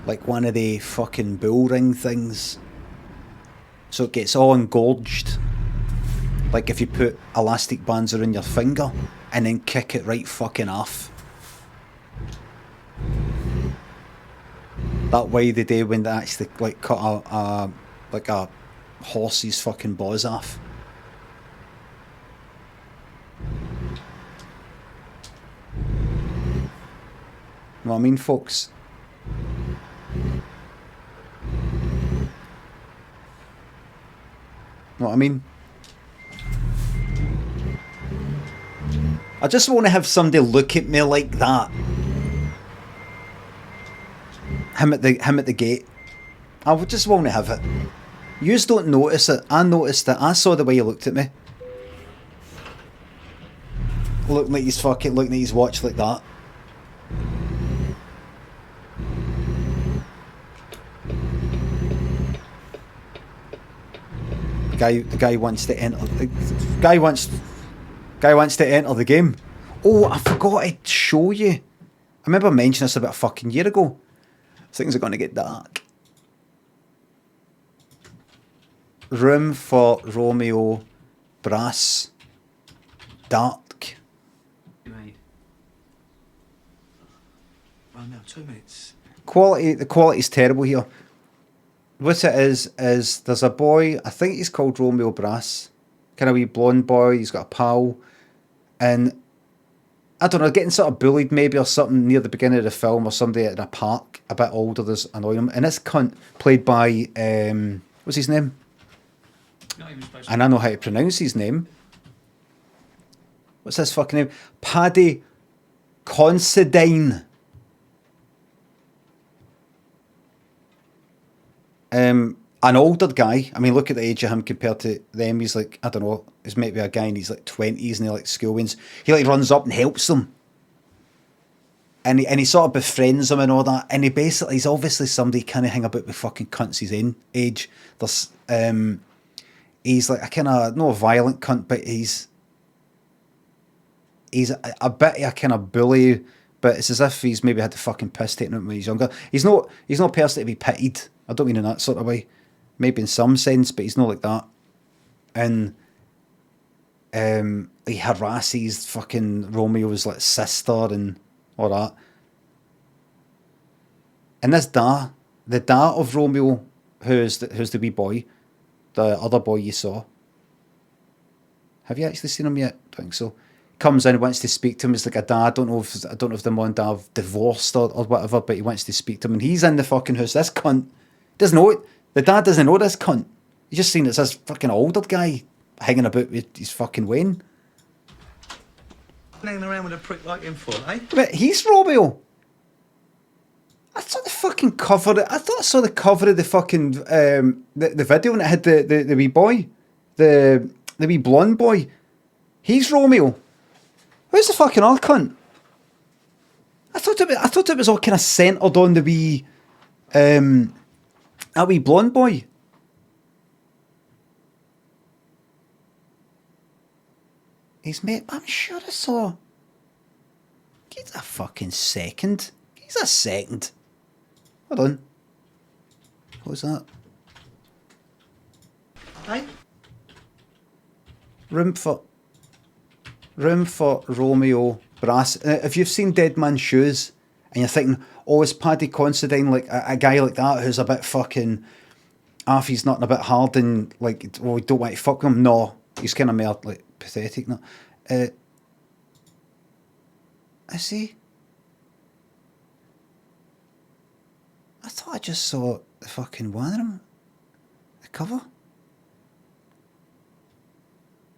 Like one of the fucking bull ring things. So it gets all engorged. Like if you put elastic bands around your finger and then kick it right fucking off. That way they do when they actually like cut a horse's fucking balls off. Know what I mean, folks? Know what I mean? I just want to have somebody look at me like that. Him at the gate. I would just want to have it. Yous don't notice it. I noticed it. I saw the way he looked at me. Looking at his watch like that. The guy wants to enter. The guy wants to enter the game. Oh, I forgot to show you. I remember mentioning this about a fucking year ago. Things are going to get dark. Room for Romeo Brass. Dark.
Right. Well, no, 2 minutes.
The quality's terrible here. What it is there's a boy, I think he's called Romeo Brass, kind of wee blonde boy, he's got a pal, and I don't know, getting sort of bullied maybe or something near the beginning of the film, or somebody in a park a bit older that's annoying him, and this cunt played by what's his name?
Not even supposed
And I know how to pronounce his name. What's his fucking name? Paddy Considine. An older guy. I mean, look at the age of him compared to them. He's like, I don't know, he's maybe a guy in his like 20s and he like school wins. He like runs up and helps them. And he sort of befriends them and all that. And he's obviously somebody kind of hang about with fucking cunts his own age. There's, he's like a kind of, not a violent cunt, but he's a bit of a kind of bully, but it's as if he's maybe had the fucking piss taken out when he's younger. He's not a person to be pitied. I don't mean in that sort of way. Maybe in some sense, but he's not like that. And he harasses fucking Romeo's like sister and all that. And this da the dad of Romeo, who's the wee boy, the other boy you saw. Have you actually seen him yet? I think so. Comes in, wants to speak to him. It's like a dad. I don't know if the mum and dad have divorced or whatever, but he wants to speak to him, and he's in the fucking house. This cunt doesn't know it. The dad doesn't know this cunt. He's just seen it's this fucking older guy hanging about with his fucking Wayne.
Hanging around with a prick like him for, eh?
But he's Romeo. I saw the fucking cover. I thought I saw the cover of the fucking the video, and it had the wee boy, the wee blonde boy. He's Romeo. Who's the fucking other cunt? I thought it was all kind of centered on the wee that wee blonde boy. He's mate. I'm sure I saw. Give a fucking second. Give a second. Hold on. What was that?
Hey?
Room for Romeo Brass. If you've seen Dead Man's Shoes and you're thinking, oh, is Paddy Considine like a guy like that who's a bit fucking he's not a bit hard and like, oh, we don't want to fuck him? No, he's kind of more like pathetic. No, is he? I thought I just saw the fucking one of them. The cover.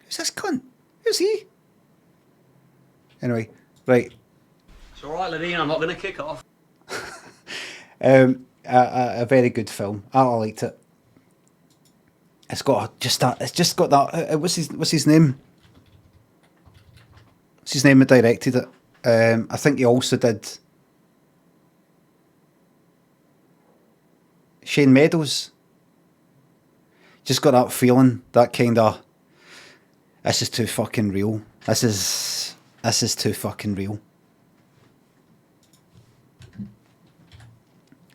Who's this cunt? Who's he? Anyway, right.
It's alright, Liddy, I'm not going to kick off.
A very good film. I liked it. It's just got that. What's his name? What's his name that directed it? I think he also did Shane Meadows. Just got that feeling, that kind of, this is too fucking real. This is too fucking real.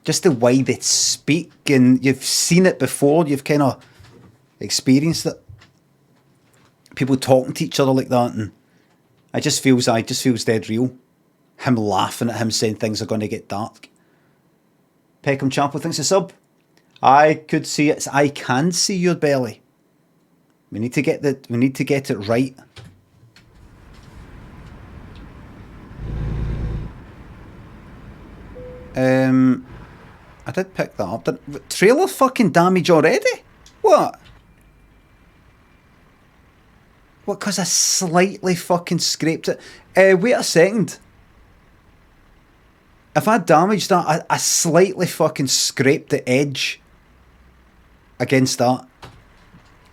Just the way they speak, and you've seen it before, you've kind of experienced it. People talking to each other like that, and it just feels dead real. Him laughing at him saying things are going to get dark. Peckham Chapel thinks a sub. I could see it. I can see your belly. We need to get it right. I did pick that up. Trailer fucking damage already? What? What, because I slightly fucking scraped it? Wait a second. If I damaged that, I slightly fucking scraped the edge against that.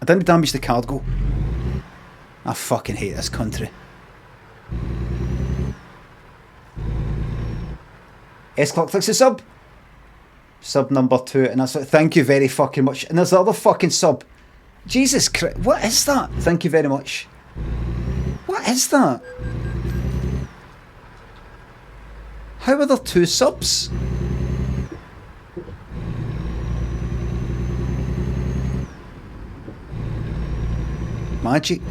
I didn't damage the cargo. I fucking hate this country. S-Clock thinks a sub. Sub number 2, and that's it. Thank you very fucking much. And there's the other fucking sub. Jesus Christ, what is that? Thank you very much. What is that? How are there 2 subs? Magic.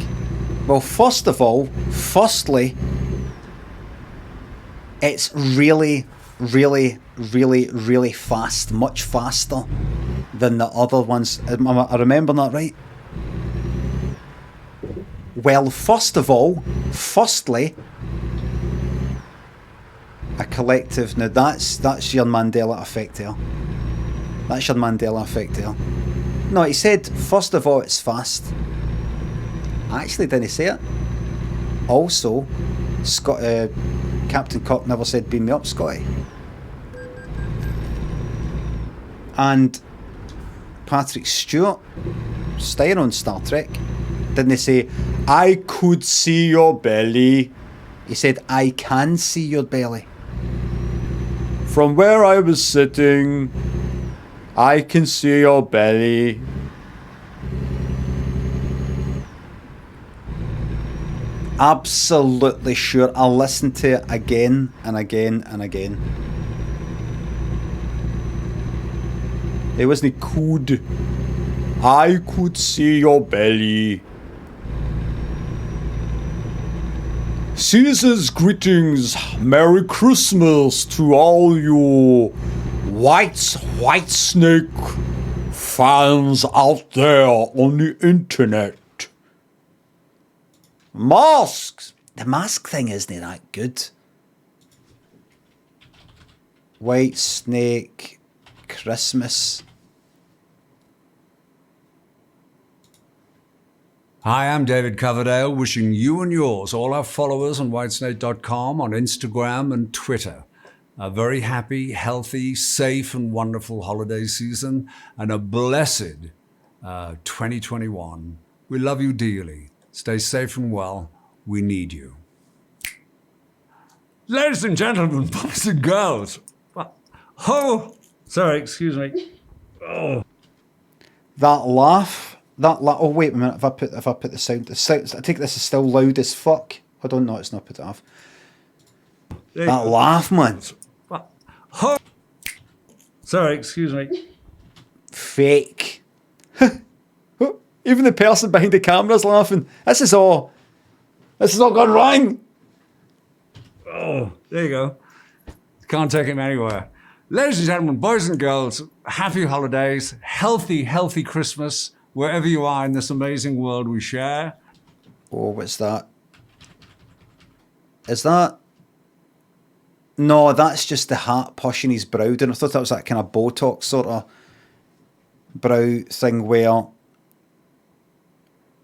Well, firstly, it's really fast, much faster than the other ones. I remember that right? Well, firstly, a collective. Now that's your Mandela effect there. That's your Mandela effect there. No, he said, first of all, it's fast. I actually didn't say it. Also, Captain Cock never said beam me up, Scotty. And Patrick Stewart, staying on Star Trek, didn't he say, I could see your belly? He said, I can see your belly. From where I was sitting, I can see your belly. Absolutely sure. I'll listen to it again and again and again. It wasn't could. I could see your belly. Caesar's greetings. Merry Christmas to all you
White Snake fans out there on the internet.
Masks! The mask thing isn't that good. White Snake Christmas.
Hi, I'm David Coverdale, wishing you and yours, all our followers on whitesnake.com, on Instagram and Twitter, a very happy, healthy, safe and wonderful holiday season and a blessed 2021. We love you dearly. Stay safe and well. We need you. Ladies and gentlemen, boys and girls. Oh, sorry, excuse me. Oh.
That laugh. Oh wait a minute. If I put the sound, I think this is still loud as fuck. I don't know. It's not put it off. That laugh, man.
Oh. Sorry, excuse me.
Fake. Even the person behind the camera's laughing. This is all gone wrong.
Oh, there you go. Can't take him anywhere. Ladies and gentlemen, boys and girls, happy holidays, healthy Christmas, wherever you are in this amazing world we share.
Oh, what's that? Is that? No, that's just the hat pushing his brow down. I thought that was that kind of Botox sort of brow thing where,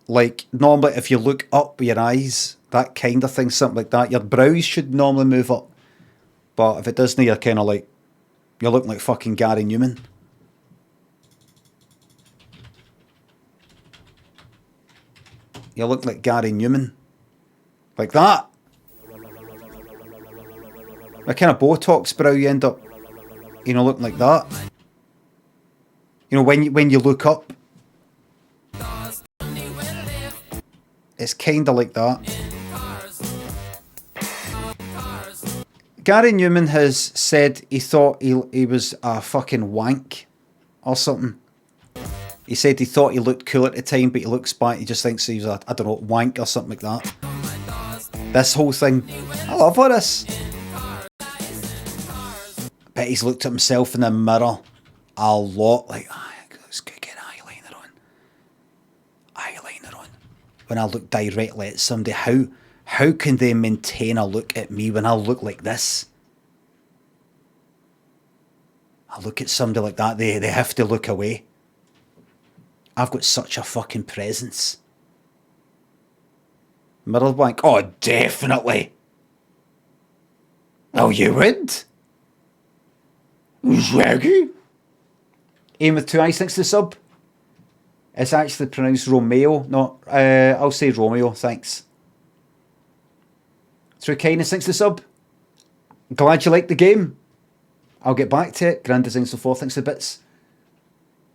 like, normally if you look up with your eyes, that kind of thing, something like that, your brows should normally move up. But if it doesn't, you're kind of like, you're looking like fucking Gary Newman. You look like Gary Newman. Like that. A kind of Botox brow, you end up, looking like that. When you look up. It's kind of like that. Gary Newman has said he thought he was a fucking wank or something. He said he thought he looked cool at the time, but he looks back, he just thinks he was a, I don't know, wank or something like that. This whole thing, I love all this. Bet he's looked at himself in the mirror a lot, like, let's get eyeliner on. When I look directly at somebody, how can they maintain a look at me when I look like this? I look at somebody like that, they have to look away. I've got such a fucking presence. Mirror wank? Oh, definitely. Oh, you would? Shaggy? Aim with two eyes, thanks to the sub. It's actually pronounced Romeo. No, I'll say Romeo, thanks. Through kindness, thanks to the sub. Glad you liked the game. I'll get back to it. Grand Design so forth, thanks to the bits.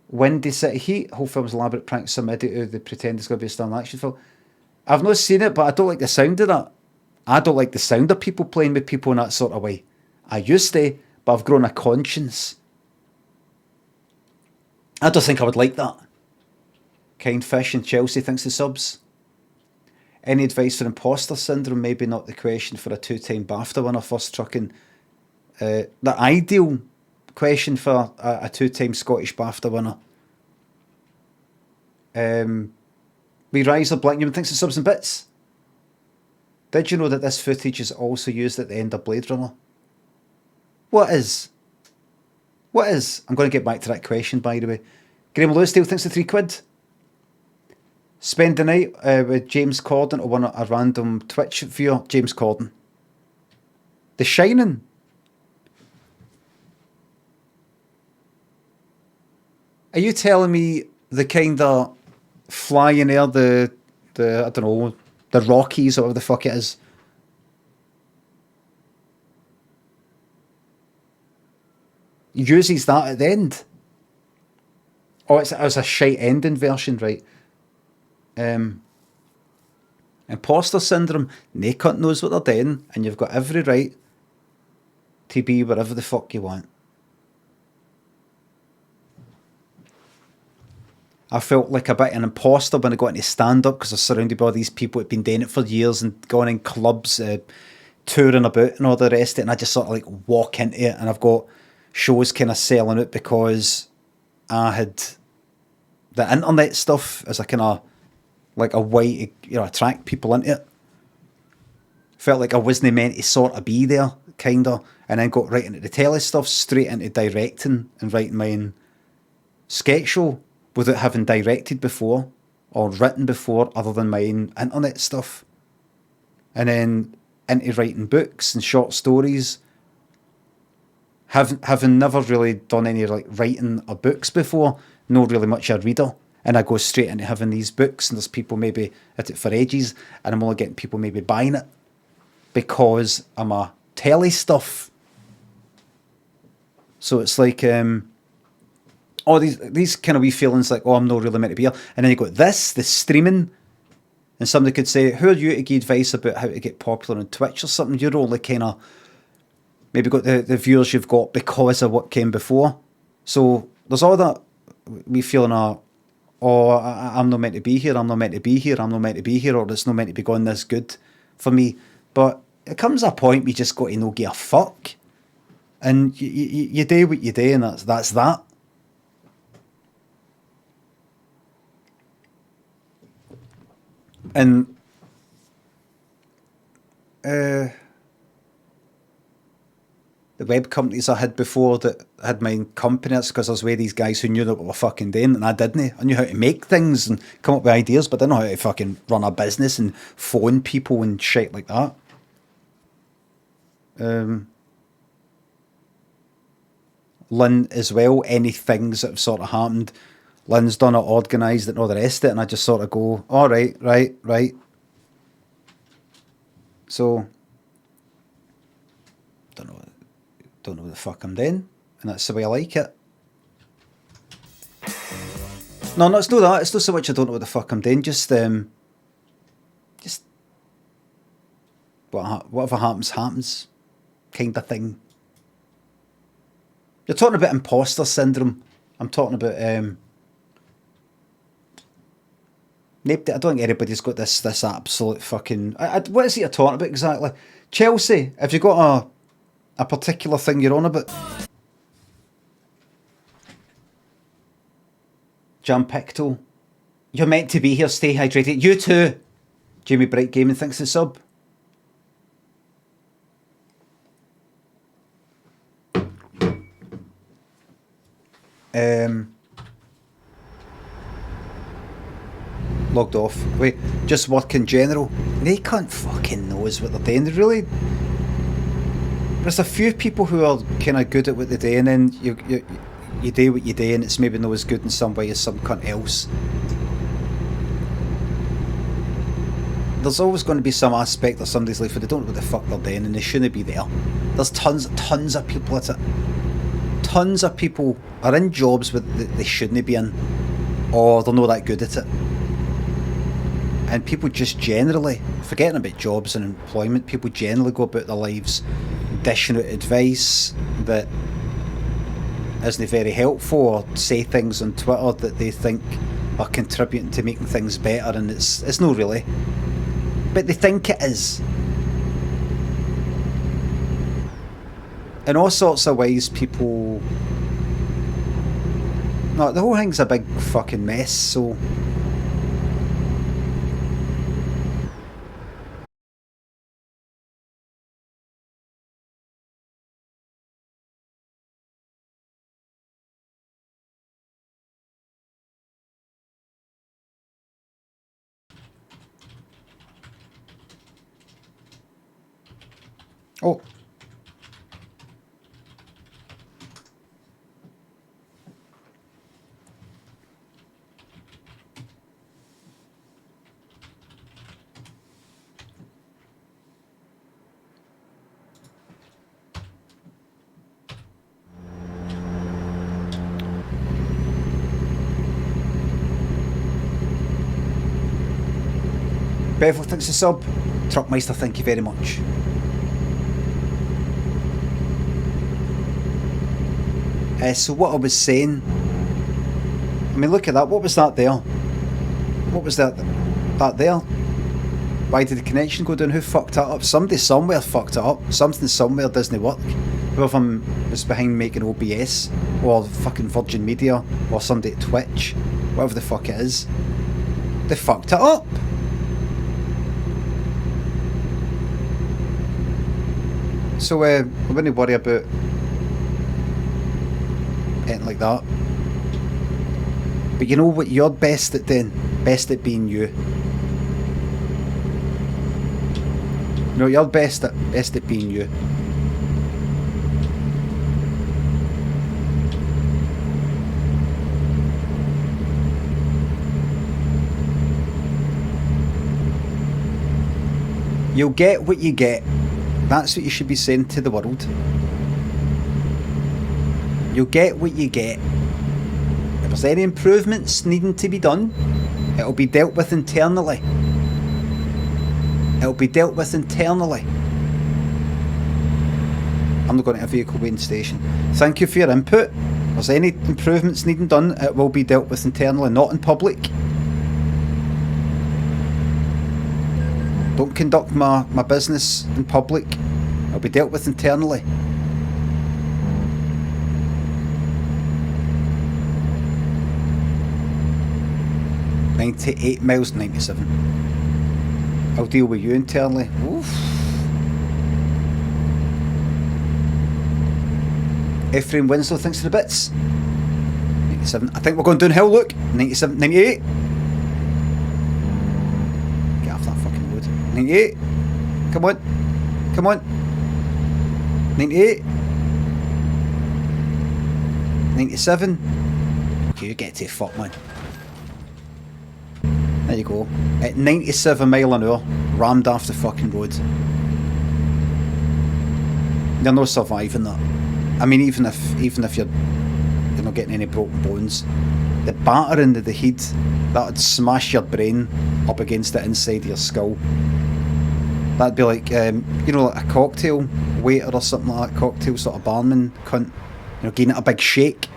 Windy City Heat. Whole film's elaborate prank. Some idiot who they pretend it's going to be a stern action film. I've not seen it, but I don't like the sound of that. I don't like the sound of people playing with people in that sort of way. I used to, but I've grown a conscience. I don't think I would like that. Kind Fish in Chelsea thinks the subs. Any advice for imposter syndrome? Maybe not the question for a two-time BAFTA winner. First trucking. The ideal question for a two-time Scottish BAFTA winner. We Riser Black Newman thinks the subs and bits. Did you know that this footage is also used at the end of Blade Runner? What is? I'm going to get back to that question, by the way. Graham Lewisdale thinks the £3. Spend the night with James Corden or one a random Twitch viewer. James Corden. The Shining. Are you telling me the kind of flying air, the I don't know, the Rockies or whatever the fuck it is? Uses that at the end. Oh, it's a shite ending version, right? Imposter syndrome. No cunt knows what they're doing, and you've got every right to be wherever the fuck you want. I felt like a bit of an imposter when I got into stand-up because I was surrounded by all these people who'd been doing it for years and going in clubs, touring about and all the rest of it, and I just sort of like walk into it and I've got shows kind of selling out because I had the internet stuff as a kind of like a way to attract people into it. Felt like I wasn't meant to sort of be there, kind of, and then got right into the telly stuff, straight into directing and writing my own sketch show without having directed before or written before other than my own internet stuff. And then into writing books and short stories. Having never really done any like writing or books before, not really much a reader. And I go straight into having these books, and there's people maybe at it for ages, and I'm only getting people maybe buying it because I'm a telly stuff. So it's like all these kind of wee feelings like, oh, I'm not really meant to be here. And then you got the streaming, and somebody could say, who are you to give advice about how to get popular on Twitch or something? You're only kind of maybe got the viewers you've got because of what came before. So there's all that wee feeling of, oh, I'm not meant to be here, I'm not meant to be here, I'm not meant to be here, or it's not meant to be going this good for me. But it comes a point we just got to not give a fuck. And you do what you do, and that's that. And the web companies I had before that had my own company, it's because I was with these guys who knew what they were fucking doing, and I didn't. I knew how to make things and come up with ideas, but I didn't know how to fucking run a business and phone people and shit like that. Lynn as well, any things that have sort of happened, Lynn's done it, organised it and all the rest of it, and I just sort of go, all right. So, don't know what the fuck I'm doing, and that's the way I like it. No, it's not that. It's not so much I don't know what the fuck I'm doing. Just whatever happens, kind of thing. You're talking about imposter syndrome. I'm talking about I don't think anybody's got this absolute fucking. What is it you're talking about exactly? Chelsea, have you got a particular thing you're on about? Jam Picto, you're meant to be here, stay hydrated. You too. Jamie Bright Gaming thinks the sub. Logged off. Wait, just work in general. They can't fucking knows what they're doing. They really. There's a few people who are kind of good at what they do, and then you do what you do, and it's maybe not as good in some way as some cunt else. There's always going to be some aspect of somebody's life where they don't know what the fuck they're doing, and they shouldn't be there. There's tons of people at it. Tons of people are in jobs that they shouldn't be in, or they're not that good at it. And people just generally, forgetting about jobs and employment, people generally go about their lives dishing out advice that isn't very helpful, or say things on Twitter that they think are contributing to making things better, and it's not really. But they think it is. In all sorts of ways, people... No, the whole thing's a big fucking mess, so... Oh. Bevel thanks a sub. Truckmeister, thank you very much. So what I was saying, I mean, look at that. What was that there? What was that there? Why did the connection go down? Who fucked that up? Somebody somewhere fucked it up. Something somewhere doesn't work. whoever was behind making OBS, or fucking Virgin Media, or somebody at Twitch, whatever the fuck it is, they fucked it up. So I wouldn't worry about anything like that. But you know what you're best at doing? Best at being you. You know, you're best at being you. You'll get what you get. That's what you should be saying to the world. You'll get what you get. If there's any improvements needing to be done, it'll be dealt with internally. It'll be dealt with internally. I'm not going to a vehicle weighing station. Thank you for your input. If there's any improvements needing done, it will be dealt with internally, not in public. Don't conduct my business in public. It'll be dealt with internally. $98 miles, 97. I'll deal with you internally. Oof. Ephraim Winslow thinks of the bits. 97. I think we're going downhill, look. 97, 98. Get off that fucking road. 98. Come on. Come on. 98. 97. Okay, you get to fuck, man. There you go. At 97 mile an hour, rammed off the fucking road. You're not surviving that. I mean, even if you're not getting any broken bones, the battering of the head, that would smash your brain up against the inside of your skull. That'd be like, you know, like a cocktail waiter or something like that, cocktail sort of barman cunt, you know, giving it a big shake.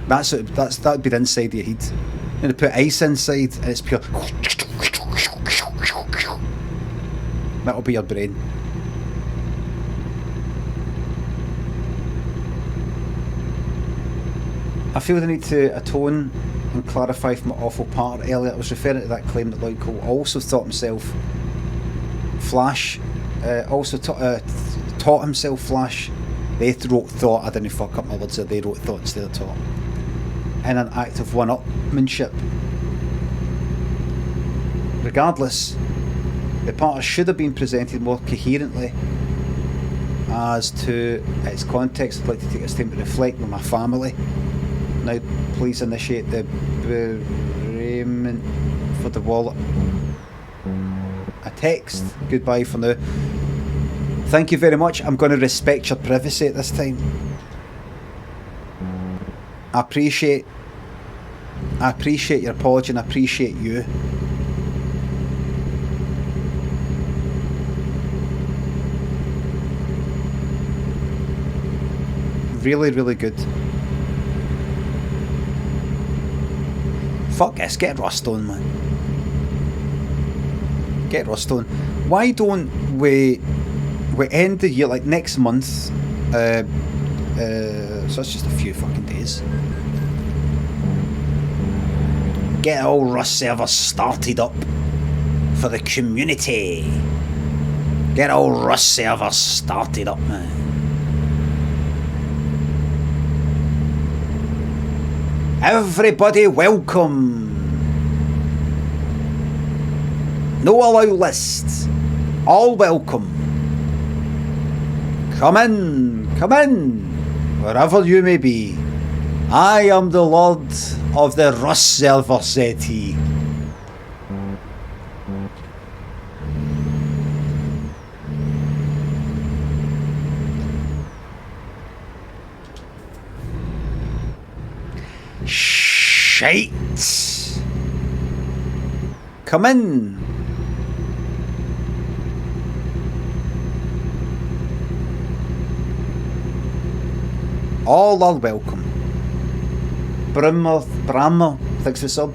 That'd be the inside of your head. You know, put ice inside and it's pure. That'll be your brain. I feel the need to atone and clarify from my awful part earlier. I was referring to that claim that Lloyd Cole also thought himself Flash, taught himself Flash. They wrote thought, I didn't fuck up my words there, they wrote thought instead of taught. In an act of one-upmanship. Regardless, the part should have been presented more coherently as to its context. I'd like to take this time to reflect with my family. Now, please initiate the bereavement for the wallet. A text. Goodbye for now. Thank you very much. I'm going to respect your privacy at this time. I appreciate your apology and I appreciate you. Really, really good. Fuck this, get Rust on, man. Get Rust on. Why don't we end the year, like next month, so it's just a few fucking days. Get all Rust servers started up for the community. Get all Rust servers started up, man. Everybody welcome. No allow list. All welcome. Come in, wherever you may be. I am the Lord of the Rust server, said he. Shite. Come in. All are welcome. Brammer, thanks for the sub.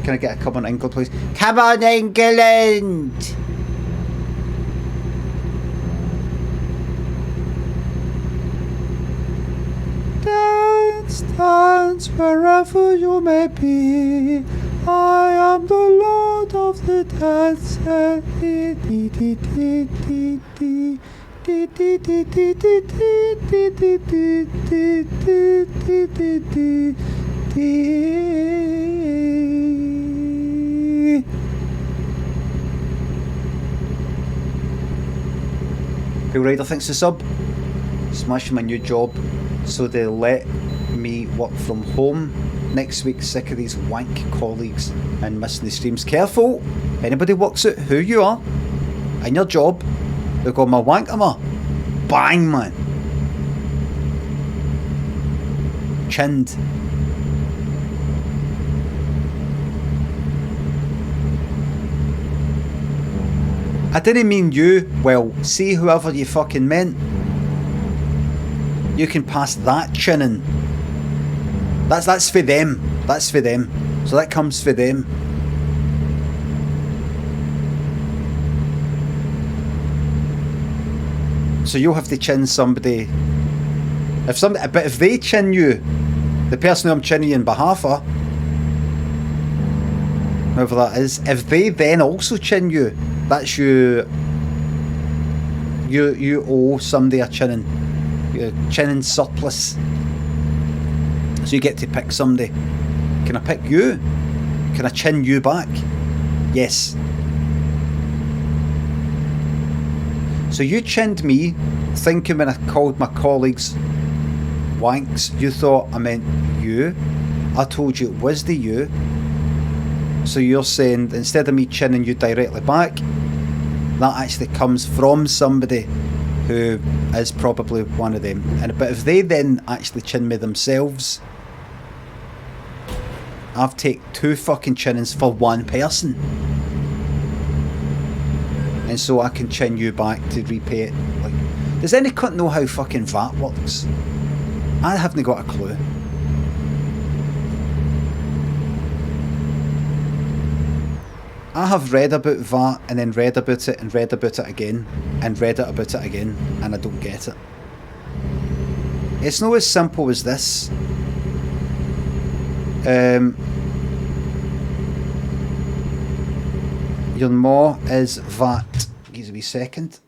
Can I get a come on England, please? Come on, England! hands wherever you may be. I am the Lord of the dance. Bill Ryder thinks the sub. Smashing my new job, so they let me work from home next week. Sick of these wank colleagues and missing the streams. Careful, anybody works out who you are in your job, they've got my wanker. Bang, man. Chinned. I didn't mean you. Well, see whoever you fucking meant. You can pass that chinning. That's for them. That's for them. So that comes for them. So you'll have to chin somebody. But if they chin you, the person who I'm chinning you in behalf of, whoever that is, if they then also chin you, that's you. You owe somebody a chinning. You're chinning surplus. So you get to pick somebody. Can I pick you? Can I chin you back? Yes. So you chinned me, thinking when I called my colleagues wanks, you thought I meant you. I told you it was the you. So you're saying instead of me chinning you directly back, that actually comes from somebody who is probably one of them. But if they then actually chin me themselves, I've taken 2 fucking chinnings for one person. And so I can chin you back to repay it. Like, does any cunt know how fucking VAT works? I haven't got a clue. I have read about VAT and then read about it and read about it again and read it about it again, and I don't get it. It's not as simple as this. Your ma is VAT. Give me a wee second.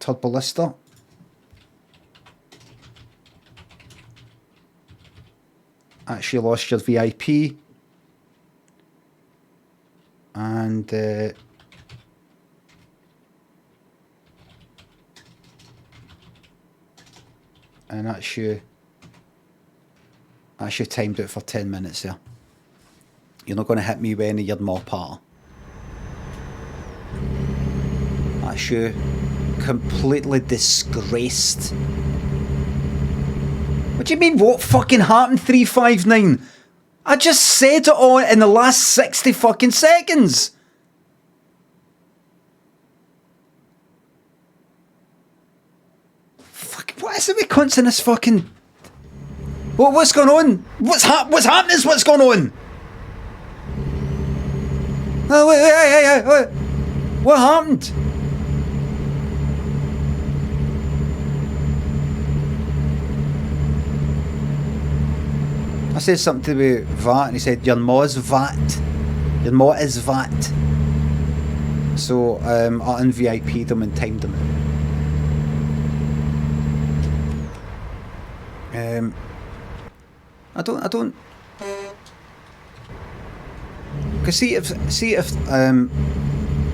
Turbolista. Actually lost your VIP. And that's you. That's you timed out for 10 minutes there. You're not going to hit me with any of your more part. That's you. Completely disgraced. What do you mean, what fucking happened, 359? I just said it all in the last 60 fucking seconds. Fuck, what is it with cunts in this fucking... What's going on? What's happening is what's going on? Oh, wait. What happened? I said something about VAT and he said, your ma's VAT. Your ma is VAT. So I un-VIP'd him and timed him. I don't because see if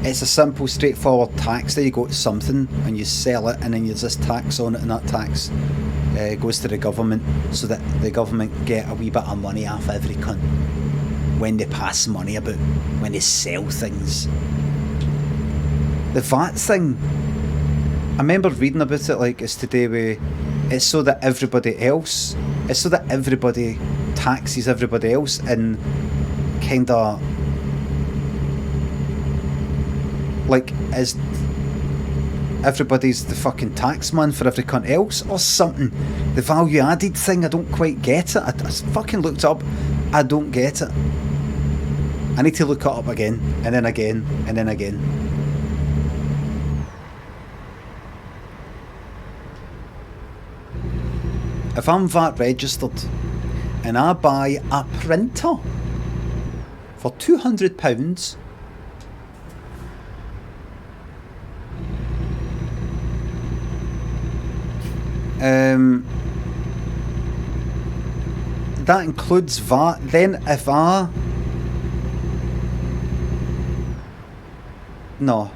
it's a simple straightforward tax, there you go to something and you sell it and then there's this tax on it, and that tax goes to the government so that the government get a wee bit of money off every cunt when they pass money about, when they sell things. The VAT thing, I remember reading about it like it's to do with, it's so that everybody taxes everybody else and kinda like is everybody's the fucking tax man for every cunt else or something. The value added thing, I don't quite get it. I fucking looked up, I don't get it. I need to look it up again and then again and then again. If I'm VAT registered and I buy a printer for £200, that includes VAT. Then if no.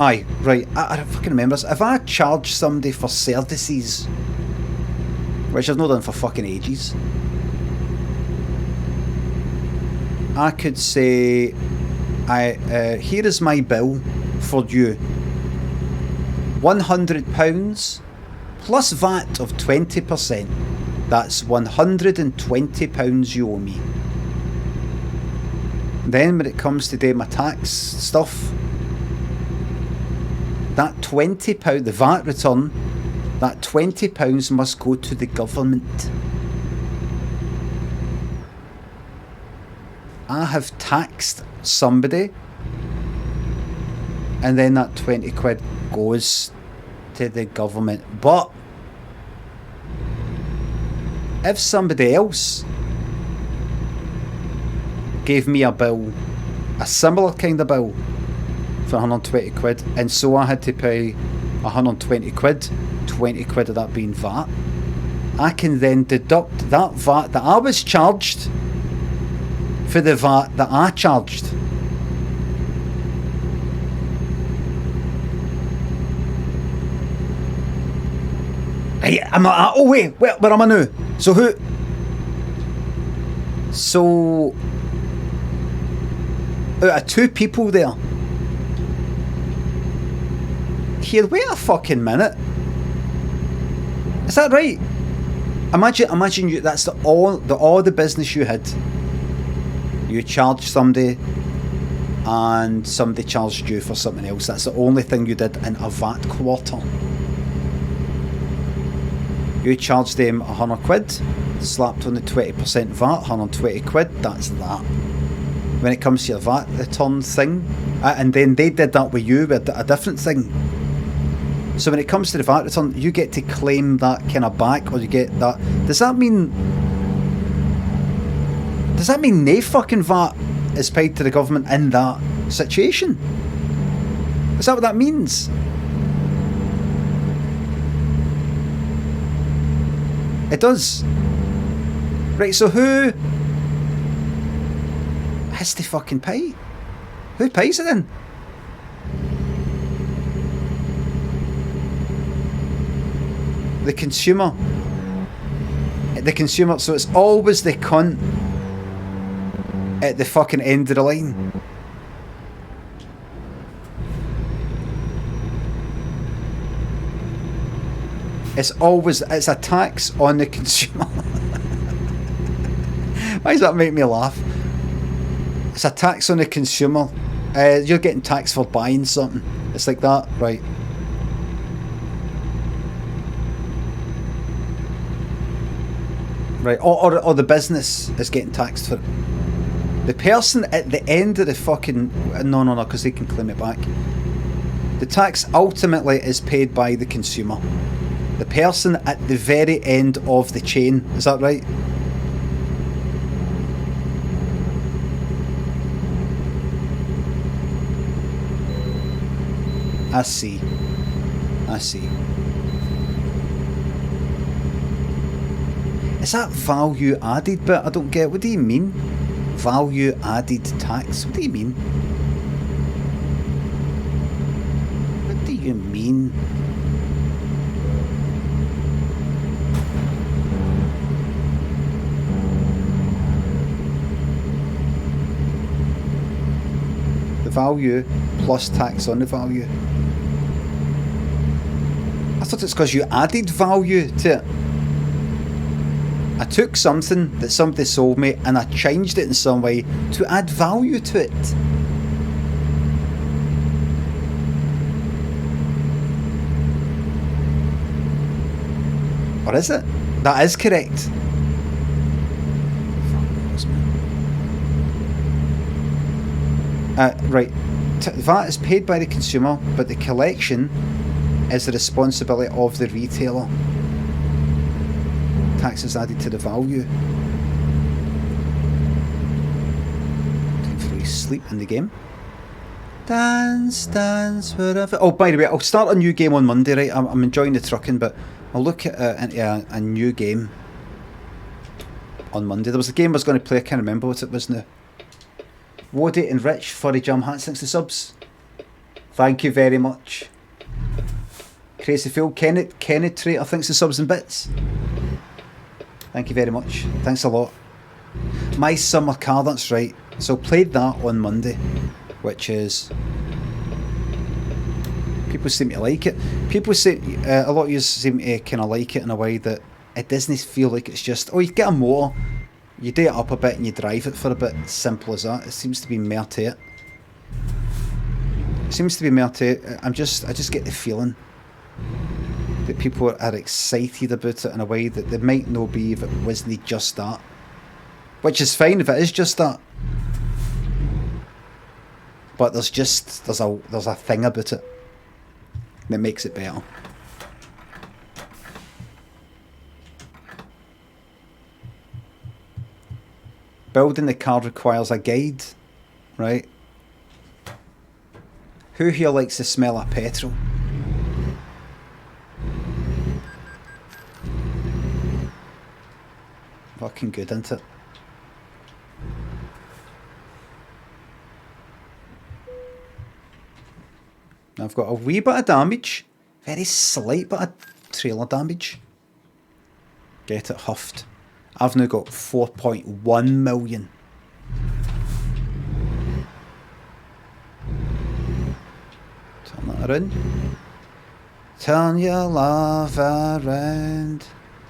Aye, right, I don't fucking remember this. If I charge somebody for services, which I've not done for fucking ages, I could say, here is my bill for you. £100 plus VAT of 20%. That's £120 you owe me. Then when it comes to doing my tax stuff, that £20, the VAT return, that £20 must go to the government. I have taxed somebody, and then that 20 quid goes to the government. But if somebody else gave me a bill, a similar kind of bill, for 120 quid, and so I had to pay 120 quid, 20 quid of that being VAT, I can then deduct that VAT that I was charged for the VAT that I charged. Hey, I'm not. Oh wait, where am I now? So who? So out of two people there. Here, wait a fucking minute. Is that right? Imagine you. That's all the business you had. You charged somebody, and somebody charged you for something else. That's the only thing you did in a VAT quarter. You charged them 100 quid, slapped on the 20% VAT, 120 quid. That's that. When it comes to your VAT return thing, and then they did that with you with a different thing. So when it comes to the VAT return, you get to claim that kind of back, or you get that. Does that mean no fucking VAT is paid to the government in that situation? Is that what that means? It does. Right, so who has to fucking pay? Who pays it then? The consumer. The consumer, so it's always the cunt at the fucking end of the line. It's a tax on the consumer. Why does that make me laugh? It's a tax on the consumer. You're getting taxed for buying something. It's like that, right? Right, or the business is getting taxed for it. The person at the end of the fucking... No, because they can claim it back. The tax ultimately is paid by the consumer. The person at the very end of the chain. Is that right? I see. Is that value added bit? I don't get. What do you mean? Value added tax? What do you mean? What do you mean? The value plus tax on the value. I thought it's because you added value to it. I took something that somebody sold me and I changed it in some way to add value to it. Or is it? That is correct. Right. VAT is paid by the consumer, but the collection is the responsibility of the retailer. Taxes added to the value. Time for a sleep in the game. Dance, dance, wherever. Oh, by the way, I'll start a new game on Monday, right? I'm enjoying the trucking, but I'll look at into a new game on Monday. There was a game I was going to play, I can't remember what it was now. Wody and Rich, Furry Jam Hat, thanks to subs. Thank you very much. Crazy Phil, Kenneth Trader, thanks to subs and bits. Thank you very much. Thanks a lot. My Summer Car, that's right. So played that on Monday, which is... People seem to like it. People say, a lot of you seem to kind of like it in a way that it doesn't feel like it's just, oh, you get a motor, you do it up a bit and you drive it for a bit. Simple as that. It seems to be more to it. It seems to be more to it. I just get the feeling that people are excited about it in a way that they might not be if it wasn't just that. Which is fine if it is just that. But there's a thing about it that makes it better. Building the car requires a guide, right? Who here likes the smell of petrol? Fucking good, isn't it? I've got a wee bit of damage. Very slight bit of trailer damage. Get it huffed. I've now got 4.1 million. Turn that around. Turn your love around.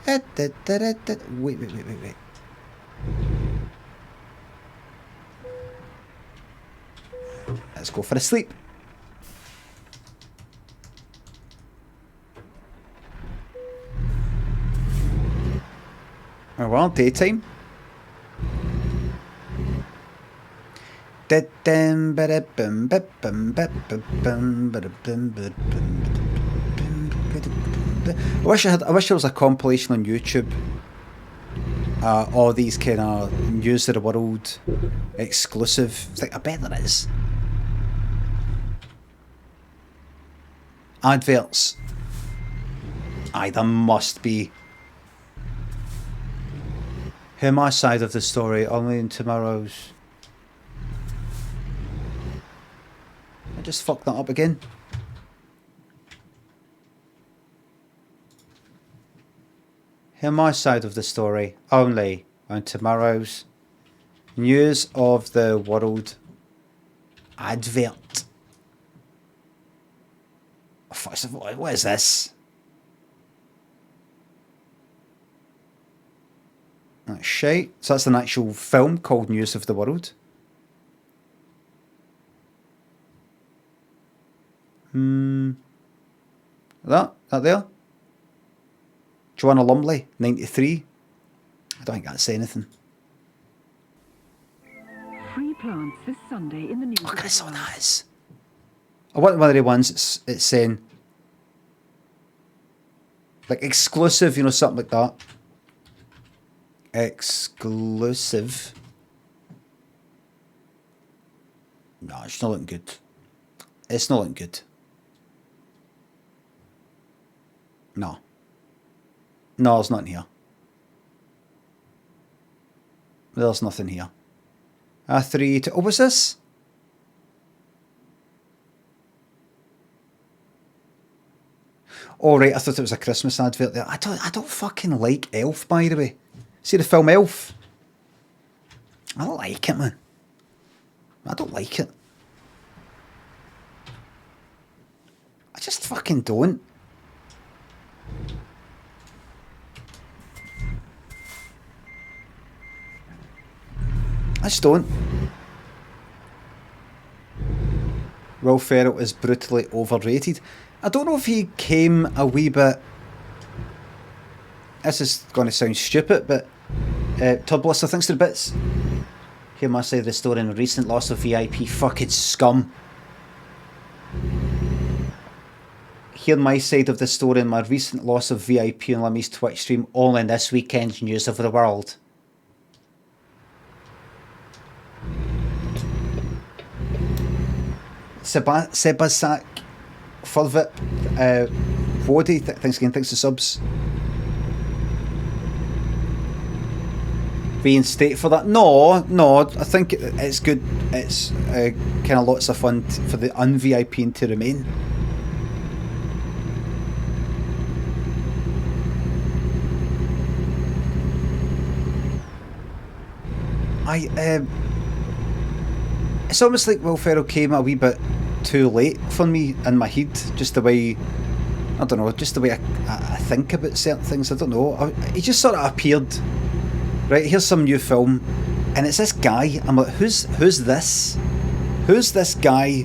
Wait. Let's go for a sleep. Oh well, daytime. I wish there was a compilation on YouTube. All these kind of news of the world exclusive. I bet there is. Adverts. Aye, there must be. Hear my side of the story only in tomorrow's. I just fucked that up again. Hear my side of the story only on tomorrow's News of the World advert. First of all, what is this? That's shite. So that's an actual film called News of the World. That there? Joanna Lumley, 93. I don't think that's anything.
Free plants this Sunday in the news.
Look at this, what that is. I want one of the ones it's saying like exclusive, you know, something like that. Exclusive. No, it's not looking good. It's not looking good. No. No, there's nothing here. There's nothing here. Oh, what's this? Oh, right, I thought it was a Christmas advert there. I don't fucking like Elf, by the way. See the film Elf? I don't like it, man. I don't like it. I just fucking don't. I just don't. Will Ferrell is brutally overrated. I don't know if he came a wee bit... This is going to sound stupid, but... Todd Blister, thanks to the bits. Hear my side of the story in a recent loss of VIP fucking scum. hear my side of the story and my recent loss of VIP on Limmy's Twitch stream, all in this weekend's News of the World. Sebasak Furvit Wody, thanks again, thanks for subs. Reinstate for that? No, I think it's good. It's kind of lots of fun for the un-VIP to remain. It's almost like Will Ferrell came a wee bit too late for me in my head, just the way, I don't know, just the way I think about certain things. I don't know, he just sort of appeared. Right, here's some new film, and it's this guy. I'm like, who's this? Who's this guy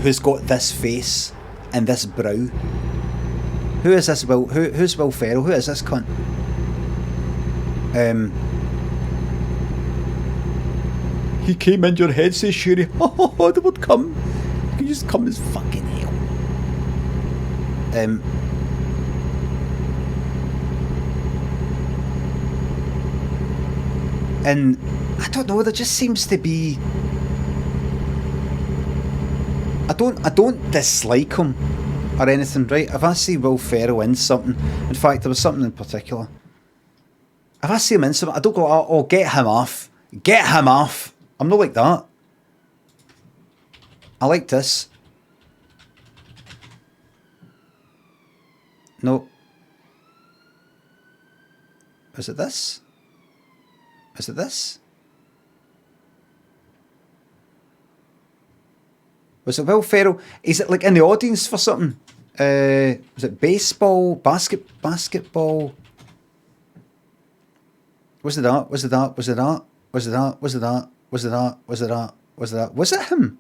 who's got this face and this brow? Who is this Will? Who's Will Ferrell? Who is this cunt? He came in your head, says Sherry. Oh, they would come. You just come as fucking hell. And I don't know, there just seems to be, I don't dislike him or anything, right? If I see Will Ferrell in something, in fact there was something in particular, if I see him in something, I don't go, oh, get him off, I'm not like that. I like this. No. Is it this? Is it this? Was it Will Ferrell? Is it like in the audience for something? Was it baseball? Basketball? Was it that? Was it that? Was it that? Was it that? Was it that? Was it that? Was it that? Was it that? Was it him?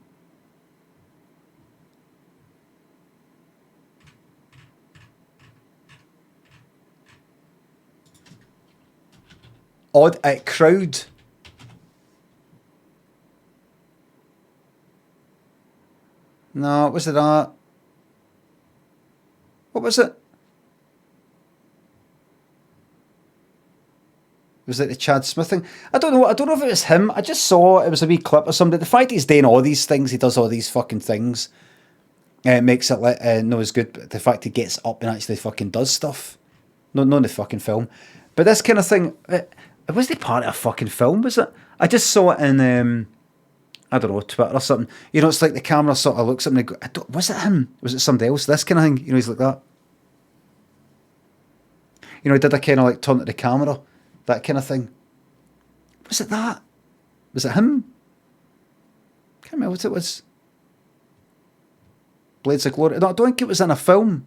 Odd at crowd. No, was it that? What was it? Was it the Chad Smith thing? I don't know if it was him. I just saw it was a wee clip of somebody. The fact he's doing all these things, he does all these fucking things, makes it no as good. But the fact he gets up and actually fucking does stuff, not in the fucking film. But this kind of thing, it wasn't part of a fucking film, was it? I just saw it in, I don't know, Twitter or something. You know, it's like the camera sort of looks at me and go, was it him? Was it somebody else? This kind of thing. You know, he's like that. You know, he did a kind of like turn to the camera. That kind of thing. Was it that? Was it him? Can't remember what it was. Blades of Glory. No, I don't think it was in a film.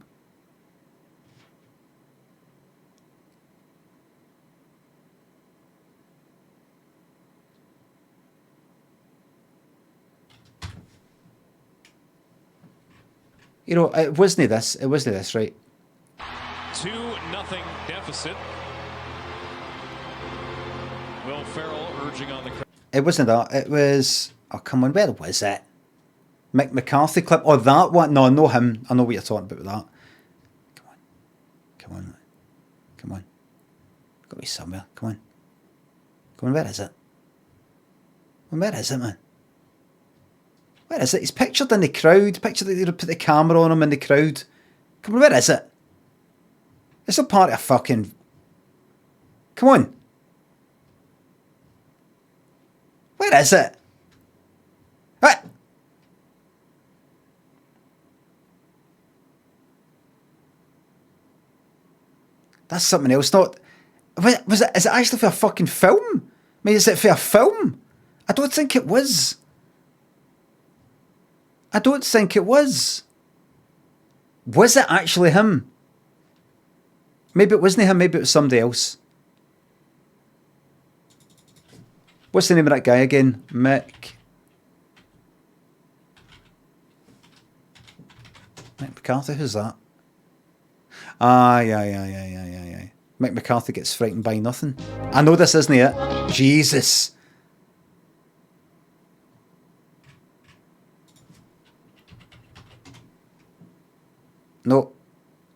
You know, it wasn't this. It wasn't this, right?
2-0 deficit. Will Ferrell urging on the crowd.
It wasn't that. It was. Oh, come on. Where was it? Mick McCarthy clip. Oh, that one. No, no him. I know what you're talking about with that. Come on. Come on. Come on. Got to be somewhere. Come on. Come on. Where is it? Where is it, man? Where is it? He's pictured in the crowd. Pictured that they put the camera on him in the crowd. Come on. Where is it? It's a part of fucking. Come on. Where is it? What? That's something else. Not. Was it? Is it actually for a fucking film? I mean, is it for a film? I don't think it was. I don't think it was. Was it actually him? Maybe it wasn't him. Maybe it was somebody else. What's the name of that guy again? Mick McCarthy, who's that? Ah, yeah. Mick McCarthy gets frightened by nothing. I know this isn't it. Jesus. No,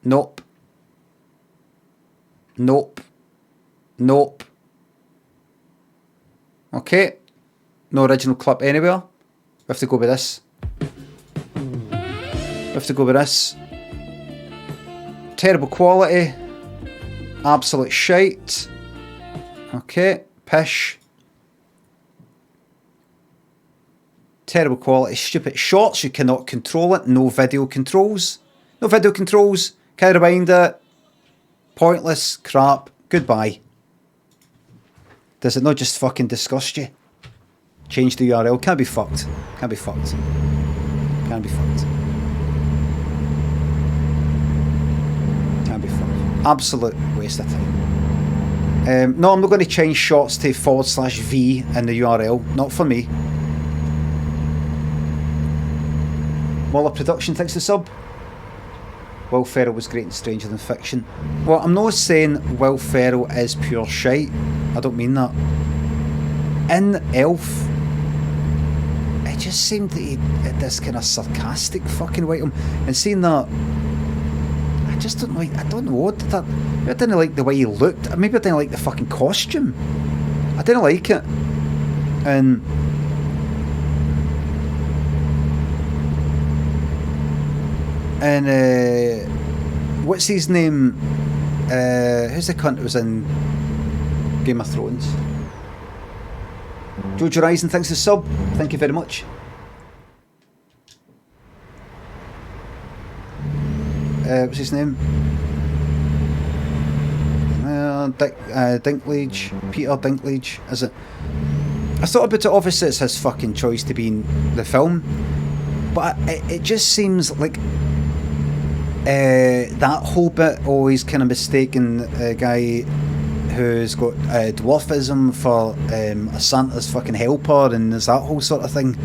Nope. Nope. Nope. Okay. No original clip anywhere. We have to go with this. We have to go with this. Terrible quality. Absolute shite. Okay. Pish. Terrible quality. Stupid shots. You cannot control it. No video controls. No video controls. Can't rewind it. Pointless. Crap. Goodbye. Does it not just fucking disgust you? Change the URL. Can't be fucked. Can't be fucked. Can't be fucked. Can't be fucked. Absolute waste of time. No, I'm not going to change shots to /V in the URL. Not for me. Waller Production, thanks for the sub. Will Ferrell was great in Stranger Than Fiction. Well, I'm not saying Will Ferrell is pure shite. I don't mean that. In Elf, it just seemed that he had this kind of sarcastic fucking way to him. And seeing that, I just don't like, I don't know, I didn't like the way he looked. Maybe I didn't like the fucking costume. I didn't like it. And what's his name? Who's the cunt who was in Game of Thrones? Jojo Rising, thanks for the sub. Thank you very much. What's his name? Dinklage. Peter Dinklage, is it? I thought about it, obviously it's his fucking choice to be in the film, but it just seems like that whole bit always kind of mistaken a guy who's got dwarfism for a Santa's fucking helper, and there's that whole sort of thing.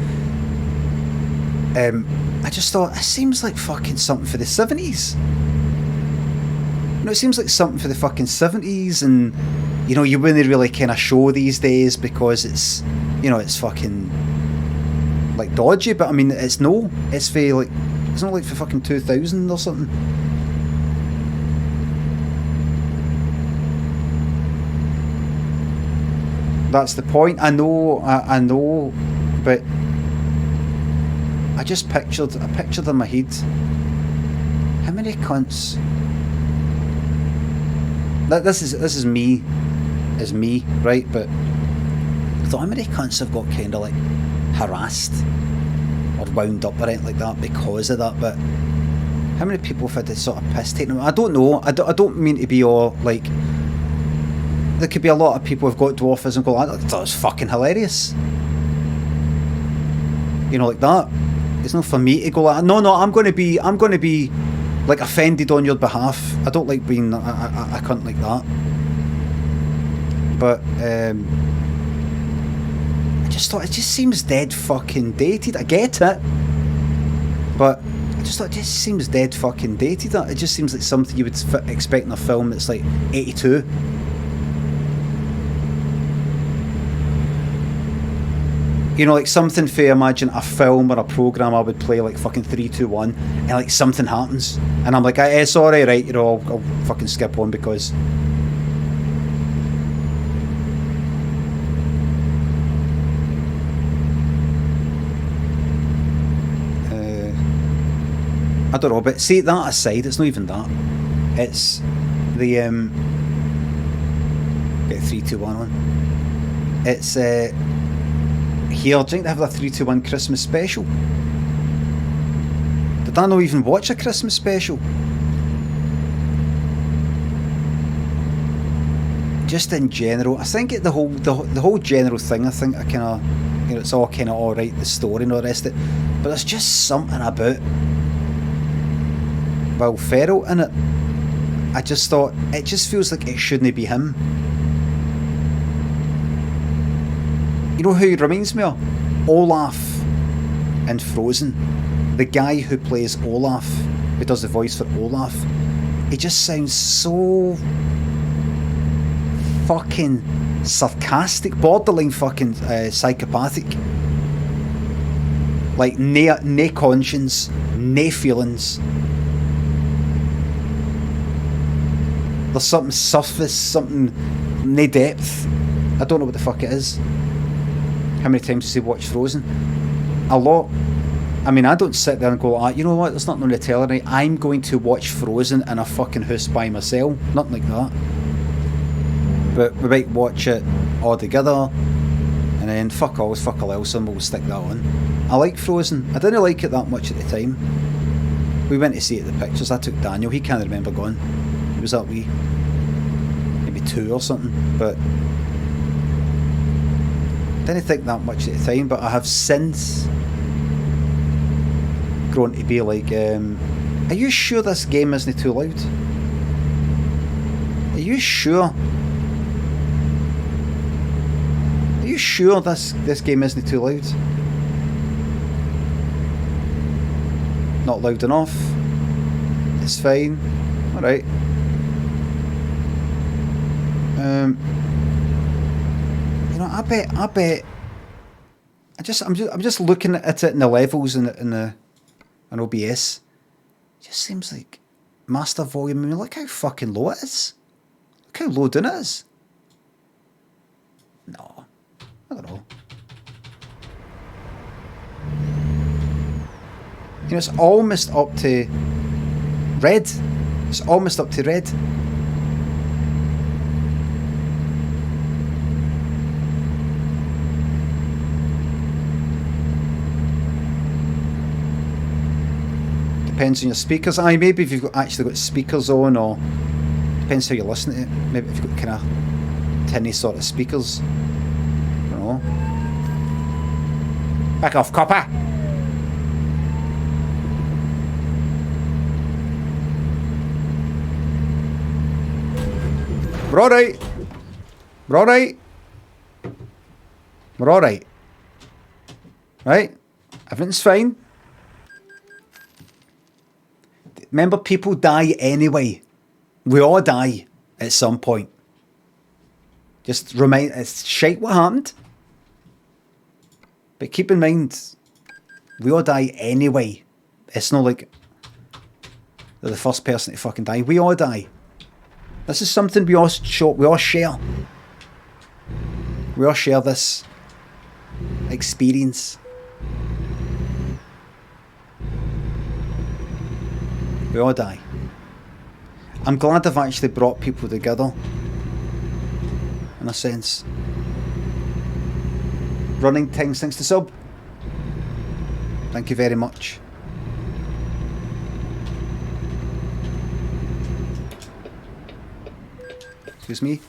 I just thought, it seems like fucking something for the 70s. You know, it seems like something for the fucking 70s, and you know, you wouldn't really kind of show these days because it's, you know, it's fucking like dodgy, but I mean, it's not like for fucking 2000 or something. That's the point. I know, but I pictured in my head, how many cunts? This is me, right? But I thought, how many cunts have got kind of like harassed or wound up or anything like that because of that? But how many people have had this sort of piss taken? I don't know. I don't mean to be all like. There could be a lot of people who've got dwarfism go, I thought it was fucking hilarious. You know, like that. It's not for me to go like, no, I'm going to be like offended on your behalf. I don't like being a cunt like that. But I just thought, it just seems dead fucking dated. I get it, but I just thought it just seems dead fucking dated. It just seems like something you would expect in a film that's like 82. You know, like something for, imagine a film or a programme I would play like fucking 3, 2, 1, and like something happens and I'm like, sorry, right, you know, I'll fucking skip on because I don't know. But see, that aside, it's not even that, it's the get 3, 2, 1 on. It's here, I think they have a 3, 2, 1 Christmas special. Did I not even watch a Christmas special? Just in general, I think the whole general thing, I think I kind of, you know, it's all kind of alright, the story and all the rest of it, but there's just something about Will Ferrell in it. I just thought, it just feels like it shouldn't be him. You know who he reminds me of? Olaf in Frozen. The guy who plays Olaf, who does the voice for Olaf, he just sounds so fucking sarcastic, borderline fucking psychopathic. Like, nae conscience, nae feelings. There's something surface, something no depth. I don't know what the fuck it is. How many times does he watch Frozen? A lot. I mean, I don't sit there and go, you know what, there's nothing on the telly tonight. I'm going to watch Frozen in a fucking house by myself. Nothing like that. But we might watch it all together, and then fuck all else, and we'll stick that on. I like Frozen. I didn't like it that much at the time. We went to see it at the pictures. I took Daniel. He can't remember going. He was that wee. Maybe 2 or something. But didn't think that much at the time. But I have since grown to be like, are you sure this game isn't too loud? Are you sure? Are you sure this game isn't too loud? Not loud enough. It's fine. Alright. You know, I bet I'm just looking at it in the levels in OBS. It just seems like master volume. I mean, look how fucking low it is. Look how low down it is. No, I don't know. You know, it's almost up to red. It's almost up to red. Depends on your speakers. Aye, maybe if you've actually got speakers on, or depends how you listen to it. Maybe if you've got kind of tinny sort of speakers. I don't know. Back off, copper! We're alright. We're alright. We're alright. Right? Everything's fine. Remember, people die anyway. We all die at some point. Just remind, it's shite what happened. But keep in mind, we all die anyway. It's not like they're the first person to fucking die. We all die. This is something we all share. We all share this experience. We all die. I'm glad I've actually brought people together, in a sense. Running Tings, thanks to sub. Thank you very much. Excuse me.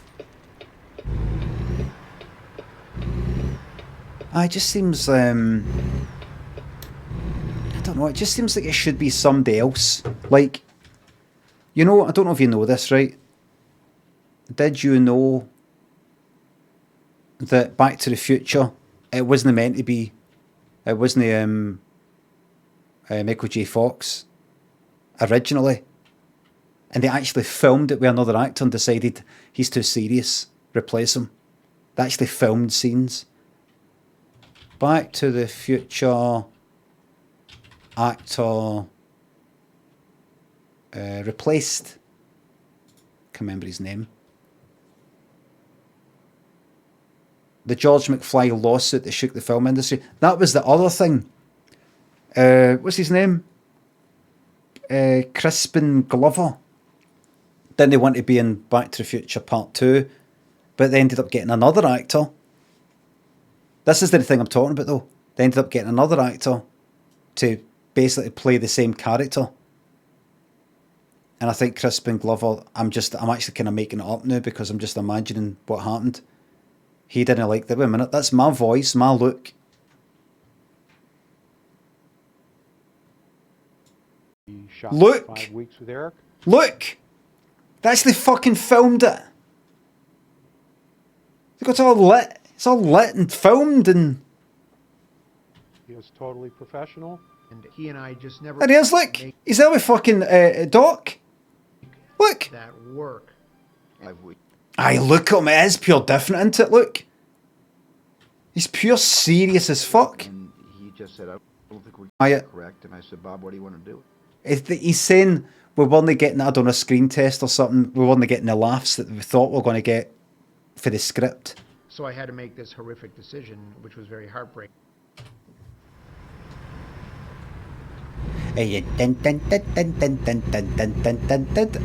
It just seems, I don't know, it just seems like it should be somebody else. Like, you know, I don't know if you know this, right? Did you know that Back to the Future, it wasn't meant to be, it wasn't Michael J. Fox originally? And they actually filmed it with another actor and decided he's too serious, replace him. They actually filmed scenes. Back to the Future actor replaced, can't remember his name. The George McFly lawsuit that shook the film industry. That was the other thing. What's his name? Crispin Glover. Didn't they want to be in Back to the Future Part 2, but they ended up getting another actor. This is the thing I'm talking about though. They ended up getting another actor to basically play the same character. And I think Crispin Glover, I'm actually kind of making it up now because I'm just imagining what happened. He didn't like that. Wait a minute, that's my voice, my look. Look!
5 weeks with Eric.
Look! They actually fucking filmed it. It's all lit. It's all lit and filmed and...
He was totally professional.
And he and I just never...
There he is, look! He's there with fucking Doc. Look!
That work.
Aye, look at him. It is pure different, isn't it? Look. He's pure serious as fuck.
And he just said, I don't think we're
Aye.
correct. And I said, Bob, what do you want to do?
He's saying we weren't getting, I don't know, a screen test or something. We weren't getting the laughs that we thought we were going to get for the script.
So I had to make this horrific decision, which was very heartbreaking.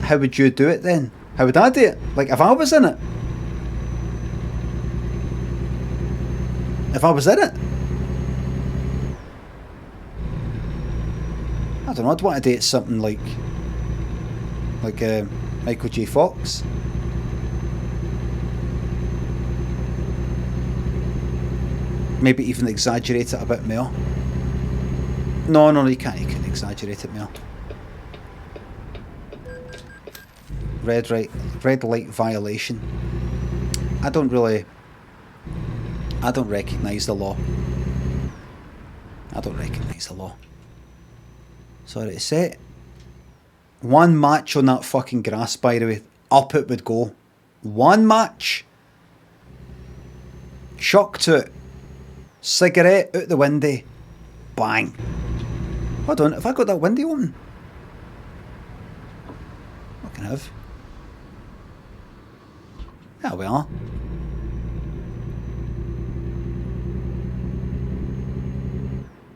How would you do it then? How would I do it? Like if I was in it? If I was in it? I don't know, I'd want to date something like Michael J. Fox. Maybe even exaggerate it a bit more. No, you can't exaggerate it more. Red light violation. I don't recognise the law. I don't recognise the law. Sorry to say it. One match on that fucking grass, by the way. Up it would go. One match. Shock to it. Cigarette out the window. Bang. Hold on, have I got that window open? I can have. There we are.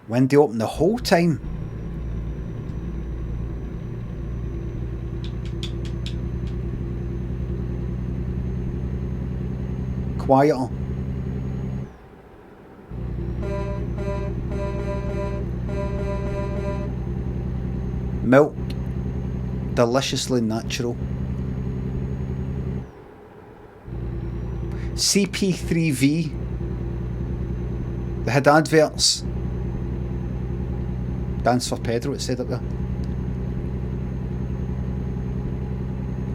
Window open the whole time. Quieter. Milk. Deliciously natural. CP3V. They had adverts. Dance for Pedro, it said up there.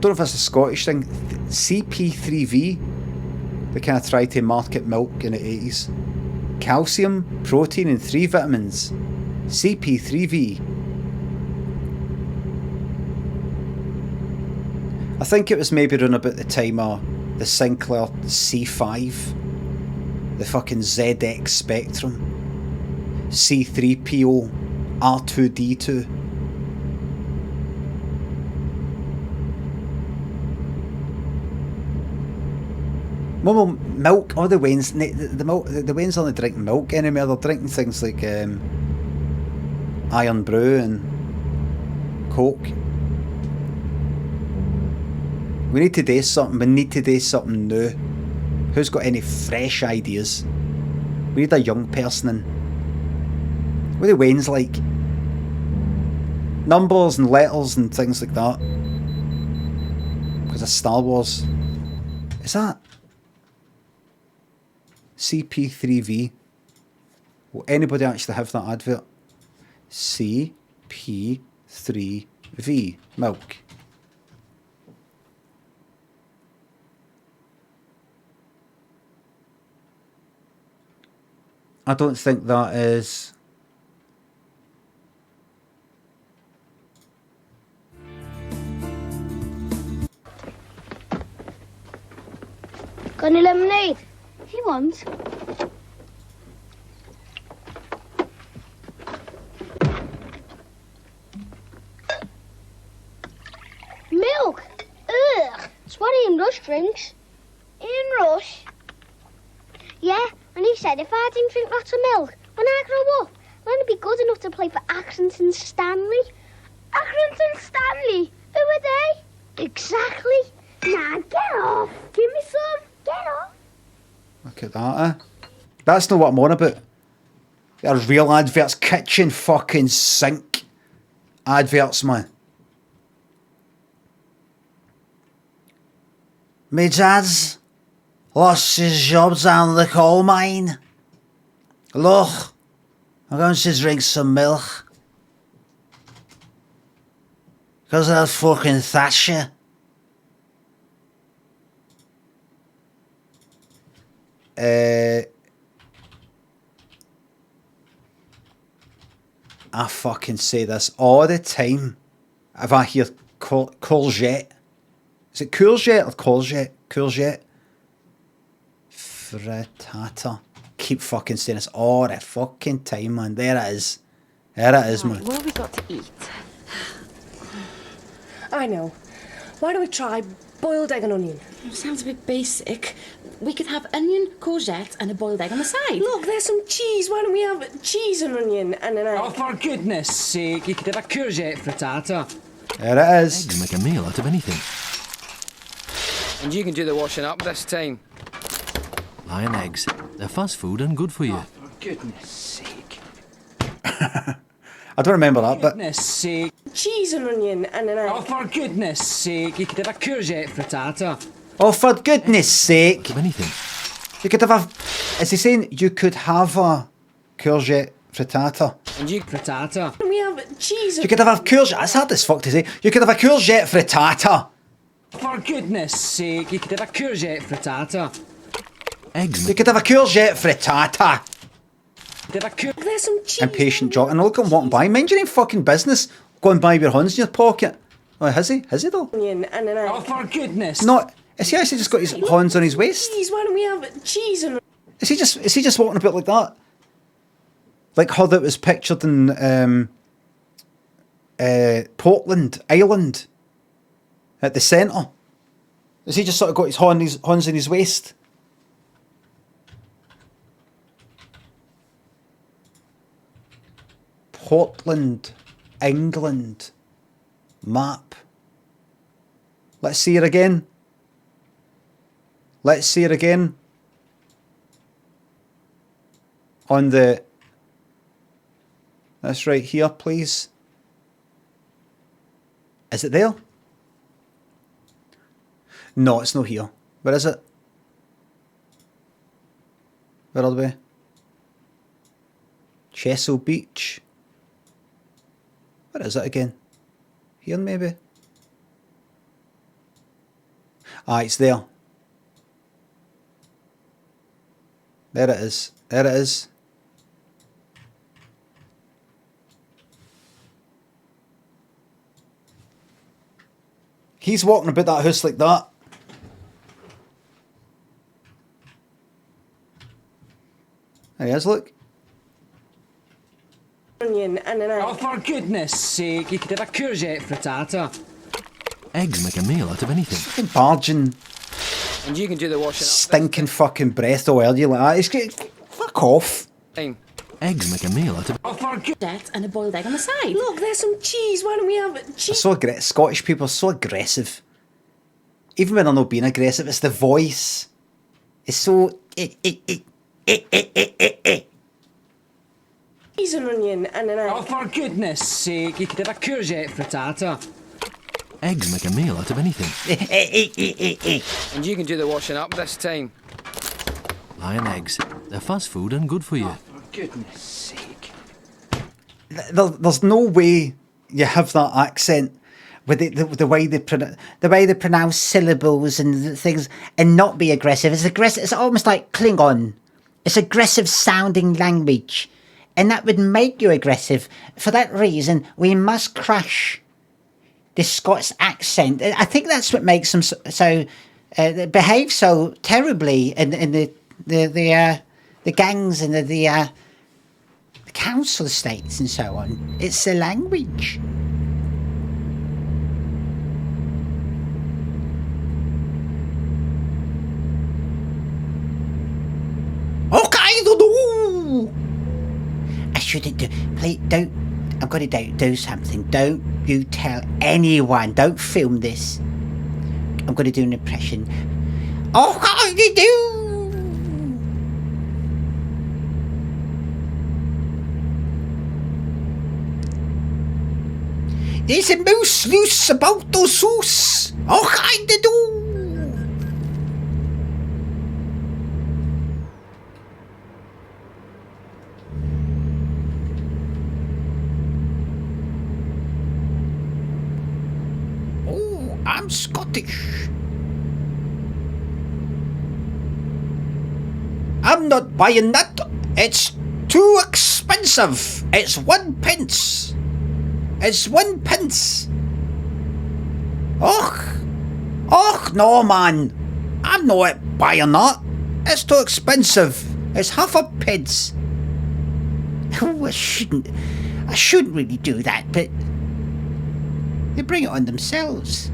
Don't know if it's a Scottish thing. CP3V. They kind of tried to market milk in the 80s. Calcium, protein and 3 vitamins. CP3V. I think it was maybe around about the time of the Sinclair C5. The fucking ZX Spectrum. C3PO. R2D2. Mum, milk. Oh, the Waynes. The Waynes aren't drinking milk anymore. They're drinking things like Iron Brew and Coke. We need to do something. We need to do something new. Who's got any fresh ideas? We need a young person in. What are the Waynes like? Numbers and letters and things like that. Because of Star Wars. Is that CP3V? Will anybody actually have that advert? CP3V. Milk. I don't think that is.
Got any lemonade? He wants. Milk! Ugh! It's what Ian Rush drinks. Ian Rush? Yeah, and he said if I didn't drink lots of milk, when I grow up, I'm going to be good enough to play for Accrington Stanley. Accrington Stanley? Who are they? Exactly. Nah, get off. Give me some. Get off.
Look at that, eh? That's not what I'm on about. There's real adverts, kitchen fucking sink adverts, man. Me dad's lost his job down the coal mine. Look, I'm going to drink some milk. Because of that fucking Thatcher. I fucking say this all the time. If I hear courgette. Is it courgette or courgette? Courgette. Frittata. Keep fucking saying this all the fucking time, man. There it is. There it is, man.
What have we got to eat?
I know. Why don't we try boiled egg and onion?
Sounds a bit basic. We could have onion, courgette, and a boiled egg on the side.
Look, there's some cheese. Why don't we have cheese and onion and an egg?
Oh, for goodness sake, you could have a courgette frittata.
There it is.
Eggs make a meal out of anything.
And you can do the washing up this time.
Lion eggs. They're fast food and good for you.
For goodness sake.
I don't remember that, but
Goodness sake.
Cheese and onion and an egg.
Oh, for goodness sake, you could have a courgette frittata.
oh, for goodness sake,
Anything.
you could have a. Is he saying you could have a courgette frittata?
And you frittata.
Why don't we have cheese and
You could have a courgette. That's hard as fuck to say. You could have a courgette frittata.
For goodness sake, you could have a courgette frittata.
Eggs
You could have a courgette frittata.
Could have a cour-
There's some cheese.
Impatient jock. And look at him walking by. Mind your own fucking business. Going by with your hands in your pocket. Oh, has he? Has he though?
Onion and an egg.
Oh, for goodness.
Not. Is he actually just got his hands on his waist?
Cheese. Why don't we have cheese and
Is he just walking about like that? Like how that was pictured in Portland, Ireland, at the centre. Has he just sort of got his hands in his waist? Portland, England, map. Let's see it again. Let's see it again. On the... That's right here, please. Is it there? No, it's not here. Where is it? Where are we? Chesil Beach. Where is it again? Here maybe? Ah, it's there. There it is. There it is. He's walking about that house like that. There he is, look.
onion and an egg.
Oh, for goodness sake, you could have a courgette frittata.
Eggs make a meal out of anything.
Fucking barging.
And you can do the washing up.
Stinking fucking breath all early like that. It's great. Fuck off.
Eggs make a meal out of...
Oh, for
Courgette and a boiled egg on the side.
Look, there's some cheese. Why don't we have
They're
cheese?
so Scottish people are so aggressive. Even when they're not being aggressive, it's the voice. It's so...
Cheese and onion and an egg.
Oh, for goodness sake, you could have a courgette frittata.
Eggs make a meal out of anything.
And you can do the washing up this time.
Lion eggs. They're fast food and good for you.
For goodness sake.
There's no way you have that accent with the way they pronounce syllables and things and not be aggressive. It's aggressive. It's almost like Klingon. It's aggressive sounding language, and that would make you aggressive. For that reason, we must crush the Scots accent. I think that's what makes them behave so terribly in the gangs and the council estates and so on. It's the language. Okay, I don't know. I shouldn't do. Please don't. I'm going to do something. Don't you tell anyone. Don't film this. I'm going to do an impression. Oh, how do you do? There's a moose loose about the sauce. Oh, how do you do? I'm Scottish. I'm not buying that. It's too expensive. It's 1 pence. It's 1 pence. Och, no, man. I'm not buying that. It's too expensive. It's half a pence. Oh, I shouldn't really do that, but They bring it on themselves.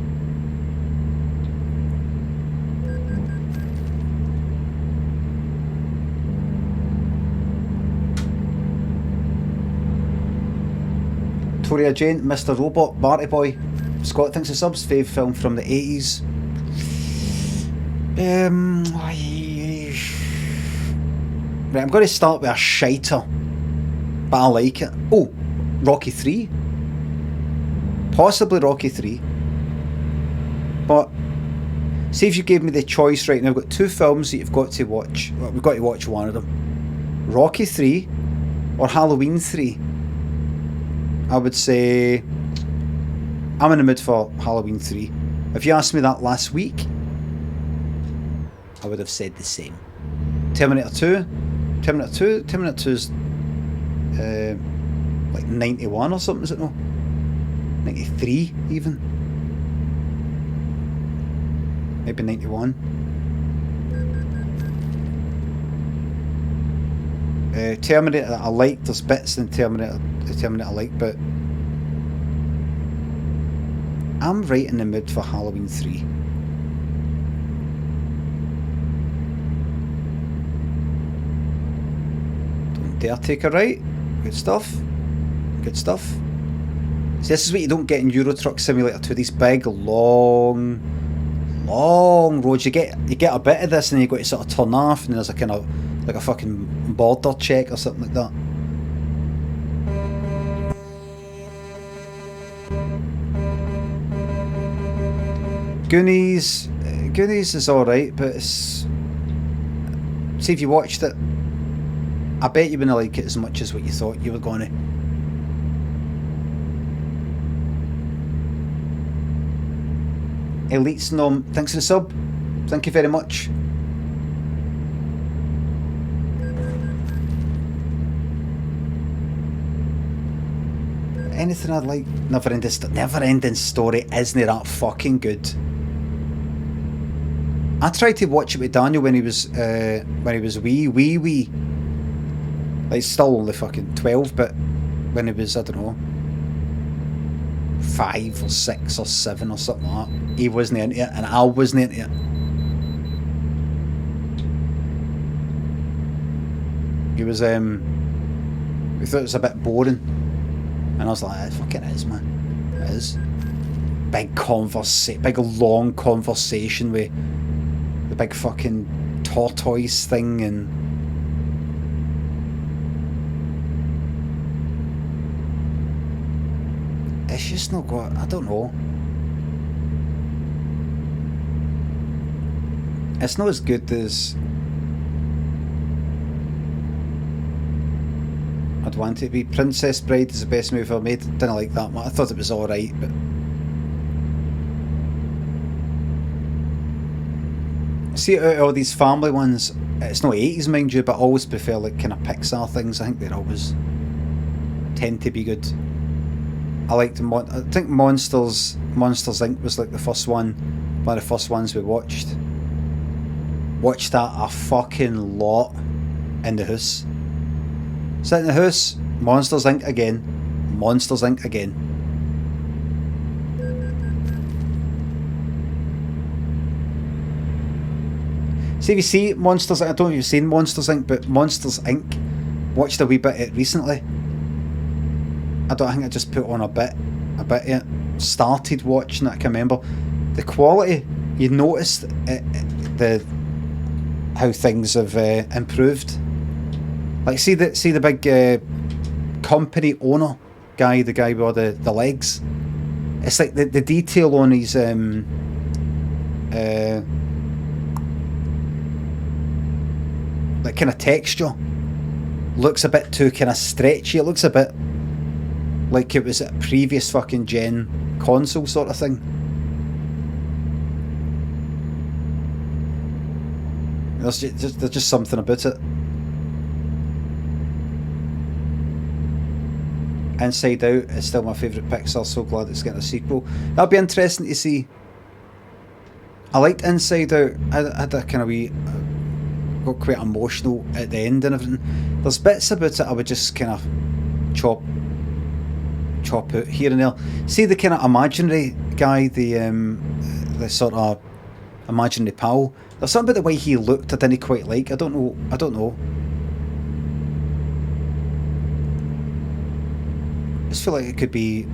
Victoria Jane, Mr. Robot, Barty Boy. Scott thinks the subs fave film from the 80s. Right, I'm going to start with a shiter, but I like it. Oh, Rocky 3. Possibly Rocky 3. But see if you gave me the choice right now. I've got two films that you've got to watch. Well, we've got to watch one of them. Rocky 3 or Halloween 3. I would say I'm in the mood for Halloween 3. If you asked me that last week, I would have said the same. Terminator 2 is like 91 or something, is it no? 93 even. Maybe 91. Terminator I like, there's bits in Terminator I like, but I'm right in the mood for Halloween 3. Don't dare take a right. Good stuff. Good stuff. See, this is what you don't get in Euro Truck Simulator 2. These big, long roads. You get a bit of this and then you got to sort of turn off, and then there's a kind of like a fucking border check or something like that. Goonies is alright, but it's... See if you watched it, I bet you wouldn't like it as much as what you thought you were gonna. Elite's Nom, thanks for the sub. Thank you very much. Anything I'd like? Never ending story isn't that fucking good. I tried to watch it with Daniel when he was wee. Like still only fucking 12, but when he was, I don't know, 5 or 6 or 7 or something like that, he wasn't into it and I wasn't into it. He was we thought it was a bit boring. And I was like, it fucking is, man. It is. Big long conversation with the big fucking tortoise thing, and it's just not got, I don't know. It's not as good as I'd want it to be. Princess Bride is the best movie ever made. Didn't like that much. I thought it was alright, but see, out of all these family ones, it's not 80s mind you, but I always prefer like kind of Pixar things. I think they always tend to be good. I liked them. I think Monsters Inc. was like the first one, one of the first ones we watched. Watched that a fucking lot in the house. Sit in the house, Monsters Inc. again. Monsters Inc. again. See if you see Monsters, I don't know if you've seen Monsters Inc., but Monsters Inc. watched a wee bit of it recently. I think I just put on a bit of it. Started watching it, I can remember. The quality, you noticed how things have improved. Like see the big company owner guy, the guy with all the legs. It's like the detail on his like kind of texture looks a bit too kind of stretchy. It looks a bit like it was a previous fucking gen console sort of thing. There's just something about it. Inside Out is still my favourite Pixar, so glad it's getting a sequel. That'll be interesting to see. I liked Inside Out. I had a kind of wee... got quite emotional at the end and everything. There's bits about it I would just kind of chop chop out here and there. See the kind of imaginary guy, the sort of imaginary pal. There's something about the way he looked I didn't quite like. I don't know. I just feel like it could be,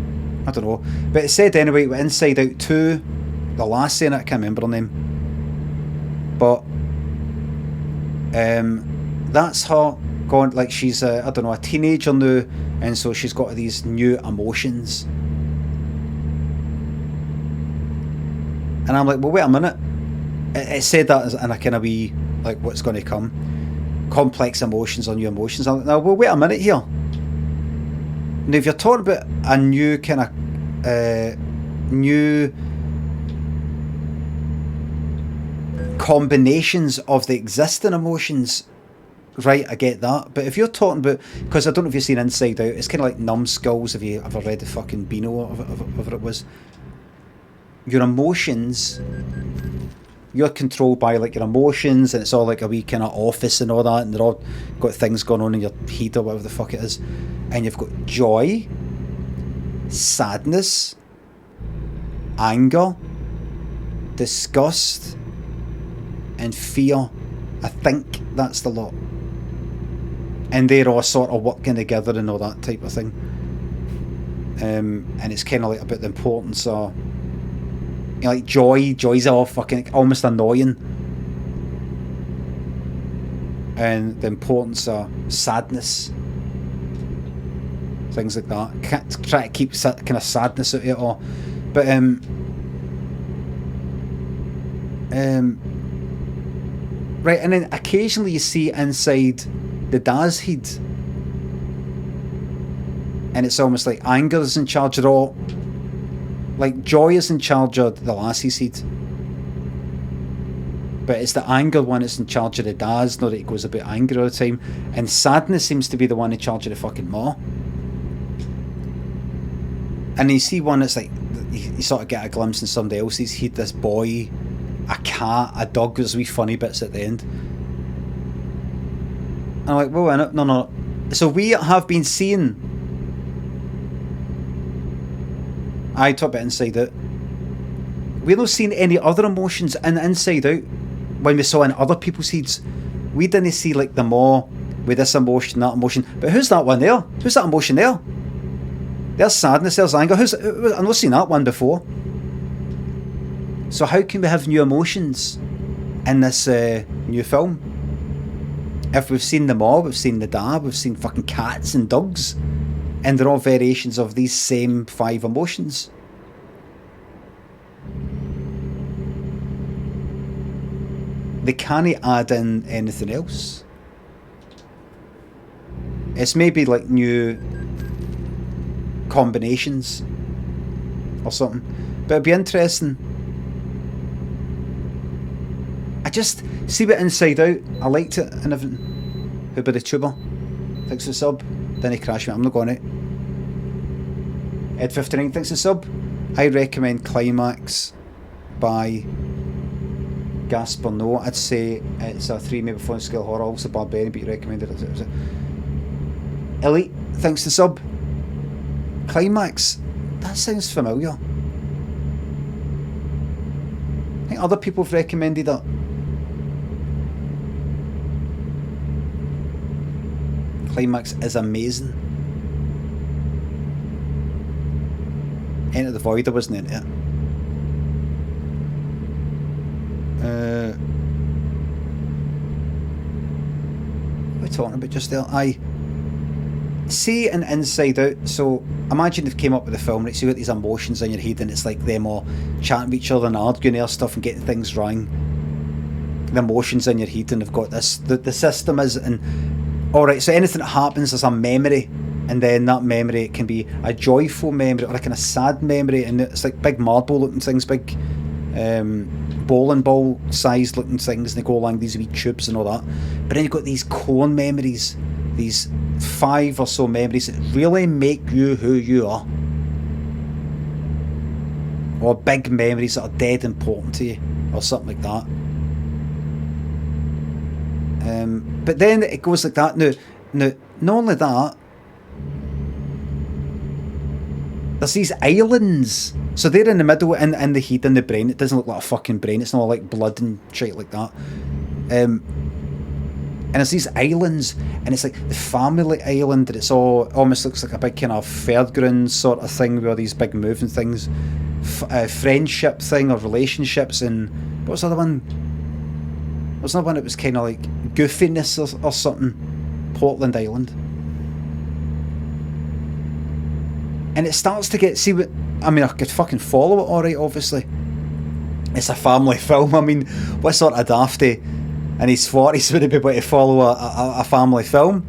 I don't know. But it said anyway, Inside Out 2, the last scene, I can't remember her name. But that's her going, like she's I don't know, a teenager now, and so she's got these new emotions. And I'm like, well, wait a minute. It said that in a kind of wee, like, what's going to come. Complex emotions or new emotions. I'm like, no, well, wait a minute here. Now, if you're talking about a new kind of, new combinations of the existing emotions, right, I get that. But if you're talking about, because I don't know if you've seen Inside Out, it's kind of like Numbskulls, if you ever read the fucking Beano or whatever it was. Your emotions, you're controlled by like your emotions, and it's all like a wee kind of office and all that, and they're all got things going on in your head or whatever the fuck it is. And you've got joy, sadness, anger, disgust, and fear. I think that's the lot. And they're all sort of working together and all that type of thing. And it's kind of like about the importance of, you know, like joy's all fucking almost annoying, and the importance of sadness, things like that. Can't try to keep kind of sadness out of it all, but right, and then occasionally you see inside the Daz head, and it's almost like anger is in charge of it all. Like, joy is in charge of the lassie's head, but it's the anger one that's in charge of the Daz, not that he goes about anger all the time. And sadness seems to be the one in charge of the fucking ma. And you see one that's like, you sort of get a glimpse in somebody else's head, this boy, a cat, a dog, there's wee funny bits at the end. And I'm like, well, no. So we have been seeing, I talk about Inside Out, we're not seeing any other emotions in Inside Out when we saw in other people's heads. We didn't see like the ma with this emotion, that emotion. But who's that one there? Who's that emotion there? There's sadness, there's anger. I've not seen that one before. So how can we have new emotions in this new film? If we've seen them all, we've seen the dad, we've seen fucking cats and dogs, and they're all variations of these same 5 emotions. They can't add in anything else. It's maybe like new combinations or something, but it'd be interesting. I just see what Inside Out, I liked it and everything. Who by the tuber? Thanks for the sub. Then he crashed me, I'm not going it. Ed59 thanks for the sub. I recommend Climax by Gasper No. I'd say it's a 3, maybe 4 scale horror, also Barbarian, but you recommended it. Elite thanks for the sub. Climax, that sounds familiar. I think other people have recommended that. Climax is amazing. Enter the Void, I wasn't into it. What are we talking about just there? I see an Inside Out. So imagine they've came up with a film, right? So you got these emotions in your head, and it's like them all chatting with each other and arguing their stuff and getting things wrong. The emotions in your head, and they've got this. The system is, and all right. So anything that happens is a memory, and then that memory can be a joyful memory or a kind of sad memory, and it's like big marble looking things, big bowling ball sized looking things, and they go along these wee tubes and all that. But then you've got these core memories, these 5 or so memories that really make you who you are, or big memories that are dead important to you, or something like that. But then it goes like that. Now, not only that, there's these islands. So they're in the middle, in the head, in the brain. It doesn't look like a fucking brain. It's not like blood and shit like that. And there's these islands, and it's like the family island, and it's all almost looks like a big kind of fairground sort of thing with all these big moving things. Friendship thing or relationships, and what was the other one? There was another one that was kind of like goofiness or something. Portland Island. And it starts to get, see what, I mean, I could fucking follow it alright, obviously. It's a family film. I mean, what sort of dafty in his 40s would he be able to follow a family film?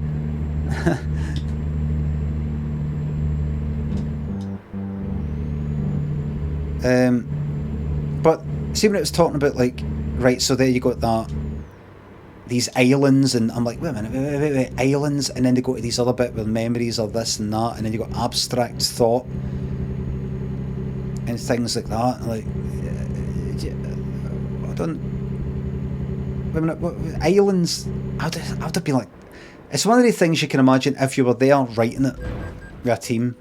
But see when it was talking about like, right, so there you got that, these islands, and I'm like, wait a minute, wait, islands, and then they go to these other bit with memories of this and that, and then you got abstract thought and things like that. Like, I don't. Wait a minute, what, islands? I'd have been like, it's one of the things you can imagine if you were there writing it with a team,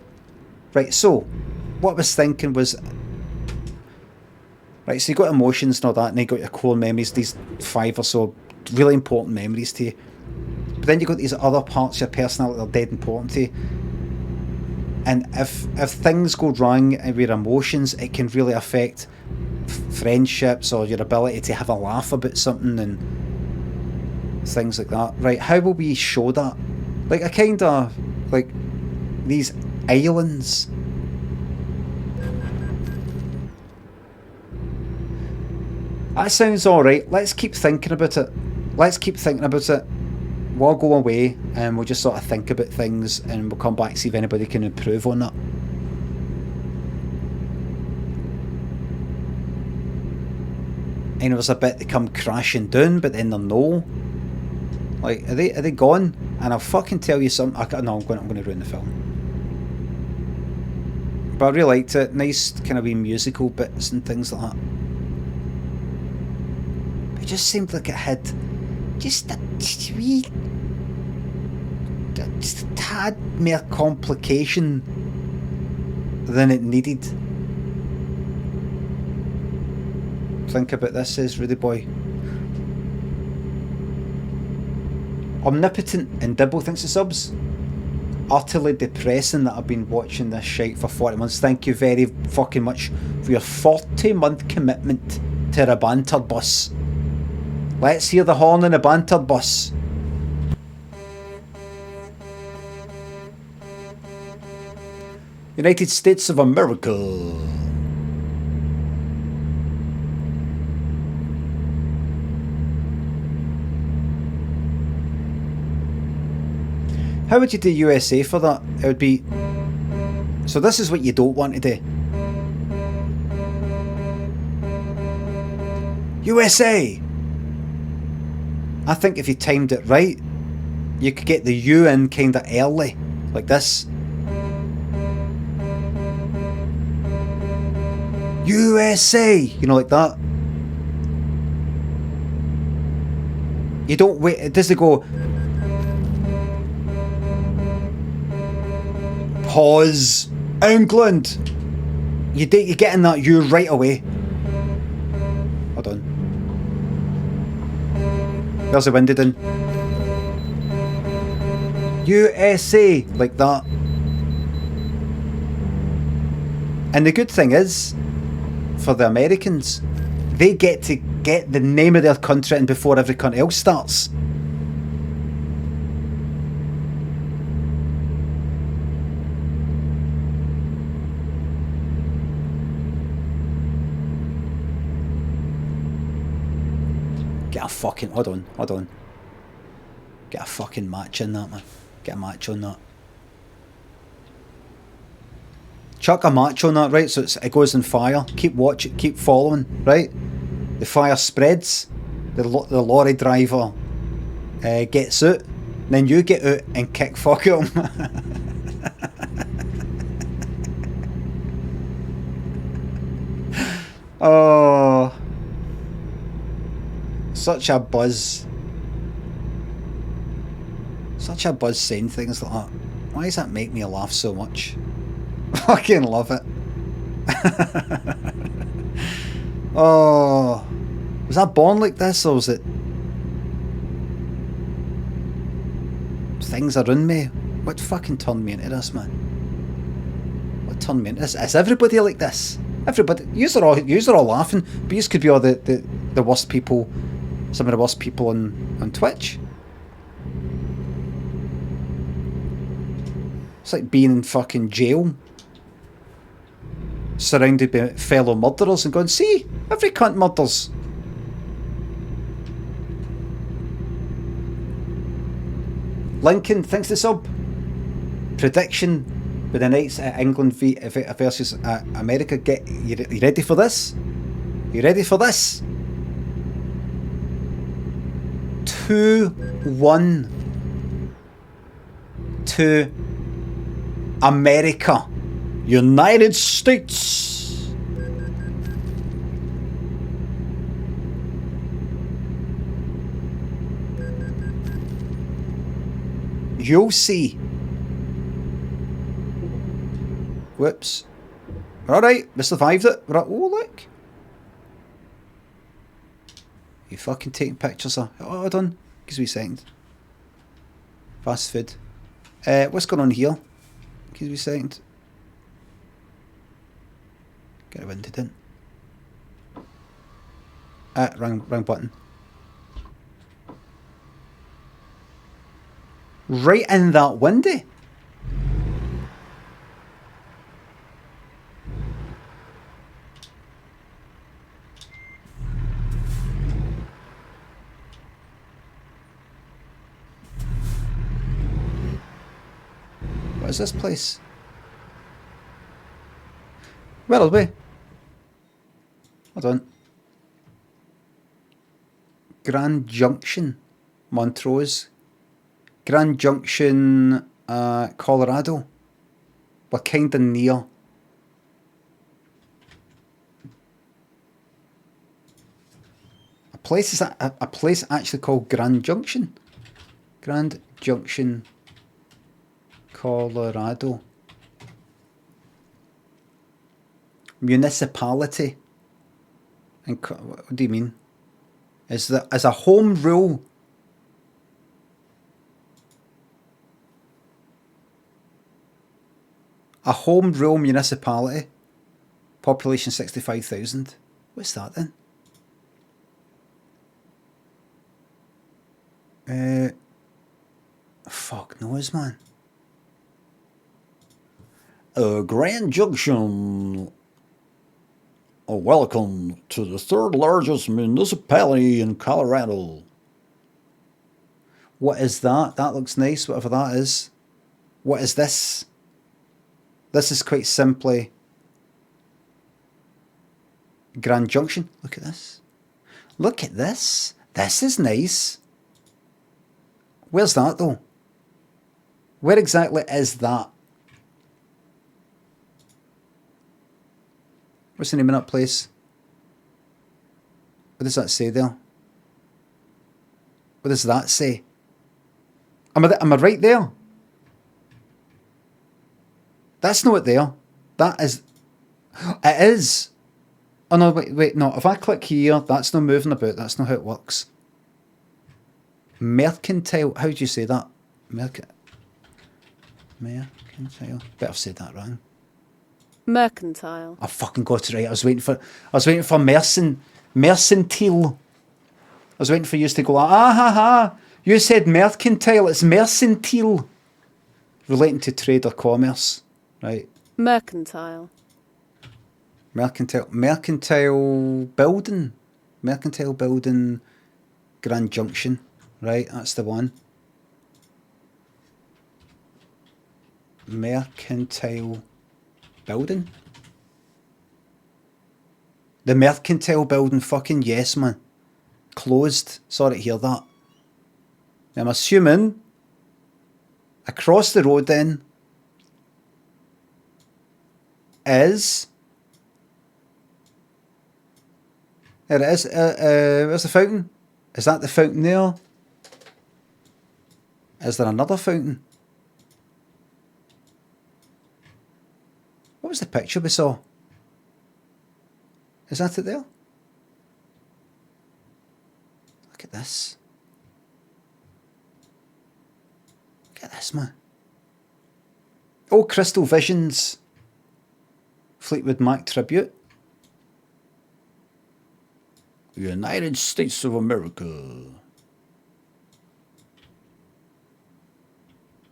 right? So, what I was thinking was, right, so you got emotions and all that, and you got your core memories, these 5 or so really important memories to you. But then you got these other parts of your personality that are dead important to you. And if things go wrong with your emotions, it can really affect friendships or your ability to have a laugh about something and things like that. Right, how will we show that? Like a kind of, like, these islands. That sounds alright. Let's keep thinking about it. We'll go away and we'll just sort of think about things, and we'll come back to see if anybody can improve on that. And there's a bit they come crashing down, but then they're no. Like, are they gone? And I'll fucking tell you something. No, I'm going to ruin the film. But I really liked it. Nice kind of wee musical bits and things like that. It just seemed like it had just a tad more complication than it needed. Think about this, says Rudy Boy. Omnipotent and Dibble thinks the subs. Utterly depressing that I've been watching this shite for 40 months. Thank you very fucking much for your 40-month commitment to a banter bus. Let's hear the horn in a banter bus. United States of America. How would you do USA for that? It would be... So this is what you don't want to do. USA! I think if you timed it right, you could get the U in kind of early, like this. USA! You know, like that. You don't wait, it doesn't go... Pause. England! You're getting that U right away. Hold on. Where's the window down? USA! Like that. And the good thing is, for the Americans, they get to get the name of their country in before every country else starts. Get a fucking... Hold on. Get a fucking match in that, man. Get a match on that. Chuck a match on that, right? So it goes in fire. Keep watching, keep following, right? The fire spreads. The lorry driver gets out. Then you get out and kick fuck him. Oh... Such a buzz. Such a buzz saying things like that. Why does that make me laugh so much? Fucking love it. Oh, was I born like this, or was it things around me? What fucking turned me into this, man? What turned me into this? Is everybody like this? Everybody, yous are all laughing, but yous could be all the worst people, some of the worst people on Twitch. It's like being in fucking jail, surrounded by fellow murderers and going, see, every cunt murders. Lincoln, thanks to sub. Prediction with the Knights at England versus America. You ready for this? You ready for this? 2-1 to America. United States. You'll see. Whoops. Alright, we survived it. We're at, oh, look. You fucking taking pictures of... Oh, hold on. Give me a second. Fast food. What's going on here? Give me a second. Get a window in. Wrong button. Right in that window. What is this place? Where are we? Hold on. Grand Junction, Montrose. Grand Junction, Colorado. We're kind of near. A place actually called Grand Junction. Grand Junction, Colorado. Municipality. And what do you mean? Is a home rule? A home rule municipality. Population 65,000. What's that then? Fuck knows, man. Grand Junction. Welcome to the third largest municipality in Colorado. What is that? That looks nice, whatever that is. What is this? This is quite simply Grand Junction. Look at this. Look at this. This is nice. Where's that though? Where exactly is that? What's the name of that place? What does that say there? What does that say? Am I right there? That's not it there. That is... It is. Oh no, wait, no. If I click here, that's not moving about. That's not how it works. Mercantile. How do you say that? Mercantile. Better have said that wrong.
Mercantile.
I fucking got it right. I was waiting for mercantile. I was waiting for you to go, you said mercantile, it's mercantile. Relating to trade or commerce, right?
Mercantile.
Mercantile building. Mercantile building, Grand Junction, right? That's the one. Mercantile building. The Mercantile building, fucking yes, man. Closed. Sorry to hear that. I'm assuming across the road then is... There it is. Where's the fountain? Is that the fountain there? Is there another fountain? What was the picture we saw? Is that it there? Look at this. Look at this, man. Oh, Crystal Visions. Fleetwood Mac tribute. United States of America.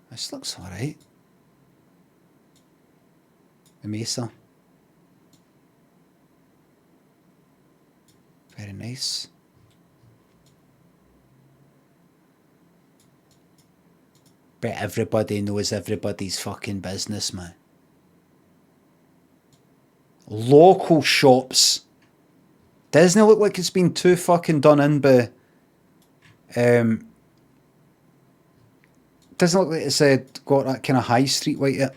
This looks alright. The Mesa. Very nice. But everybody knows everybody's fucking business, man. Local shops. Doesn't it look like it's been too fucking done in by... doesn't look like it's got that kind of high street white it.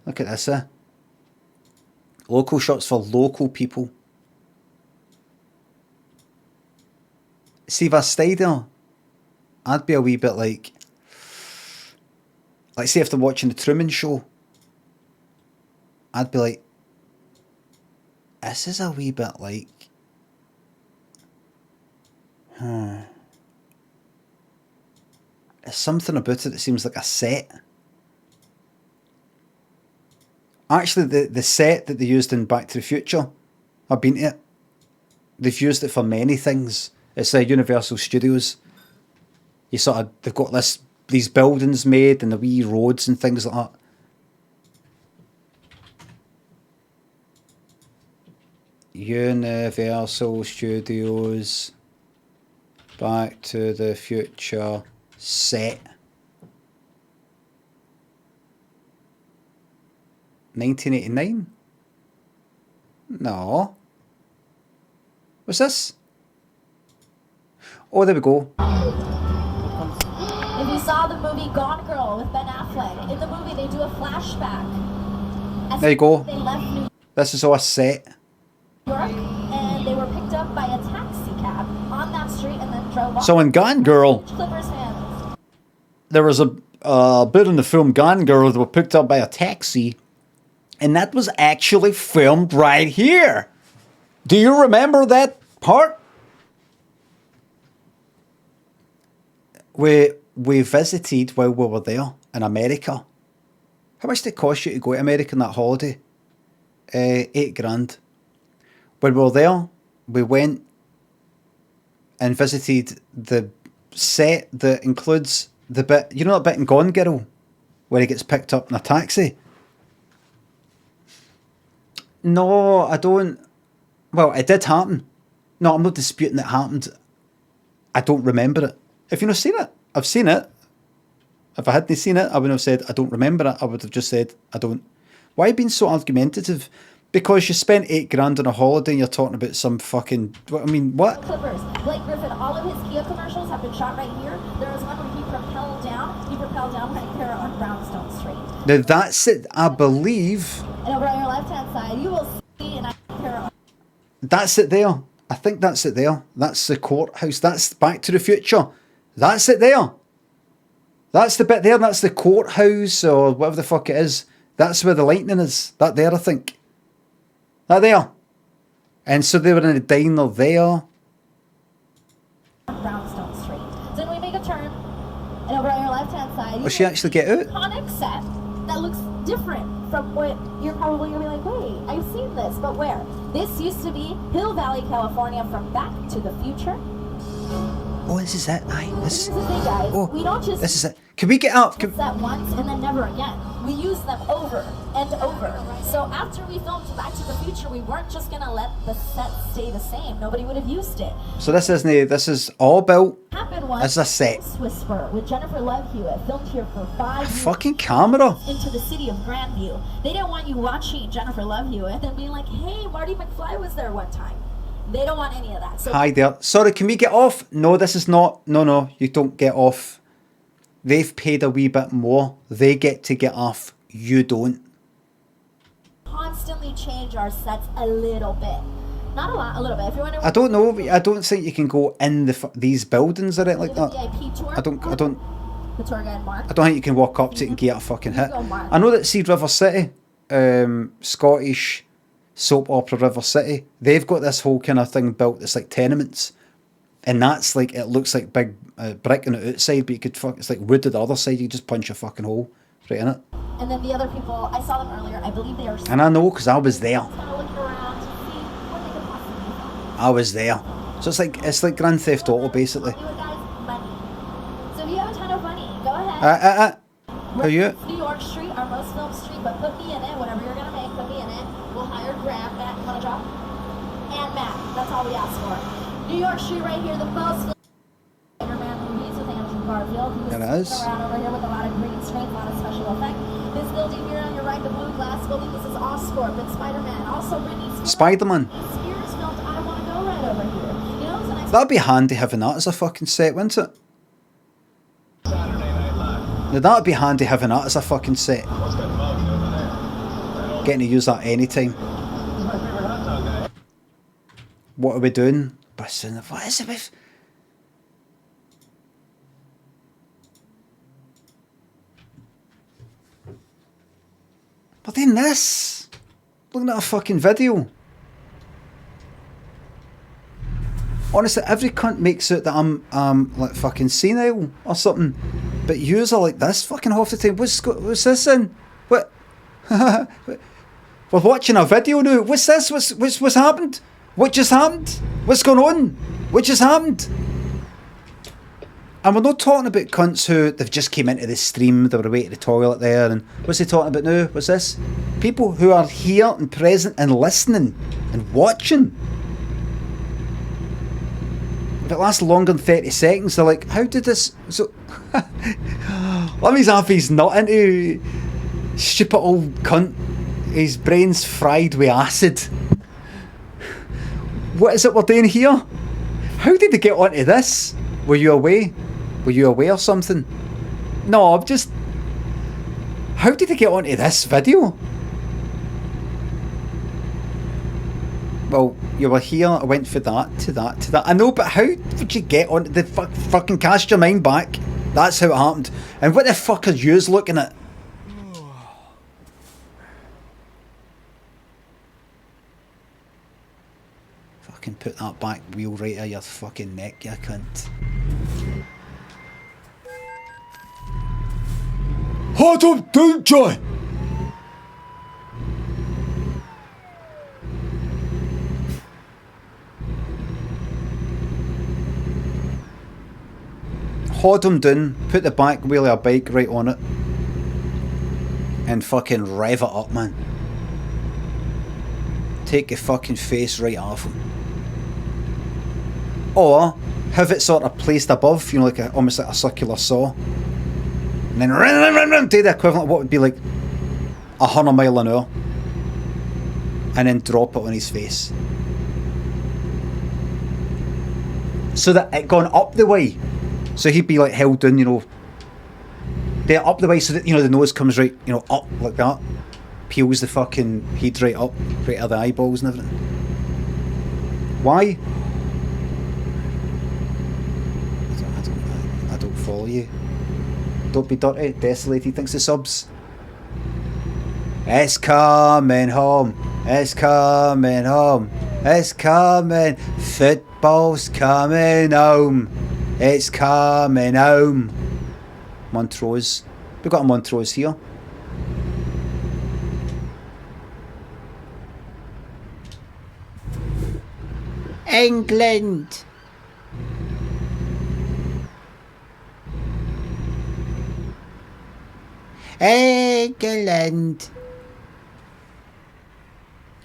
Look at this, Local shops for local people. See, if I stayed there, I'd be a wee bit like say after watching the Truman Show, I'd be like, this is a wee bit like, there's something about it that seems like a set. Actually, the set that they used in Back to the Future, I've been to it. They've used it for many things. It's Universal Studios. You sort of, they've got these buildings made and the wee roads and things like that. Universal Studios Back to the Future set. 1989? No. What's this? Oh, there we go.
If you saw the movie Gone Girl with Ben Affleck, in the movie they do a flashback.
There you go.
They left New
This is all a set.
York and they were picked up by a taxi cab on that street and then drove off.
So in Gone Girl,
Clippers fans.
there was a bit in the film Gone Girl that were picked up by a taxi, and that was actually filmed right here. Do you remember that part? We visited while we were there in America. How much did it cost you to go to America on that holiday? $8,000. When we were there, we went and visited the set that includes the bit, you know that bit in Gone Girl where he gets picked up in a taxi? No, I don't. Well, it did happen. No, I'm not disputing it happened. I don't remember it. If you've not seen it, I've seen it. If I hadn't seen it, I wouldn't have said I don't remember it. I would have just said I don't. Why are you being so argumentative? Because you spent $8,000 on a holiday and you're talking about some fucking... I mean, what?
Clippers. Blake Griffin, all of his Kia commercials have been shot right here. There was one where he propelled down right here on Brownstone Street.
Now that's it, I believe.
And over on your left-hand side, you will see an pair.
That's it there. I think that's it there. That's the courthouse. That's Back to the Future. That's it there. That's the bit there. That's the courthouse or whatever the fuck it is. That's where the lightning is. That there, I think. That there. And so they were in a diner there.
Brownstone Street. So when we make a turn, and over on your left-hand side,
Will she actually get out?
iconic set that looks different from what you're probably gonna be like, wait, I've seen this, but where? This used to be Hill Valley, California, from Back to the Future.
Oh, this is it. Aye, this.
Here's the thing, guys.
Oh,
we don't just
this is it. Can we get up?
use that once and then never again. We use them over and over. So after we filmed Back to the Future, we weren't just gonna let the set stay the same. Nobody would have used it.
So this isn't. This is all built
Happened was
as a set.
Whisper with Jennifer Love Hewitt filmed here for 5 years.
Fucking camera.
Into the city of Grandview. They didn't want you watching Jennifer Love Hewitt and being like, hey, Marty McFly was there one time. They don't want any of that. So
Hi there. Sorry, can we get off? No, this is not. No, you don't get off. They've paid a wee bit more. They get to get off. You don't.
constantly change our sets a little bit. Not a lot, a little bit. If you're wondering,
I don't know. I don't think you can go in these buildings or anything like that.
VIP tour.
I don't.
The tour guide Mark.
I don't think you can walk up to it and get a fucking hit.
Go, Mark.
I know that Seed River City, Scottish soap opera River City, they've got this whole kind of thing built that's like tenements, and that's like, it looks like big brick on the outside, but you could it's like wood on the other side. You just punch a fucking hole right in it.
And then the other people, I saw them earlier. I believe they are.
And I know because I was there.
Kind of looking around to see what they could possibly find.
I was there. So it's like Grand Theft Auto basically.
You guys, money. So if you have a ton of money, go ahead.
How are you?
New York Street, our most filmed street, but put me in it. Whatever you're gonna make, put me in it. We'll hire Graham, Matt, you wanna drop? And Matt. That's all we ask for. New York Street right here, the most filmed Spider-Man movies with Andrew Garfield, who's
It is.
around over here with a lot of green screen, a lot of special effect. This building here on your right, the blue glass building, this is Oscorp and Spider-Man. Also Britney Spears.
Spider-Man.
Spears filmed I Wanna Go right over here. You know, it's a nice.
That'd be handy having that as a fucking set, wouldn't it? Now that'd be handy having that as a fucking set. Getting to use that anytime. What are we doing? What is it with? We're doing this. Looking at a fucking video. Honestly, every cunt makes it that I'm like fucking senile or something, but yous are like this fucking half the time. What's this in? What? We're watching a video now. What's this? What's happened? What just happened? What's going on? What just happened? And we're not talking about cunts who they've just came into the stream, they were away to the toilet there, and what's he talking about now? What's this? People who are here and present and listening and watching. If it lasts longer than 30 seconds, they're like, how did this... So, Limmy's half he's not into stupid old cunt. His brain's fried with acid. What is it we're doing here? How did they get onto this? Were you away? Were you away or something? No, I'm just... How did they get onto this video? Well, you were here, I went for that, to that, to that. I know, but how did you get onto the fucking cast your mind back? That's how it happened. And what the fuck are yous looking at? Fucking put that back wheel right at your fucking neck, you cunt. Hold up, don't you? Hold him down, put the back wheel of a bike right on it, and fucking rev it up, man. Take your fucking face right off him. Or have it sort of placed above, you know, like almost like a circular saw. And then run, do the equivalent of what would be like 100 miles an hour. And then drop it on his face. So that it gone up the way. So he'd be like held down, you know. They're up the way so that, you know, the nose comes right, you know, up like that. Peels the fucking head right up, right at the eyeballs and everything. Why? I don't follow you. Don't be dirty. Desolated thinks the subs. It's coming home. It's coming home. It's coming. Football's coming home. It's coming home. Montrose. We've got a Montrose here. England. England.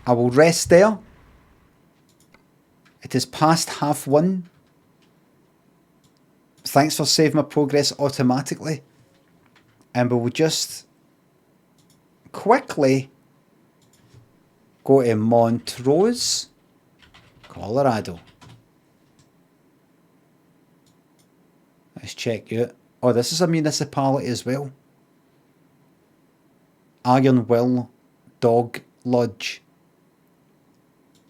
I will rest there. It is past 1:30. Thanks for saving my progress automatically. And we will just quickly go to Montrose, Colorado. Let's check you out. Oh, this is a municipality as well. Iron Will Dog Lodge.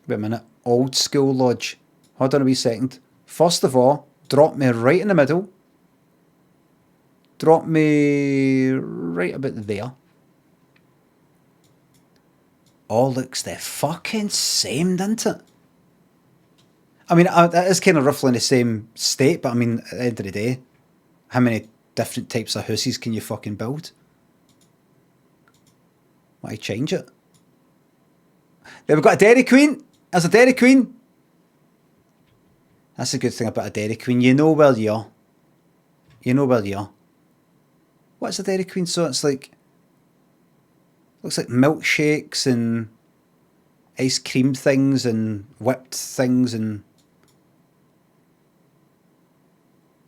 Wait a minute. Old School Lodge. Hold on a wee second. First of all, drop me right in the middle. Drop me right about there. all looks the fucking same, doesn't it? I mean, it is kind of roughly in the same state, but I mean, at the end of the day, how many different types of houses can you fucking build? Why change it? Then we've got a Dairy Queen. There's a Dairy Queen. That's a good thing about a Dairy Queen. You know where you are. You know where you are. What's a Dairy Queen? So it's like, looks like milkshakes and ice cream things and whipped things and...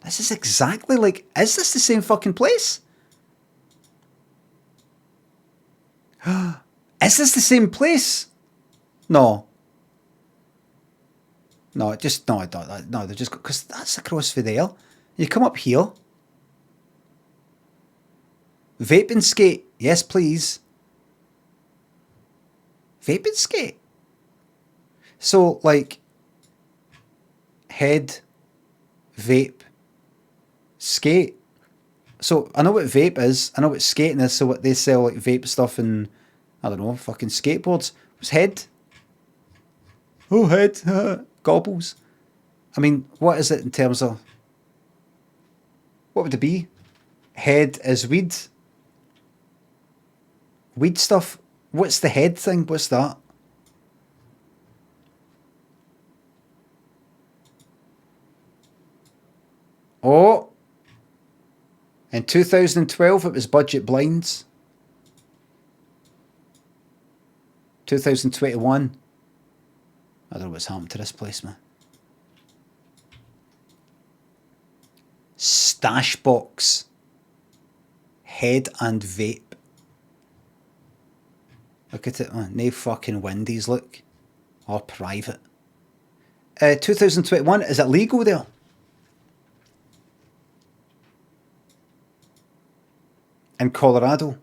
This is exactly like... Is this the same fucking place? Is this the same place? No. No, it just... No, no, they're just... Because that's across for there. You come up here. Vape and skate. Yes, please. Vape and skate. So, like... Head. Vape. Skate. So I know what vape is. I know what skating is. So what they sell, like vape stuff and I don't know, fucking skateboards. What's head? Oh, head. Gobbles. I mean, what is it in terms of... What would it be? Head is weed. Weed stuff. What's the head thing? What's that? Oh. In 2012, it was Budget Blinds. 2021. I don't know what's happened to this place, man. Stash Box. Head and vape. Look at it, man. No fucking Wendy's, look. Or private. 2021, is it legal there? In Colorado.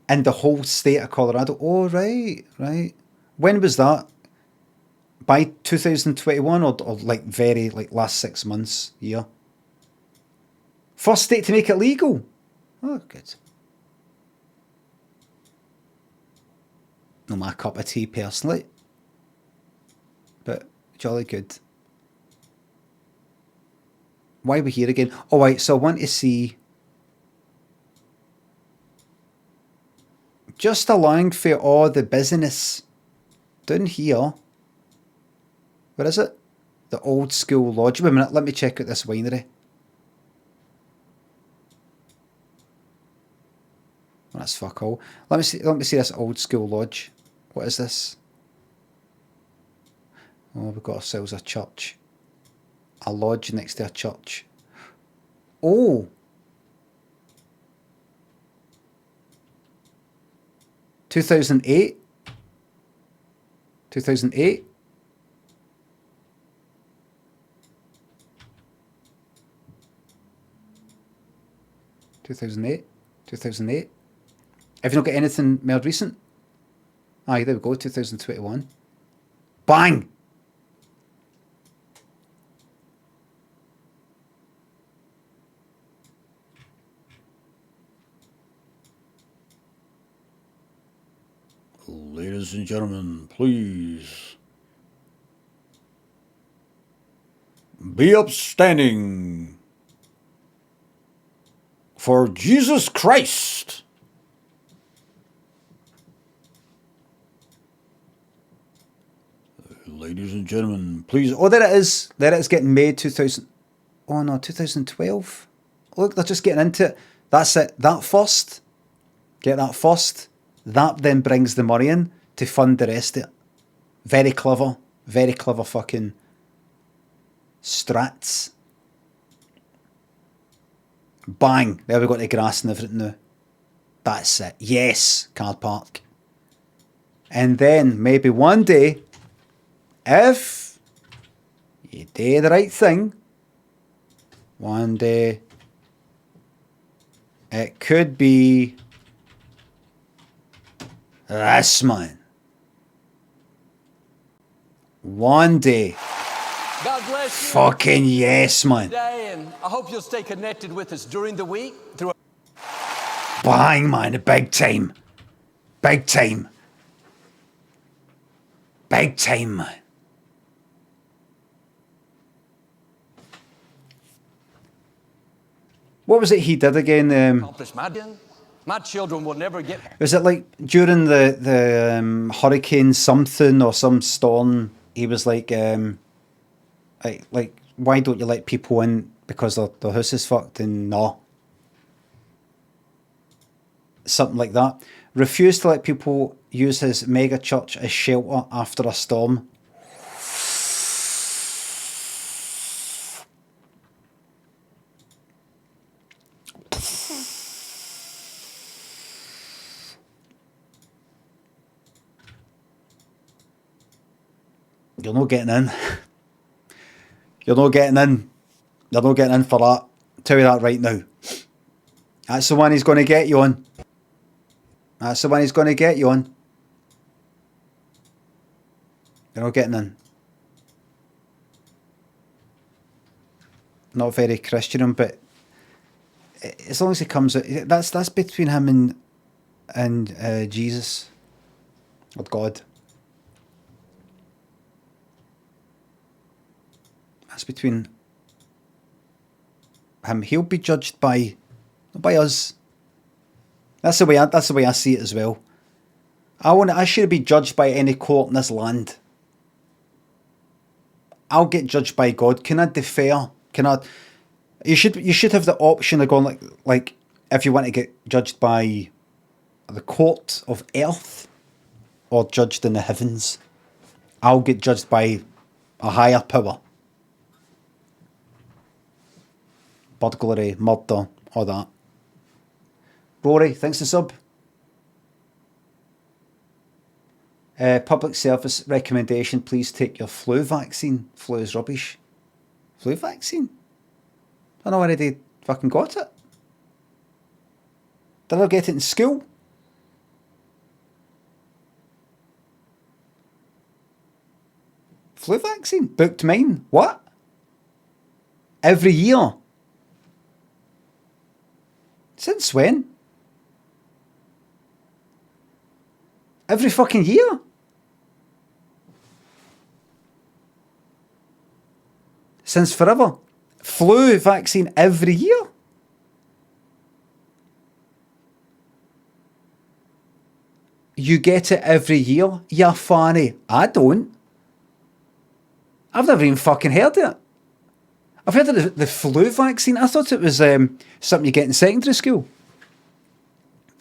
In the whole state of Colorado. Oh, right, right. When was that? By 2021 or like very, like last 6 months, year? First state to make it legal? Oh, good. Not my cup of tea personally. But jolly good. Why are we here again? Oh, right, so I want to see... Just allowing for all the business down here. Where is it? The Old School Lodge. Wait a minute, let me check out this winery. That's fuck all. Let me see this Old School Lodge. What is this? Oh, we've got ourselves a church. A lodge next to a church. Oh! 2008. 2008. Have you not got anything more recent? Aye, there we go, 2021. Bang! Ladies and gentlemen, please be upstanding for Jesus Christ. Ladies and gentlemen, please. Oh, there it is. There it is getting made 2000. Oh no, 2012. Look, they're just getting into it. That's it. That first. Get that first. That then brings the money in to fund the rest of it. Very clever fucking strats. Bang! There we got the grass and everything now. That's it. Yes, car park. And then maybe one day, if you do the right thing, one day it could be this, man. One day.
God bless you.
Fucking yes, man.
Today, and I hope you'll stay connected with us during the week.
Bang, man, the big time. Big time. Big time, man. What was it he did again?
My children will never get.
Was it like during the hurricane something or some storm? He was like why don't you let people in because their house is fucked? And no, something like that. Refused to let people use his mega church as shelter after a storm. You're not getting in. You're not getting in. You're not getting in for that. Tell you that right now. That's the one he's going to get you on. That's the one he's going to get you on. You're not getting in. Not very Christian, but as long as he comes out, that's between him and Jesus or God. That's between him. He'll be judged by us. That's the way I see it as well. I shouldn't be judged by any court in this land. I'll get judged by God. Can I defer? Can I? You should have the option of going like if you want to get judged by the court of earth or judged in the heavens. I'll get judged by a higher power. Burglary, murder, all that. Rory, thanks for sub. Public service recommendation, please take your flu vaccine. Flu is rubbish. Flu vaccine? I know already fucking got it. Did I get it in school? Flu vaccine? Booked mine. What? Every year? Since when? Every fucking year? Since forever? Flu vaccine every year? You get it every year? You fanny. I don't. I've never even fucking heard of it. I've heard of the flu vaccine. I thought it was something you get in secondary school.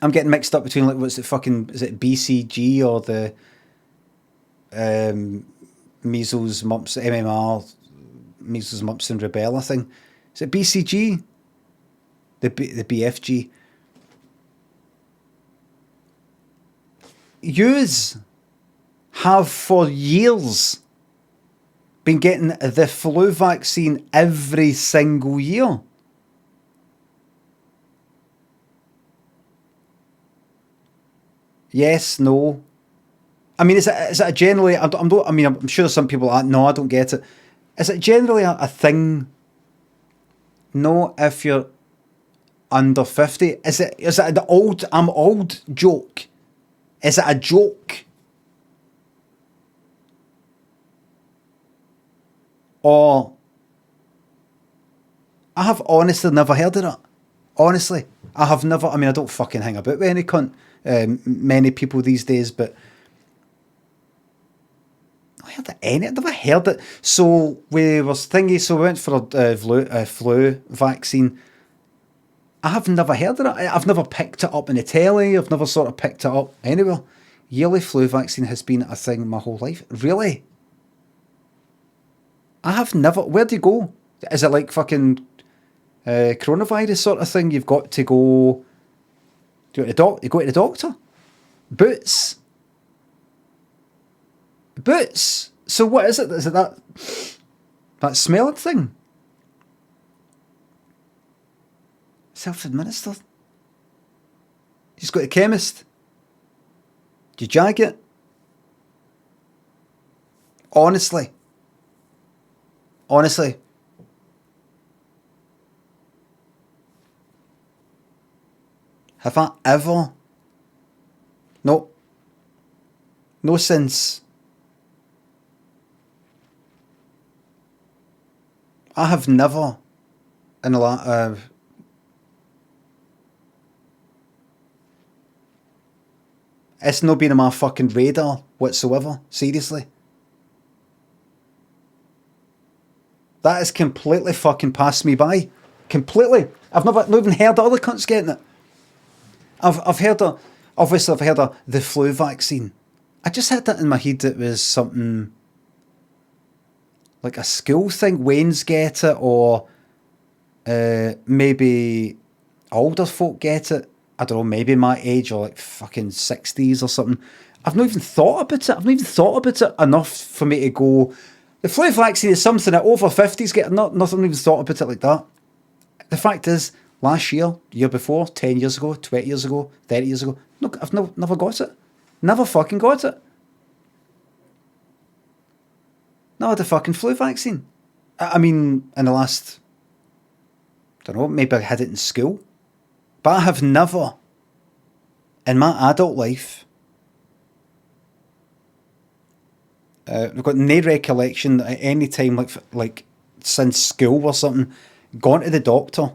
I'm getting mixed up between is it BCG or the measles, mumps, MMR, measles, mumps and rubella thing. Is it BCG? The BFG. Yous have for years been getting the flu vaccine every single year. Yes, no. I mean, is it generally? I'm sure some people are. No, I don't get it. Is it generally a thing? No, if you're under 50, is it the old I'm old joke? Is it a joke? Or I have honestly never heard of it. Honestly, I have never. I mean, I don't fucking hang about with any cunt. Many people these days, but I heard of any. I never heard it. So we was thingy. So we went for a flu vaccine. I have never heard of it. I've never picked it up in the telly. I've never sort of picked it up anywhere. Yearly flu vaccine has been a thing my whole life. Really? I have never. Where do you go? Is it like fucking coronavirus sort of thing? You've got to go. You go to the doctor. Boots. So what is it? Is it that smelling thing? Self-administered. You just go to the chemist. Do you jag it? Honestly. Have I ever No. No since. I have never in a lot it's not been on my fucking radar whatsoever. Seriously. That has completely fucking passed me by. Completely. I've not even heard of other cunts getting it. I've heard of, obviously I've heard of the flu vaccine. I just had that in my head it was something like a school thing. Wayne's get it, or maybe older folk get it. I don't know, maybe my age, or like fucking 60s or something. I've not even thought about it. I've not even thought about it enough for me to go, the flu vaccine is something that over 50s get. Nothing even thought about it like that. The fact is, last year, year before, 10 years ago, 20 years ago, 30 years ago, look, I've never got it. Never fucking got it. No, I had the fucking flu vaccine. I mean, in the last, I don't know, maybe I had it in school. But I have never, in my adult life, I've got no recollection at any time, like since school or something, gone to the doctor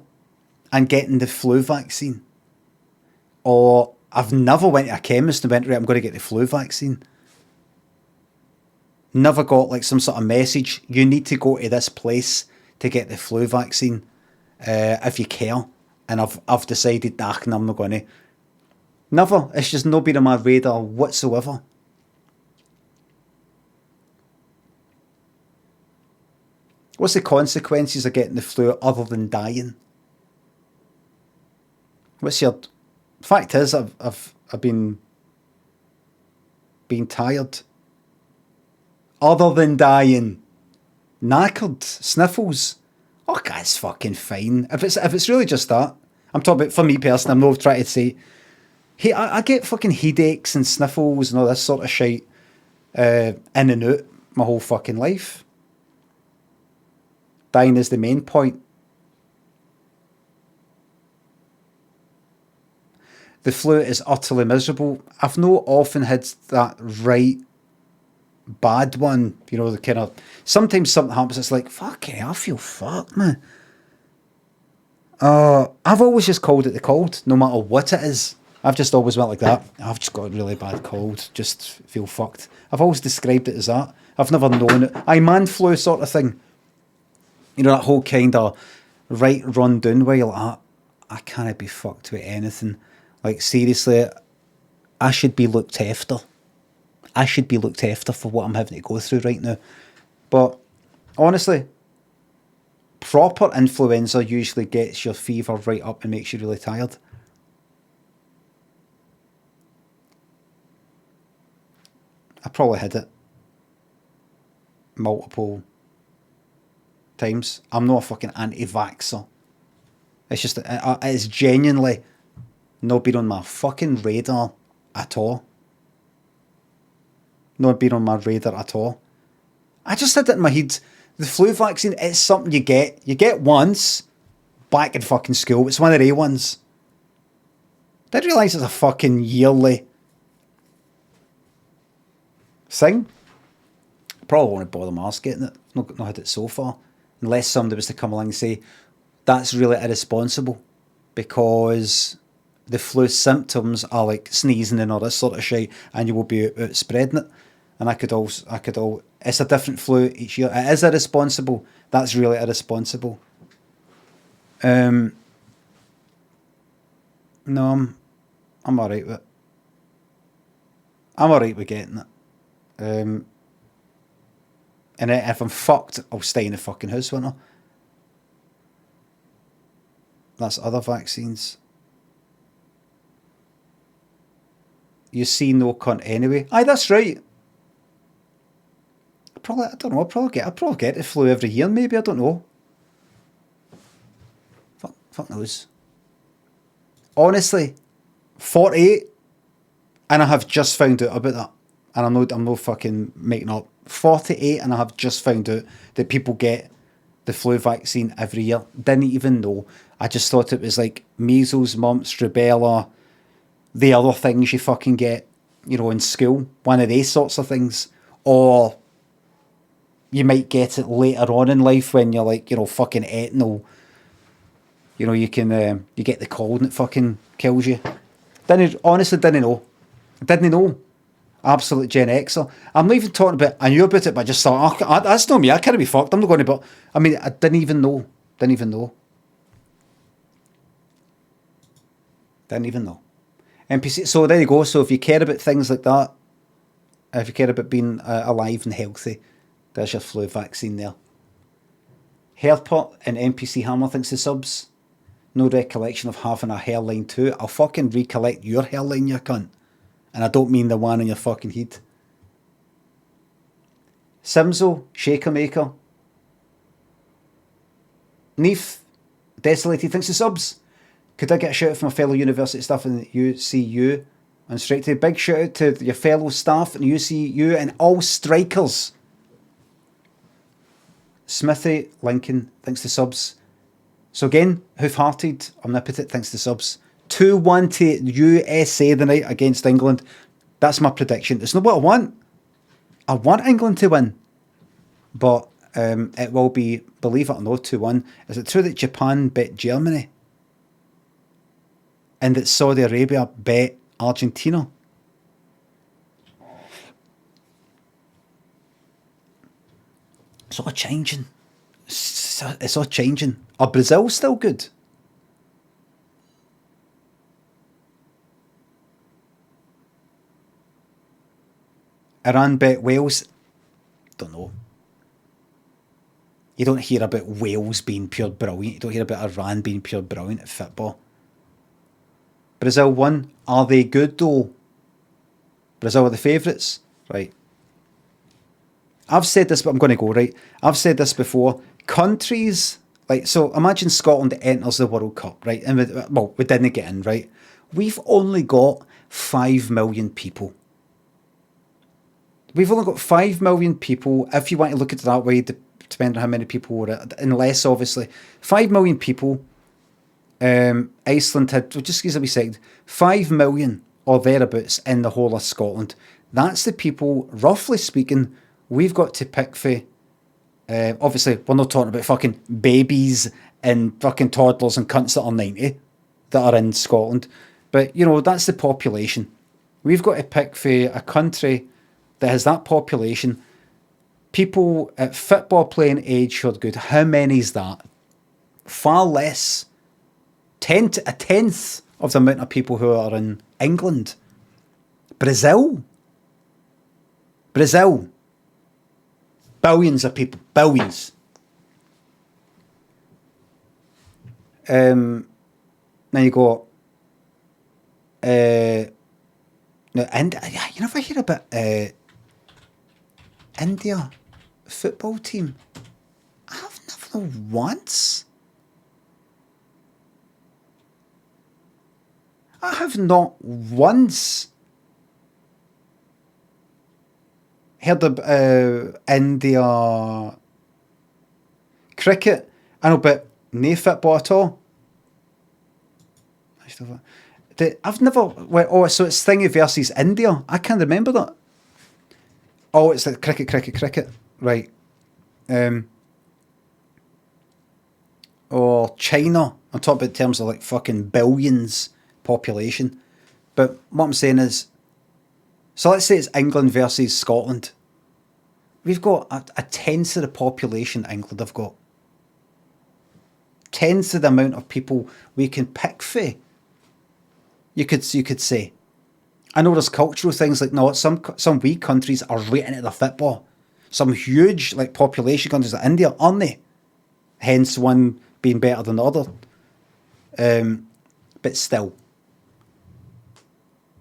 and getting the flu vaccine. Or I've never went to a chemist and went, right, I'm going to get the flu vaccine. Never got like some sort of message, you need to go to this place to get the flu vaccine if you care. And I've decided, nah, I'm not going to. Never. It's just not been on my radar whatsoever. What's the consequences of getting the flu other than dying? What's your... Fact is, I've been tired. Other than dying. Knackered. Sniffles. Oh, God, it's fucking fine. If it's really just that, I'm talking about, for me personally, I'm not trying to say, hey, I get fucking headaches and sniffles and all this sort of shit in and out my whole fucking life. Dying is the main point. The flu is utterly miserable. I've not often had that right bad one, you know, the kind of, sometimes something happens, it's like, fuck it, I feel fucked, man. I've always just called it the cold, no matter what it is. I've just always went like that. I've just got a really bad cold, just feel fucked. I've always described it as that. I've never known it. Man flu sort of thing. You know, that whole kind of right run down where you're like, I can't be fucked with anything. Like, seriously, I should be looked after. I should be looked after for what I'm having to go through right now. But honestly, proper influenza usually gets your fever right up and makes you really tired. I probably had it multiple times. I'm not a fucking anti-vaxxer. It's just, it's genuinely not been on my fucking radar at all. Not been on my radar at all. I just had it in my head. The flu vaccine, it's something you get. You get once back in fucking school. It's one of the ones. Didn't realise it's a fucking yearly thing. Probably won't bother my arse getting it. Not had it so far. Unless somebody was to come along and say, that's really irresponsible because the flu symptoms are like sneezing and all this sort of shit, and you will be out spreading it. And I could it's a different flu each year. It is irresponsible. That's really irresponsible. No, I'm alright with it. I'm alright with getting it. And if I'm fucked, I'll stay in the fucking house, won't I? That's other vaccines. You see no cunt anyway. Aye, that's right. I don't know, I'll probably get the flu every year, maybe, I don't know. Fuck knows. Honestly, 48, and I have just found out about that. And I'm no fucking making up. 48, and I have just found out that people get the flu vaccine every year. Didn't even know. I just thought it was like measles, mumps, rubella, the other things you fucking get you know, in school, one of these sorts of things, or you might get it later on in life when you're like, you know, fucking ethanol. You know, you can you get the cold and it fucking kills you. Honestly didn't know. Didn't know. Absolute Gen Xer. I'm not even talking about, I knew about it, but I just thought, oh, that's not me, I can't be fucked, I'm not going to, but I mean, I didn't even know. Didn't even know. NPC, so there you go. So if you care about things like that, if you care about being alive and healthy, there's your flu vaccine there. Hairpot and NPC Hammer thinks the subs. No recollection of having a hairline too. I'll fucking recollect your hairline, you cunt. And I don't mean the one in your fucking head. Simzo, Shaker Maker. Neef, Desolated thinks the subs. Could I get a shout out from my fellow university staff in the UCU? And straight to big shout out to your fellow staff in UCU and all strikers. Smithy, Lincoln, thanks to subs. So again, Hoof-Hearted, Omnipotent, thanks to subs. 2-1 to USA tonight against England. That's my prediction. It's not what I want. I want England to win. But it will be, believe it or not, 2-1. Is it true that Japan bet Germany? And that Saudi Arabia bet Argentina? It's all changing. It's all changing. Are Brazil still good? Iran bet Wales. Don't know. You don't hear about Wales being pure brilliant. You don't hear about Iran being pure brilliant at football. Brazil won. Are they good though? Brazil are the favourites. Right. I've said this, but I'm going to go, right? I've said this before. Countries, like, so imagine Scotland enters the World Cup, right? And we didn't get in, right? We've only got 5 million people. We've only got 5 million people, if you want to look at it that way, depending on how many people were, unless obviously 5 million people. Iceland had, just give us a wee second, 5 million or thereabouts in the whole of Scotland. That's the people, roughly speaking, we've got to pick for. Obviously, we're not talking about fucking babies and fucking toddlers and cunts that are 90 that are in Scotland. But, you know, that's the population. We've got to pick for a country that has that population. People at football playing age who are good. How many is that? Far less. A tenth of the amount of people who are in England. Brazil. Billions of people. Billions. Then you go. Now, you never hear about India football team. I've never once. I have not once heard of India cricket. I know, but no football at all. I've never. Oh, so it's Thingy versus India. I can't remember that. Oh, it's like cricket. Right. Or China. I'm talking about in terms of like fucking billions population. But what I'm saying is, so let's say it's England versus Scotland. We've got a tenth of the population England have got. Tenth of the amount of people we can pick for. You could say. I know there's cultural things like, no, some weak countries are right into the football. Some huge like population countries like India, aren't they? Hence one being better than the other. But still.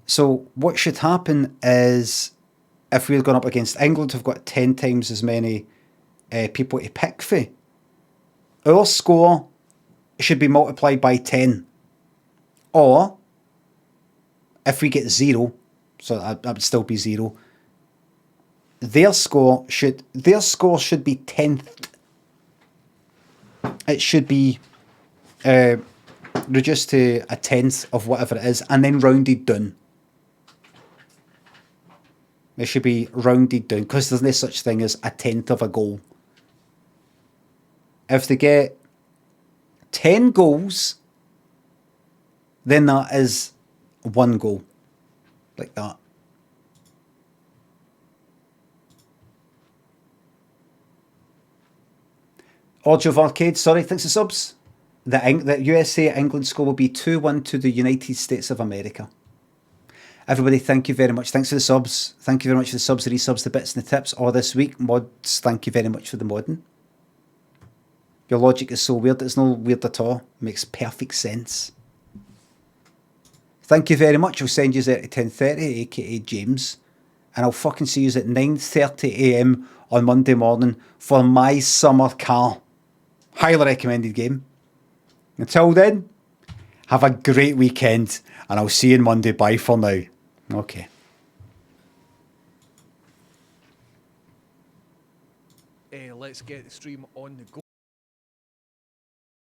So what should happen is, if we're going up against England, we've got 10 times as many people to pick for. Our score should be multiplied by 10. Or, if we get 0, so that would still be 0, their score should be 10th. It should be reduced to a tenth of whatever it is, and then rounded down. It should be rounded down because there's no such thing as a tenth of a goal. If they get 10 goals, then that is 1 goal. Like that. Odds of Arcade, sorry, thanks for subs. The USA-England score will be 2-1 to the United States of America. Everybody, thank you very much. Thanks for the subs. Thank you very much for the subs, the resubs, the bits and the tips. All this week, mods, thank you very much for the modding. Your logic is so weird. It's no weird at all. It makes perfect sense. Thank you very much. I'll send you there at 10:30, aka James. And I'll fucking see you at 9:30 AM on Monday morning for my summer car. Highly recommended game. Until then, have a great weekend. And I'll see you on Monday. Bye for now. Okay.
Let's get the stream on the go.